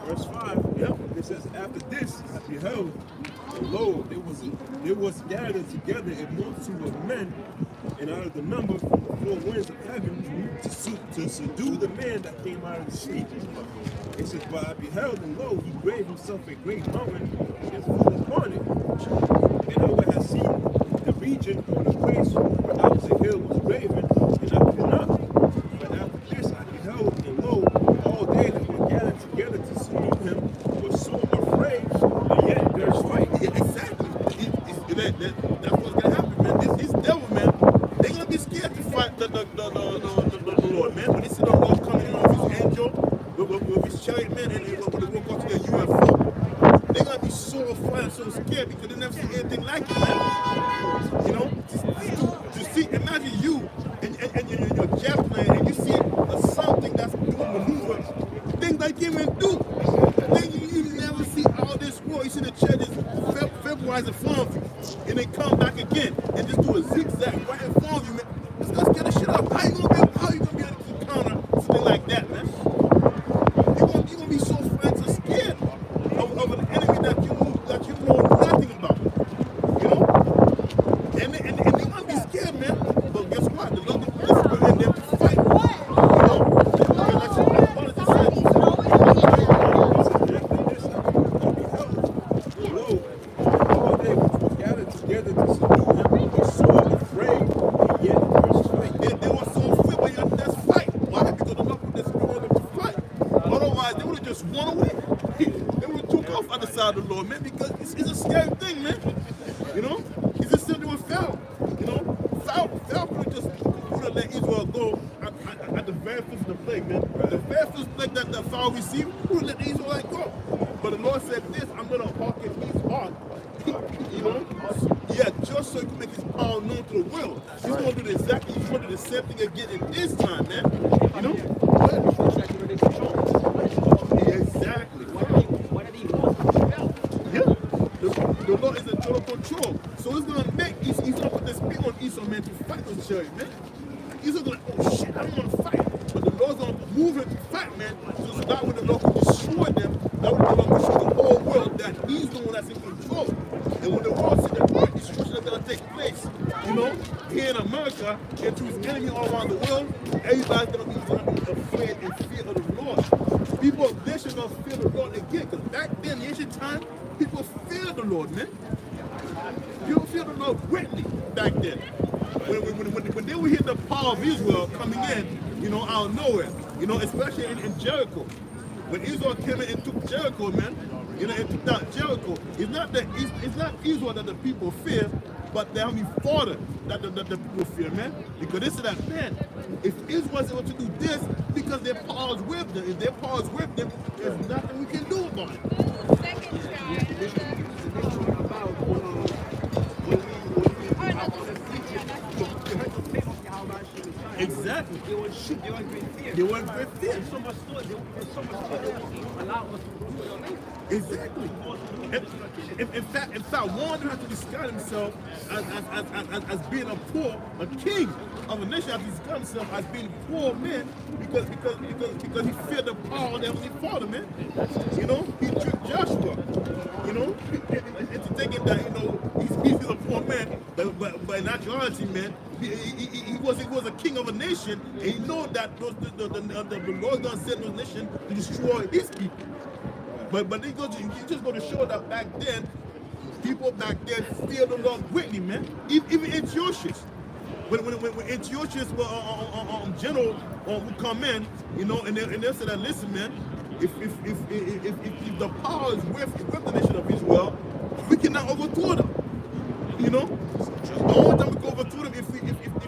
verse 5. Yep. It says, after this I beheld, and lo, there was gathered together a multitude of men, and out of the number from the four winds of heaven to subdue the man that came out of the sea. It says, but I beheld, and lo, he graved himself a great mountain and flew upon it. And I would have seen the region or the place whereout the hill was graven, and I could not. But after this I beheld, and lo, all they that were gathered together to salute him were so afraid, and yet there's fight. Yeah, exactly. That's what's gonna happen, man. This devil, man, they're gonna be scared to fight the Lord, man. When they see the Lord coming in on his angel, with his chariot, man, and when they walk out to their UFO, they're gonna be so afraid, so scared because they never see anything like it, man. You know, to see, imagine you and your jet plane, and you see something that's doing maneuver, things that you can't even do. Then you never see all this war. You see the charges February's in front of you, and they come back again and just do a zigzag right in front of you, man. It's gonna scare the shit up. How you gonna be able to counter something like that, man? You're gonna be so afraid and scared of an enemy that you know nothing about. You know? And they're gonna be scared, man. But guess what? The Lord is in them to fight. You know? Because that's what the Lord said. All they which were gathered together to subdue him were so afraid, and yet there's fight. They were so afraid, but yet there's fight. Why? Because the Lord put this spirit on them to fight. Otherwise, they would have just run away. They would have took off on the side of the Lord, man, because it's a scary thing, man. You know? It's just something with Pharaoh. You know? Pharaoh would have let Israel go at the very first of the plague, man. The very first plague that Pharaoh received, he would have let the Israelites go. But the Lord said this, I'm going to hearken his heart. You know? Yeah, just so he can make his power known to the world. He's going to do he's going to do the same thing again in this time, man. You know? Exactly. Yeah. The Lord is in total control. So he's going to make, he's going to put the spirit on Esau, man, to fight those chariots, man. Esau's going to, oh shit, I don't want to fight. But the Lord's going to move him to fight, man. So that way the Lord can destroy them. That way the Lord can show the whole world that he's the one that's in control. And when the world sees the great destruction that's going to take place, you know, here in America, and to his enemy all around the world, everybody's going to be afraid and fear of the Lord. People of this are going to fear the Lord again. Because back then, in the ancient time, people feared the Lord, man. People feared the Lord greatly back then. When they would hear the power of Israel coming in, you know, out of nowhere, you know, especially in Jericho. When Israel came in and took Jericho, man, you know, and took down Jericho, it's not Israel that the people fear, but the Heavenly Father that the people fear, man. Because this is that, man, if Israel is able to do this, because their power is with them. If their power is with them, there's nothing we can do about it. Exactly. They weren't shoot. They weren't great fear. They weren't great fear. There's so much story. There's so much story. Allow us to rule your nation. Exactly. In fact, one had to disguise himself as being a king of a nation. Had to disguise himself as being a poor man because he feared the power of the Heavenly Father, man. You know, he tricked Joshua. You know, into thinking that, you know, he's a poor man, but in actuality, man, he was a king of a nation, and he know that the Lord gonna send those nations to destroy his people. But he just going to show that back then, people back then feared the Lord greatly, man. Even Antiochus. when Antiochus general who come in, you know, and they'll say that, listen, man, if the power is with the nation of Israel, we cannot overthrow them. You know, the only time we can overthrow them if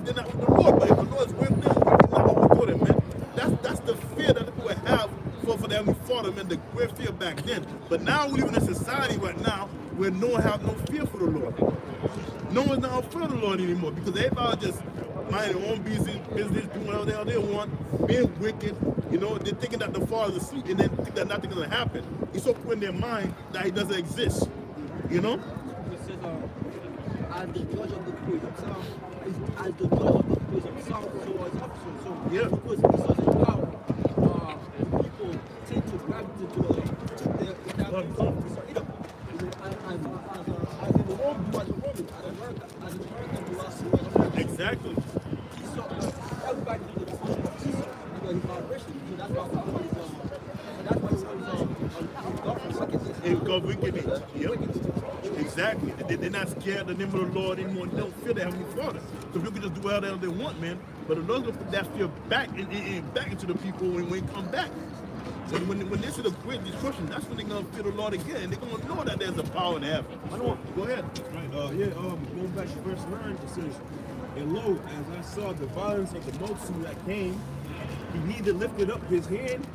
they're not with the Lord. But if the Lord is with them, we cannot overthrow them, man. That's the fear that people have for the Heavenly Father, man. The great fear back then. But now we live in a society right now where no one have no fear for the Lord. No one's not afraid of the Lord anymore because everybody just mind their own business, doing whatever the hell they want, being wicked. You know, they're thinking that the Father is asleep and then think that nothing's gonna happen. It's so put in their mind that He doesn't exist. You know. It says, as the judge of the praise himself, as the judge of the praise himself, so as officers. So Yeah. because Esau's in power, people tend to gravitate to their office. So, you know, as in the Rome, as an American philosophy. Exactly. Everybody knows the function of Esau because he's not Christian. So that's why the Lord is In God's wickedness. Yep. Exactly. They're not scared of the name of the Lord anymore. They don't fear the Heavenly Father. So people can just do whatever they want, man. But the Lord's gonna put that fear back back into the people when they come back. So when they see the great destruction, that's when they're gonna fear the Lord again. And they're gonna know that there's a power in heaven. Go ahead. Right, going back to verse 9, it says, and lo, as I saw the violence of the multitude that came, he neither lifted up his hand,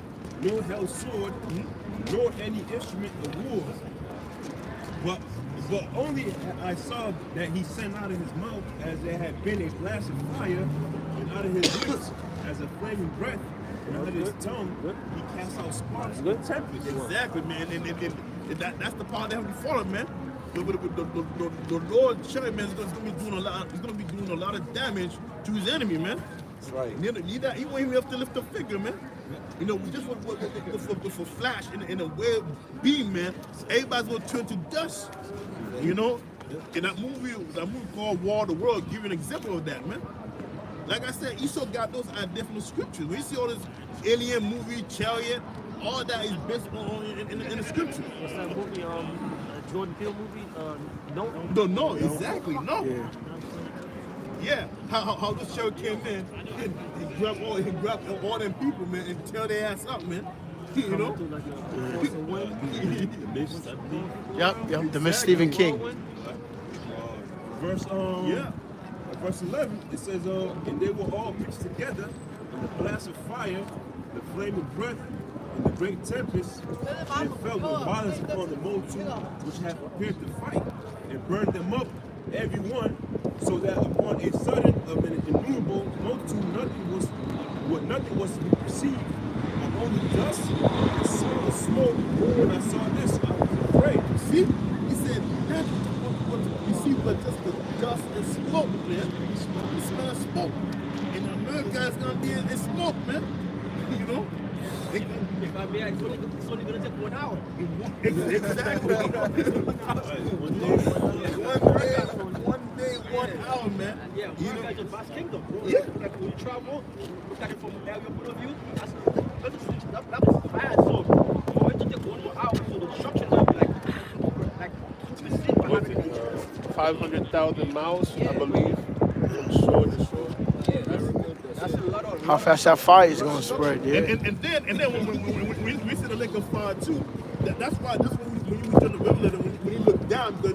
nor held sword, nor any instrument of war. But only I saw that he sent out of his mouth as there had been a blast of fire, and out of his lips as a flaming breath, and out of his tongue he cast out sparks. Exactly, man. And that's the power of the Heavenly Father, man. The Lord Church, man, is gonna be doing a lot. He's gonna be doing a lot of damage to his enemy, man. That's right. He won't even have to lift a finger, man. You know, just with a flash in a web beam, man, everybody's gonna turn to dust. You know, in that movie called War of the World, give you an example of that, man. Like I said, Esau got those ideas from the scriptures. When you see all this alien movie, Chariot, all that is based on in the scriptures. What's that movie? Jordan Peele movie? No, exactly, no. Yeah, how this show came in, he grabbed all them people, man, and tell their ass up, man. You know? Yep, the Miss Stephen King. Verse 11, it says, and they were all mixed together in the blast of fire, the flaming breath, and the great tempest, and fell with violence upon the multitude which had prepared to fight, and burned them up, every one, so that upon a sudden of an innumerable multitude nothing was to be perceived, but only dust and smell of smoke. When I saw this, I was afraid. See? He said, that's what you see, but just the dust and smoke, man. The smell of smoke. And America is going to be in smoke, man. You know? If I may, it's only going to take 1 hour. Exactly. One day, 1 hour, man. Yeah, America is a vast kingdom, bro. Yeah. Like when you travel, look at it from an area point of view, that was bad. So for it to take 1 more hour, so the destruction will be like 500,000 miles, I believe, from shore to shore. that's a lot of. How fast that fire is gonna spread, yeah. And then when we see the lake of fire too, that's when you read the Revelation, when you look down, because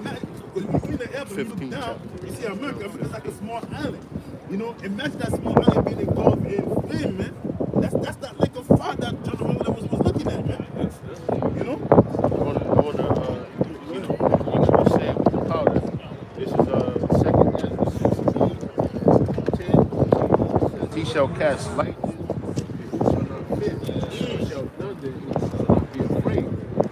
when you see the air, when you look down, you see America. It's like a small island. You know, imagine that small island being engulfed in flame, man. That's that lake of fire that John the Revelator was looking at, man. You know? I wanna what you were saying with the powder. This is 2 Ezra 16:10. He shall cast light. He shall thunder. He shall not be afraid.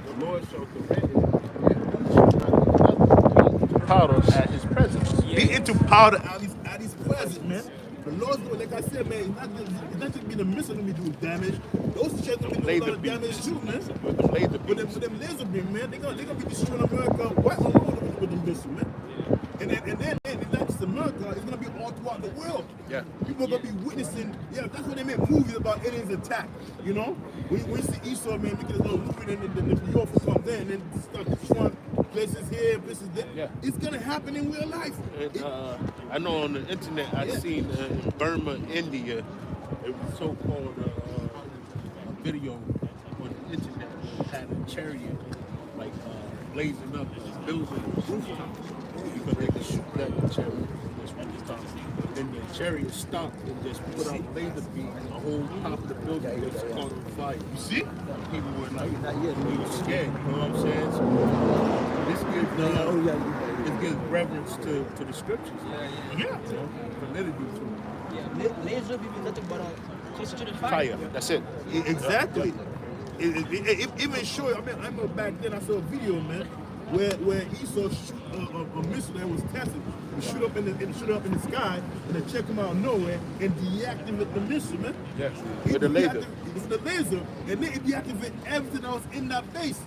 The Lord shall command him, and he shall not do nothing. Powder at his presence. Be into powder at his presence, man. The Lord's going, like I said, man, it's not just being a missile gonna be doing damage. Those ships gonna be doing a lot of damage too, man. With them laser beam, man, they're gonna be destroying America right all over with them missiles, man. And then it's not just America, it's gonna be all throughout the world. Yeah. People are gonna be witnessing, that's what they make movies about aliens attack, you know? We see Esau, man, making his little movie, and then the New York comes in and then start destroying places here, and places there. Yeah. It's gonna happen in real life. And, I know on the internet I seen in Burma, India, it was so-called a video on the internet that had a chariot like blazing up, building a rooftop because they could shoot that the chariot from this rooftop. And the chariot stopped and just put out laser beams. The whole top of the building just caught on fire. You see? People were like, they were scared. You know what I'm saying? So this gives reverence to the scriptures. Yeah. Validity to it. Yeah, laser beam is nothing but closer to the Fire. That's it. Exactly. It even show. I mean, I remember back then I saw a video, man, where Esau shoot a missile that was tested. It shoot up in the sky and then check him out of nowhere and deactivate the missile, man. Yes. With the laser. With the laser, and then it deactivate everything else in that base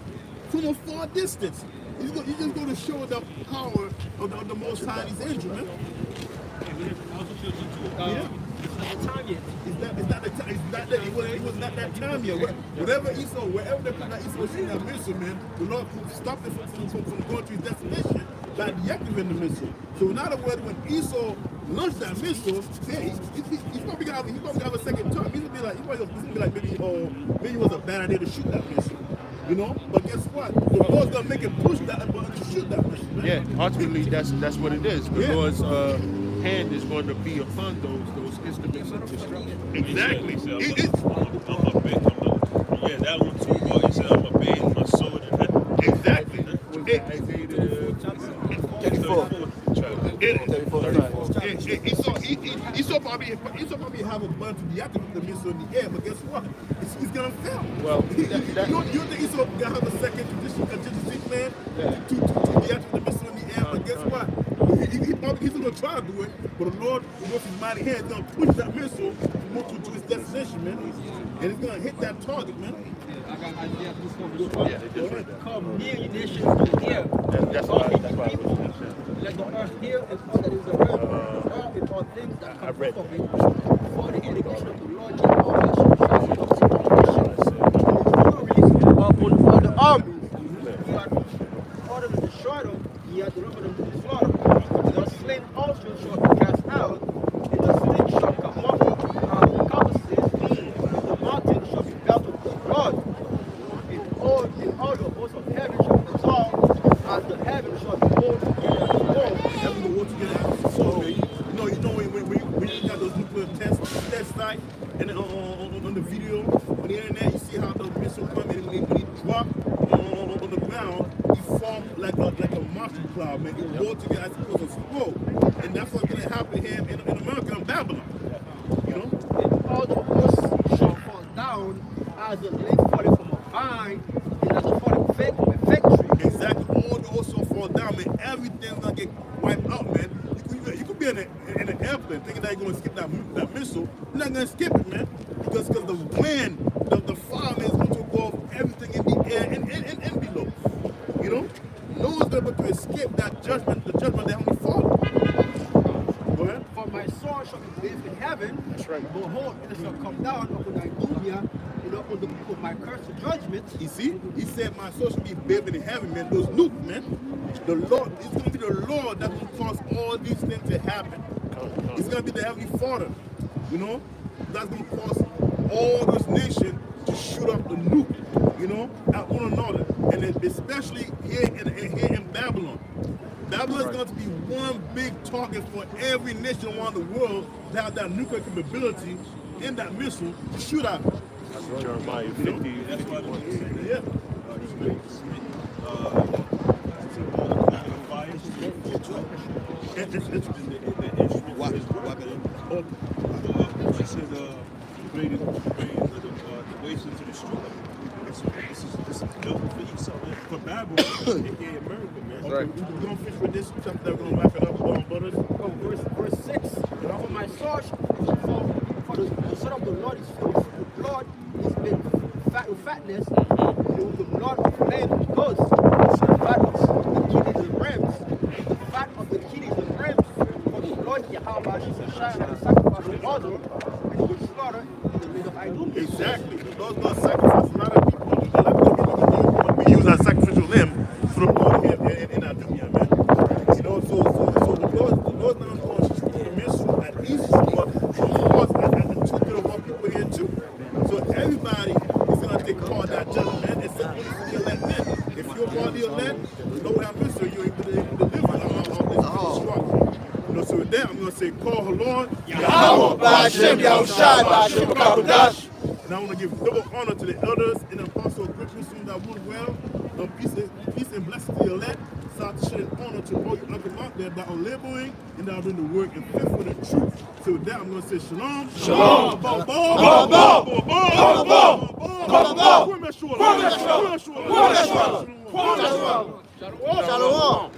from a far distance. He's just going to show the power of the Most High in his angel, man. It's not the time yet. It's not the time. It was not that time yet. Wherever the people that Esau shooting that missile, man, the Lord stopped it from going to his destination by deactivating the missile. So in other words, when Esau launched that missile, he's probably gonna have a second thought. He's gonna be like maybe it was a bad idea to shoot that missile. You know, but guess what? The Lord's gonna make him push that button to shoot that missile, man. Yeah, ultimately that's what it is. The Yeah. Lord's hand is going to be upon those instruments of destruction. Exactly. Yeah, that one too. Well, you said I'm a bathe my sword in that. Exactly. Esau probably have a button to deactivate the missile in the air, but guess what? It's gonna fail. Well, you think Esau gonna have a second contingency plan to deactivate the missile in the air? But guess what? He's gonna try to do it, but the Lord, with his mighty hand, is gonna push that missile to its destination, man, and it's gonna hit that target, man. I got Isaiah 2:4. Yeah, they just read that. Come near, you nations, to hear. That's why I was saying. Let the earth hear and all that is the earth, all in all things that come read forth of it. For the indignation of the Lord shall always shine upon the armies. He had ordered to destroy them, he had delivered them to the slaughter. The slain also shall be cast out, and the slain shall come up out of the carcasses, and the mountain shall be belted with blood. In all the hosts of heaven shall be dissolved, as the heaven shall be rolled together as a wall. Heaven will work together as a soul. You know when you got those nuclear test sites and on the video on the internet, you see how the missile come in and when he drop on the ground, he formed like a monster cloud, man. It rolled together as opposed to explode, and that's what's gonna happen here in America and Babylon. You know. And all the hosts shall fall down as the leaf falling from a vine, and as a falling fig from a fig tree. Exactly. All the hosts shall fall down, man. Everything's gonna get wiped out, man. You could be in an airplane thinking that you're gonna skip that missile. You're not gonna skip it, man, because the wind, the fire is going to go off everything in the air and below. You know, no one's gonna be able to escape that judgment, the judgment that only follow. Go ahead. For my sword shall be bathed in heaven. That's right. Behold, it shall come down upon Idumea, upon my curse of judgment. You see, he said my soul should be bathed in heaven, man. Those nukes, man. The Lord, it's gonna be the Lord that's gonna cause all these things to happen. It's gonna be the Heavenly Father, you know, that's gonna cause all this nation to shoot up the nuke, you know, at one another, and then especially here in Babylon. Babylon is going to be one big target for every nation around the world that have that nuclear capability in that missile to shoot at. Jeremiah 50, 51. Yeah. For Babylon, aka America, man. Okay, we're going to finish with this chapter. We're going to wrap it up, brothers. Verse 6. For my sword for the son of the Lord is filled with blood, is made fat with fatness, with the blood of lambs and goats, the fat of the kidneys and rams, the fat of the kidneys and rams, for the blood Yahweh shall shine like a sacrifice of water, and he will slaughter in the land of Idumea. Exactly. The Lord's going to sacrifice a lot of people. We use our sacrificial limb for the Lord here with that, I'm going to say, call Halon. Yahweh, Ba'ashem, Yahushai, Ba'ashem, Kakodash. And I want to give double honor to the elders and the apostle of Christmas that would well. Peace and blessing to the elect. So I should honor to all you uncle out there that are laboring and that are doing the work and fit for the truth. So with that, I'm going to say shalom. Shalom. Shalom.